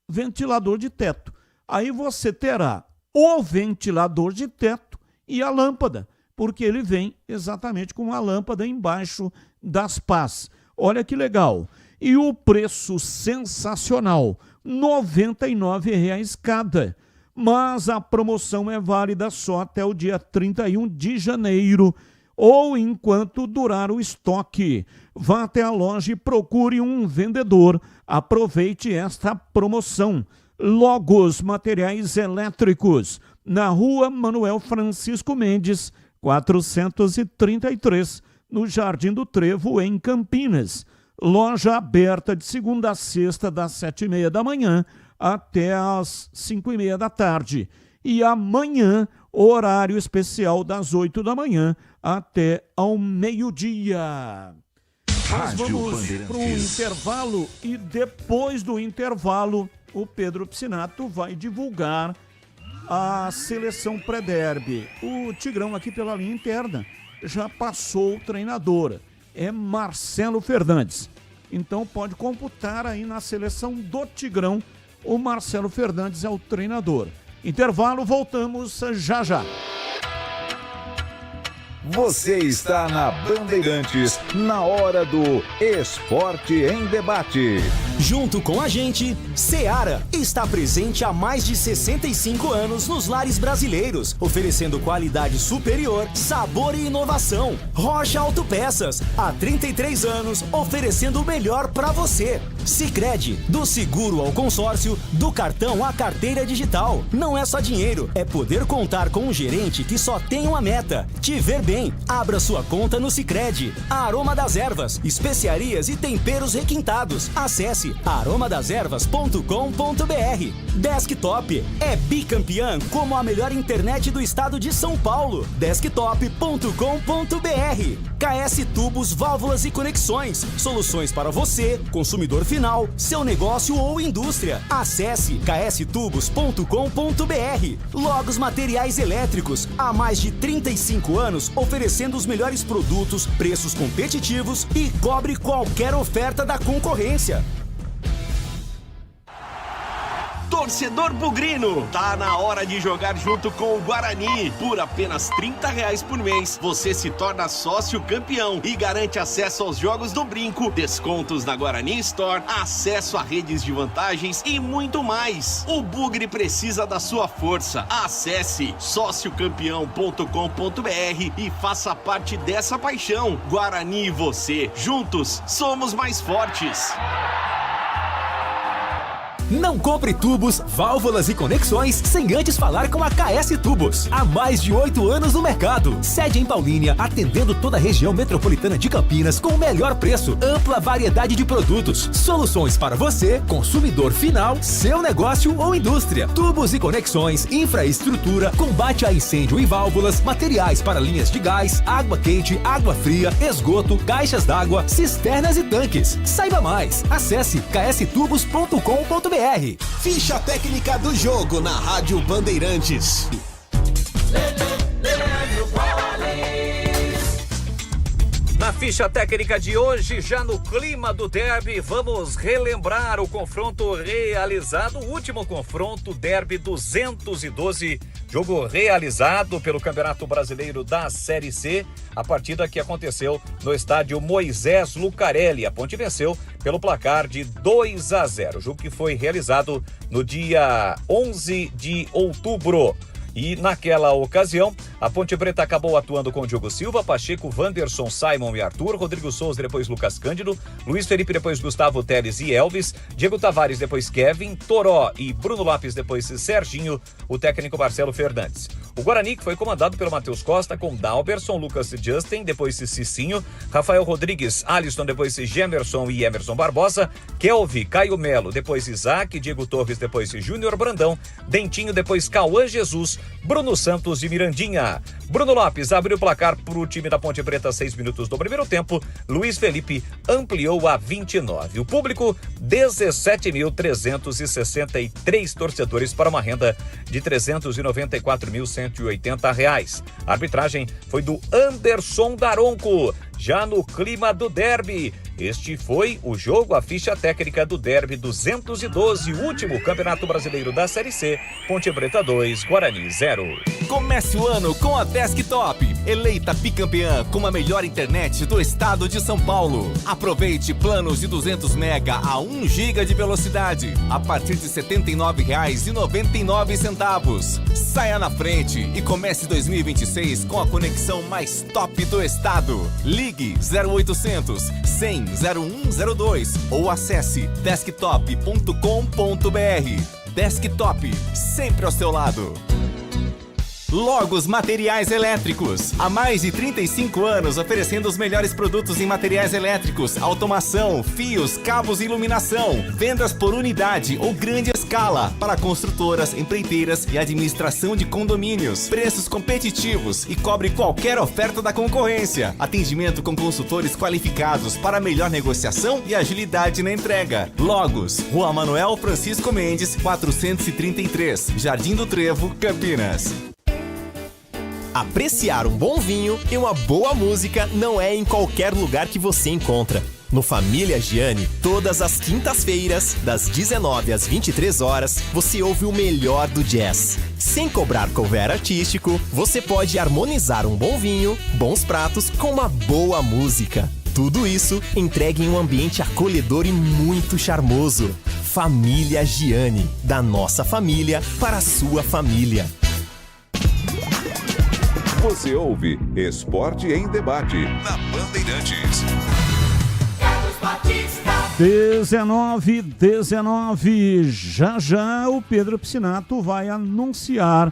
ventilador de teto. Aí você terá o ventilador de teto e a lâmpada, porque ele vem exatamente com a lâmpada embaixo das pás. Olha que legal. E o preço sensacional, R$ 99,00 cada. Mas a promoção é válida só até o dia 31 de janeiro, ou enquanto durar o estoque. Vá até a loja e procure um vendedor. Aproveite esta promoção. Logos Materiais Elétricos, na Rua Manuel Francisco Mendes, 433, no Jardim do Trevo, em Campinas. Loja aberta de segunda a sexta, das 7h30 da manhã até às 5h30 da tarde. E amanhã, horário especial das 8 da manhã até ao meio-dia. Nós vamos para um intervalo e depois do intervalo o Pedro Piscinato vai divulgar a seleção pré-derby. O Tigrão aqui pela linha interna já passou o treinador, é Marcelo Fernandes. Então pode computar aí na seleção do Tigrão, o Marcelo Fernandes é o treinador. Intervalo, voltamos já já. Você está na Bandeirantes, na hora do Esporte em Debate. Junto com a gente, Seara está presente há mais de 65 anos nos lares brasileiros, oferecendo qualidade superior, sabor e inovação. Rocha Autopeças, há 33 anos, oferecendo o melhor para você. Sicredi, do seguro ao consórcio, do cartão à carteira digital. Não é só dinheiro, é poder contar com um gerente que só tem uma meta: te ver bem. Abra sua conta no Sicredi. Aroma das Ervas, especiarias e temperos requintados. Acesse aromadeservas.com.br. Desktop é bicampeã como a melhor internet do estado de São Paulo. Desktop.com.br. KS Tubos, Válvulas e Conexões. Soluções para você, consumidor final, seu negócio ou indústria. Acesse kstubos.com.br. Logos Materiais Elétricos, há mais de 35 anos oferecendo os melhores produtos, preços competitivos e cobre qualquer oferta da concorrência. Torcedor bugrino, tá na hora de jogar junto com o Guarani. Por apenas R$30 por mês, você se torna sócio campeão e garante acesso aos jogos do Brinco, descontos na Guarani Store, acesso a redes de vantagens e muito mais. O Bugre precisa da sua força. Acesse sociocampeão.com.br e faça parte dessa paixão. Guarani e você, juntos, somos mais fortes. Não compre tubos, válvulas e conexões sem antes falar com a KS Tubos. Há mais de 8 anos no mercado. Sede em Paulínia, atendendo toda a região metropolitana de Campinas com o melhor preço, ampla variedade de produtos. Soluções para você, consumidor final, seu negócio ou indústria. Tubos e conexões, infraestrutura, combate a incêndio e válvulas, materiais para linhas de gás, água quente, água fria, esgoto, caixas d'água, cisternas e tanques. Saiba mais. Acesse kstubos.com.br. Ficha técnica do jogo na Rádio Bandeirantes. Na ficha técnica de hoje, já no clima do derby, vamos relembrar o confronto realizado, o último confronto, derby 212, jogo realizado pelo Campeonato Brasileiro da Série C, a partida que aconteceu no estádio Moisés Lucarelli. A Ponte venceu pelo placar de 2-0, jogo que foi realizado no dia 11 de outubro. E naquela ocasião, a Ponte Preta acabou atuando com Diogo Silva, Pacheco, Wanderson, Simon e Arthur, Rodrigo Souza, depois Lucas Cândido, Luiz Felipe, depois Gustavo Teles e Elvis, Diego Tavares, depois Kevin, Toró e Bruno Lopes, depois Serginho, o técnico Marcelo Fernandes. O Guarani, que foi comandado pelo Matheus Costa, com Dalberson, Lucas Justin, depois Cicinho, Rafael Rodrigues, Alisson, depois Gemerson e Emerson Barbosa, Kelvin, Caio Melo, depois Isaac, Diego Torres, depois Júnior Brandão, Dentinho, depois Cauã Jesus, Bruno Santos e Mirandinha. Bruno Lopes abriu o placar para o time da Ponte Preta 6 minutos do primeiro tempo. Luiz Felipe ampliou a 29. O público, 17.363 torcedores para uma renda de R$ 394.180. A arbitragem foi do Anderson Daronco. Já no clima do derby, este foi o jogo, a ficha técnica do derby 212, último Campeonato Brasileiro da Série C, Ponte Preta 2, Guarani 0. Comece o ano com a Desktop, eleita bicampeã com a melhor internet do estado de São Paulo. Aproveite planos de 200 mega a 1 giga de velocidade, a partir de R$ 79,99. Saia na frente e comece 2026 com a conexão mais top do estado. Ligue 0800 100 0102 ou acesse desktop.com.br. Desktop, sempre ao seu lado. Logos Materiais Elétricos. Há mais de 35 anos oferecendo os melhores produtos em materiais elétricos, automação, fios, cabos e iluminação. Vendas por unidade ou grande escala para construtoras, empreiteiras e administração de condomínios. Preços competitivos e cobre qualquer oferta da concorrência. Atendimento com consultores qualificados para melhor negociação e agilidade na entrega. Logos, Rua Manuel Francisco Mendes, 433, Jardim do Trevo, Campinas. Apreciar um bom vinho e uma boa música não é em qualquer lugar que você encontra. No Família Gianni, todas as quintas-feiras, das 19 às 23 horas, você ouve o melhor do jazz. Sem cobrar cover artístico, você pode harmonizar um bom vinho, bons pratos com uma boa música. Tudo isso entregue em um ambiente acolhedor e muito charmoso. Família Giani, da nossa família para a sua família. Você ouve Esporte em Debate na Bandeirantes. 19. Já o Pedro Piscinato vai anunciar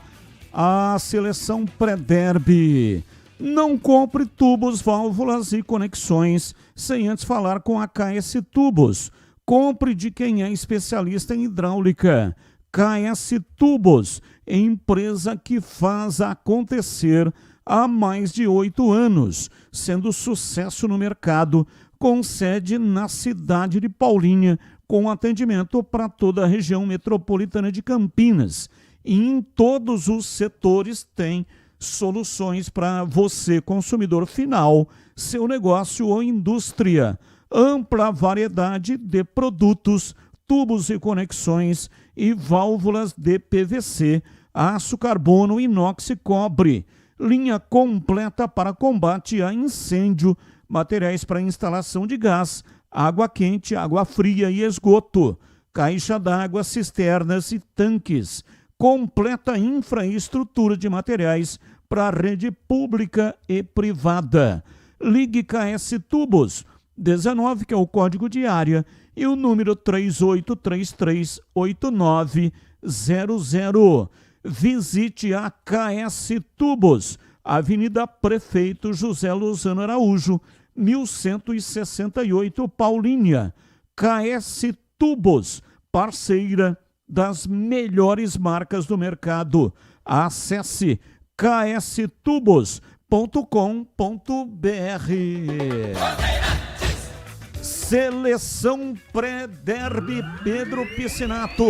a seleção pré-derby. Não compre tubos, válvulas e conexões sem antes falar com a KS Tubos. Compre de quem é especialista em hidráulica. KS Tubos, empresa que faz acontecer há mais de 8 anos, sendo sucesso no mercado, com sede na cidade de Paulínia, com atendimento para toda a região metropolitana de Campinas. E em todos os setores tem soluções para você, consumidor final, seu negócio ou indústria. Ampla variedade de produtos, tubos e conexões e válvulas de PVC, aço carbono, inox e cobre. Linha completa para combate a incêndio, materiais para instalação de gás, água quente, água fria e esgoto, caixa d'água, cisternas e tanques. Completa infraestrutura de materiais para a rede pública e privada. Ligue KS Tubos 19, que é o código de área, e o número 38338900. Visite a KS Tubos, Avenida Prefeito José Lozano Araújo, 1168 Paulínia. KS Tubos, parceira das melhores marcas do mercado. Acesse kstubos.com.br. Seleção pré-derby, Pedro Piscinato.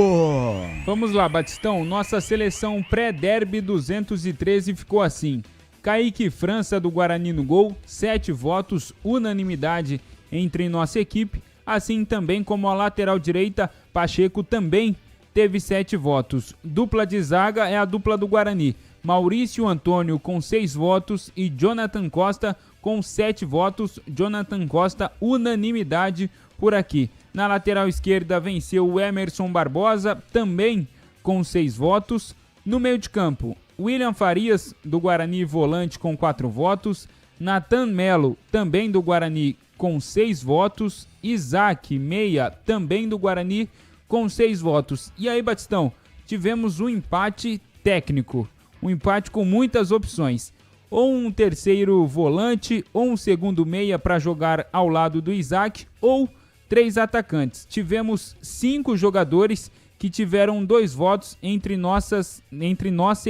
Vamos lá, Batistão. Nossa seleção pré-derby 213 ficou assim: Kaique França do Guarani no gol, 7 votos, unanimidade entre nossa equipe. Assim também como a lateral direita, Pacheco também teve 7 votos. Dupla de zaga é a dupla do Guarani, Maurício Antônio com 6 votos e Jonathan Costa com 7 votos. Jonathan Costa, unanimidade por aqui. Na lateral esquerda venceu o Emerson Barbosa, também com 6 votos. No meio de campo, William Farias do Guarani, volante, com 4 votos. Nathan Melo, também do Guarani, com 6 votos. Isaac, meia, também do Guarani, com 6 votos. E aí, Batistão, tivemos um empate técnico, um empate com muitas opções. Ou um terceiro volante, ou um segundo meia para jogar ao lado do Isaac, ou 3 atacantes. Tivemos 5 jogadores que tiveram 2 votos entre nossa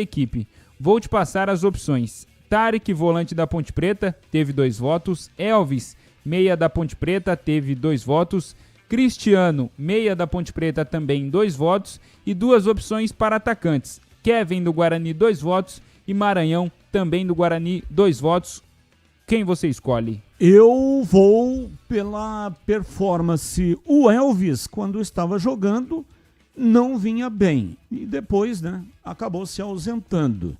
equipe. Vou te passar as opções. Tarek, volante da Ponte Preta, teve 2 votos. Elvis, meia da Ponte Preta, teve 2 votos. Cristiano, meia da Ponte Preta, também 2 votos. E 2 opções para atacantes. Kevin do Guarani, 2 votos. E Maranhão, também do Guarani, 2 votos. Quem você escolhe? Eu vou pela performance. O Elvis, quando estava jogando, não vinha bem. E depois, acabou se ausentando.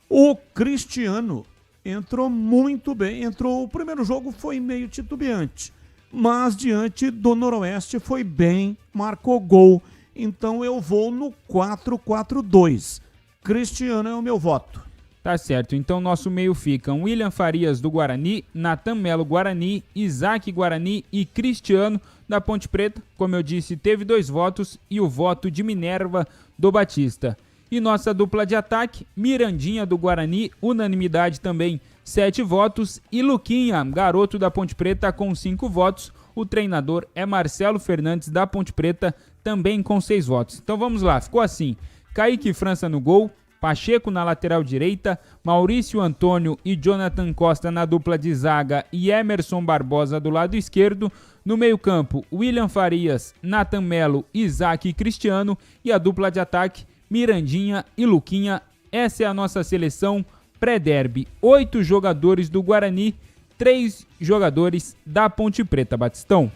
O Cristiano entrou muito bem. O primeiro jogo foi meio titubeante, mas diante do Noroeste foi bem, marcou gol. Então eu vou no 4-4-2. Cristiano é o meu voto. Tá certo, então nosso meio fica William Farias do Guarani, Nathan Melo Guarani, Isaac Guarani e Cristiano da Ponte Preta. Como eu disse, teve 2 votos e o voto de Minerva do Batista. E nossa dupla de ataque, Mirandinha do Guarani, unanimidade também, 7 votos. E Luquinha, garoto da Ponte Preta, com 5 votos. O treinador é Marcelo Fernandes da Ponte Preta, também com 6 votos. Então vamos lá, ficou assim: Kaique França no gol, Pacheco na lateral direita, Maurício Antônio e Jonathan Costa na dupla de zaga e Emerson Barbosa do lado esquerdo. No meio-campo, William Farias, Nathan Melo, Isaac e Cristiano. E a dupla de ataque, Mirandinha e Luquinha. Essa é a nossa seleção pré-derby. 8 jogadores do Guarani, 3 jogadores da Ponte Preta, Batistão.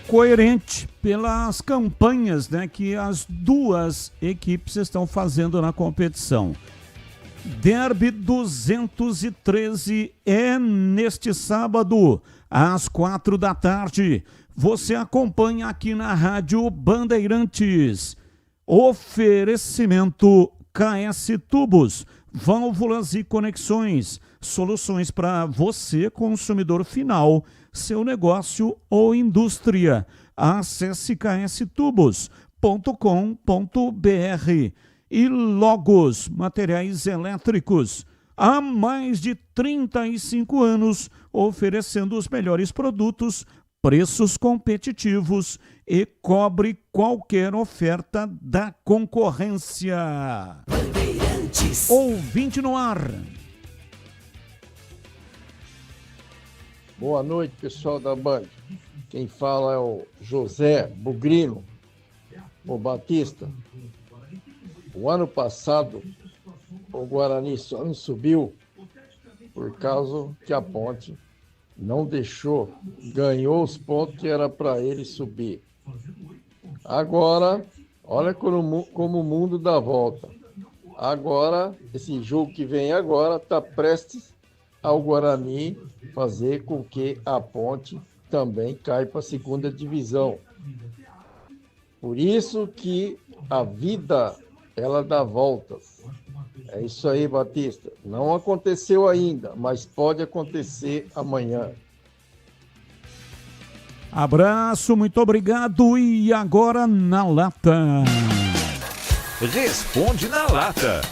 coerente pelas campanhas, né, que as duas equipes estão fazendo na competição. Derby 213 é neste sábado, às 4h. Você acompanha aqui na Rádio Bandeirantes. Oferecimento KS Tubos, válvulas e conexões, soluções para você, consumidor final, seu negócio ou indústria. Acesse kstubos.com.br. E Logos, materiais elétricos, há mais de 35 anos, oferecendo os melhores produtos, preços competitivos e cobre qualquer oferta da concorrência. Bandeirantes. Ouvinte no ar. Boa noite, pessoal da Band. Quem fala é o José Bugrino, o Batista. O ano passado, o Guarani só não subiu por causa que a Ponte não deixou, ganhou os pontos que era para ele subir. Agora, olha como o mundo dá volta. Agora, esse jogo que vem agora está prestes ao Guarani fazer com que a Ponte também caia para a segunda divisão. Por isso que a vida, ela dá voltas. É isso aí, Batista. Não aconteceu ainda, mas pode acontecer amanhã. Abraço, muito obrigado. E agora na lata. Responde na lata.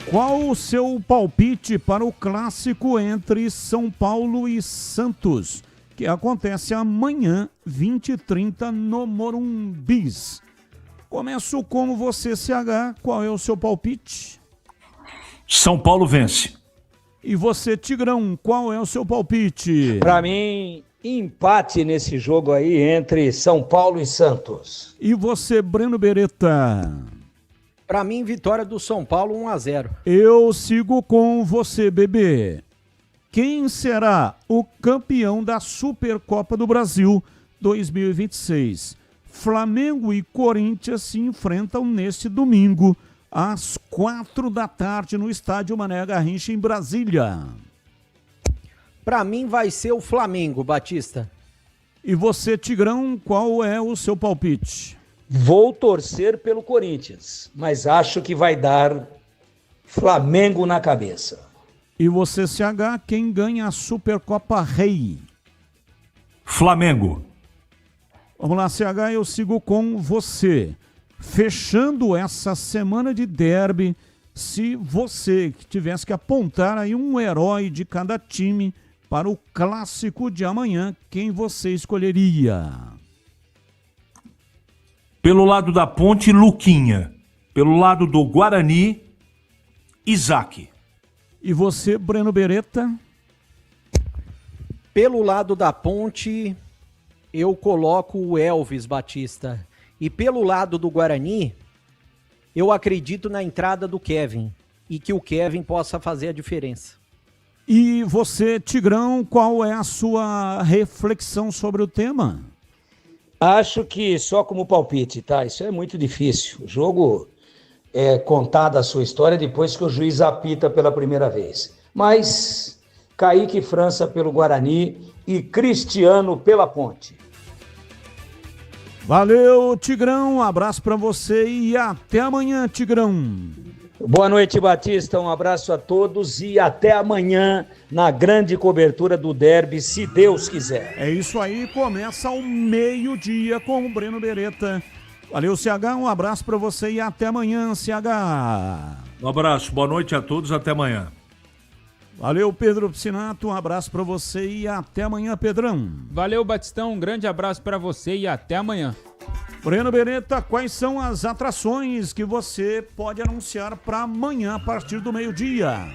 Qual o seu palpite para o clássico entre São Paulo e Santos, que acontece amanhã, 20h30, no Morumbis? Começo com você, CH. Qual é o seu palpite? São Paulo vence. E você, Tigrão, qual é o seu palpite? Para mim, empate nesse jogo aí entre São Paulo e Santos. E você, Breno Beretta? Para mim, vitória do São Paulo 1-0. Eu sigo com você, bebê. Quem será o campeão da Supercopa do Brasil 2026? Flamengo e Corinthians se enfrentam neste domingo, às 4h no estádio Mané Garrincha, em Brasília. Para mim vai ser o Flamengo, Batista. E você, Tigrão, qual é o seu palpite? Vou torcer pelo Corinthians, mas acho que vai dar Flamengo na cabeça. E você, CH, quem ganha a Supercopa Rei? Flamengo. Vamos lá, CH, eu sigo com você. Fechando essa semana de derby, se você tivesse que apontar aí um herói de cada time para o clássico de amanhã, quem você escolheria? Pelo lado da Ponte, Luquinha. Pelo lado do Guarani, Isaac. E você, Breno Beretta? Pelo lado da Ponte, eu coloco o Elvis, Batista. E pelo lado do Guarani, eu acredito na entrada do Kevin. E que o Kevin possa fazer a diferença. E você, Tigrão, qual é a sua reflexão sobre o tema? Acho que só como palpite, tá? Isso é muito difícil. O jogo é contada a sua história depois que o juiz apita pela primeira vez. Mas Kaique França pelo Guarani e Cristiano pela Ponte. Valeu, Tigrão. Um abraço para você e até amanhã, Tigrão. Boa noite, Batista. Um abraço a todos e até amanhã na grande cobertura do derby, se Deus quiser. É isso aí, começa ao meio-dia com o Breno Beretta. Valeu, CH, um abraço para você e até amanhã, CH. Um abraço, boa noite a todos, até amanhã. Valeu, Pedro Piscinato, um abraço para você e até amanhã, Pedrão. Valeu, Batistão, um grande abraço para você e até amanhã. Breno Beretta, quais são as atrações que você pode anunciar para amanhã a partir do meio-dia?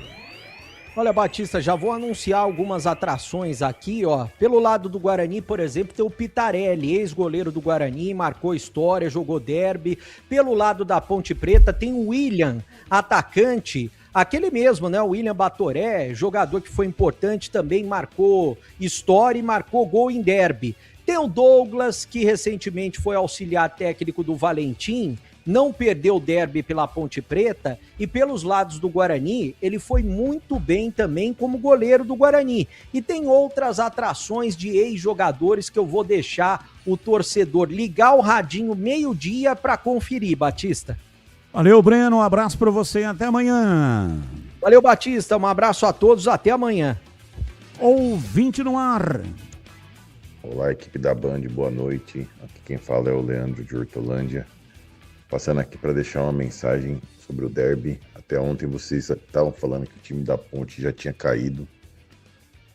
Olha, Batista, já vou anunciar algumas atrações aqui, ó. Pelo lado do Guarani, por exemplo, tem o Pitarelli, ex-goleiro do Guarani, marcou história, jogou derby. Pelo lado da Ponte Preta tem o William, atacante, aquele mesmo, né? O William Batoré, jogador que foi importante, também marcou história e marcou gol em derby. Tem o Douglas, que recentemente foi auxiliar técnico do Valentim, não perdeu o derby pela Ponte Preta, e pelos lados do Guarani, ele foi muito bem também como goleiro do Guarani. E tem outras atrações de ex-jogadores que eu vou deixar o torcedor ligar o radinho meio-dia para conferir, Batista. Valeu, Breno, um abraço para você e até amanhã. Valeu, Batista, um abraço a todos, até amanhã. Ouvinte no ar. Olá, equipe da Band, boa noite. Aqui quem fala é o Leandro de Hortolândia. Passando aqui para deixar uma mensagem sobre o derby. Até ontem vocês estavam falando que o time da Ponte já tinha caído.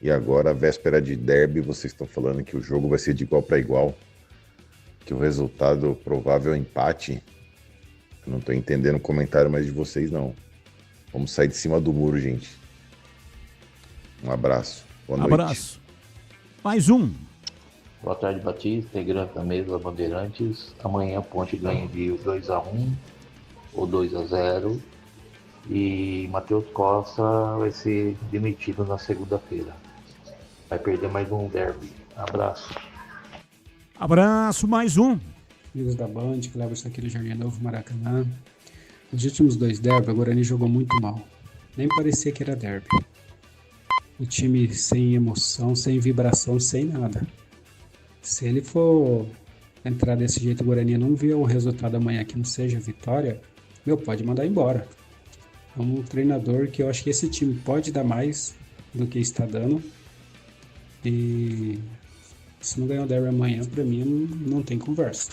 E agora, véspera de derby, vocês estão falando que o jogo vai ser de igual para igual. Que o resultado provável é empate. Eu não estou entendendo o comentário mais de vocês, não. Vamos sair de cima do muro, gente. Um abraço. Boa noite. Abraço. Mais um. Boa tarde, Batista, integrante da mesa Bandeirantes. Amanhã a Ponte ganha de 2-1 ou 2-0. E Matheus Costa vai ser demitido na segunda-feira. Vai perder mais um derby. Abraço. Abraço, mais um. Amigos da Band, Cleber aqui do Jardim Novo, Maracanã. Nos últimos 2 derby, o Guarani jogou muito mal. Nem parecia que era derby. O time sem emoção, sem vibração, sem nada. Se ele for entrar desse jeito, o Guarani não vê o resultado amanhã que não seja vitória, pode mandar embora. É um treinador que eu acho que esse time pode dar mais do que está dando. E se não ganhar o derby amanhã, para mim não tem conversa.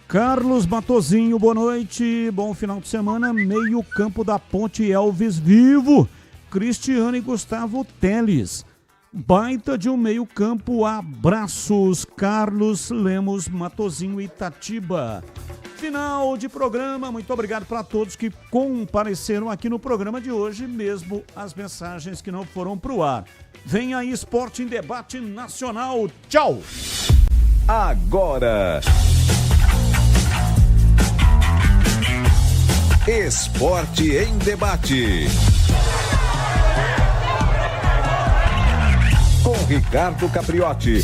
Carlos Matozinho, boa noite, bom final de semana. Meio campo da Ponte, Elvis Vivo, Cristiano e Gustavo Teles. Baita de um meio campo, abraços, Carlos Lemos, Matozinho e Itatiba. Final de programa, muito obrigado para todos que compareceram aqui no programa de hoje, mesmo as mensagens que não foram pro ar. Vem aí Esporte em Debate Nacional, tchau! Agora, Esporte em Debate. Com Ricardo Capriotti.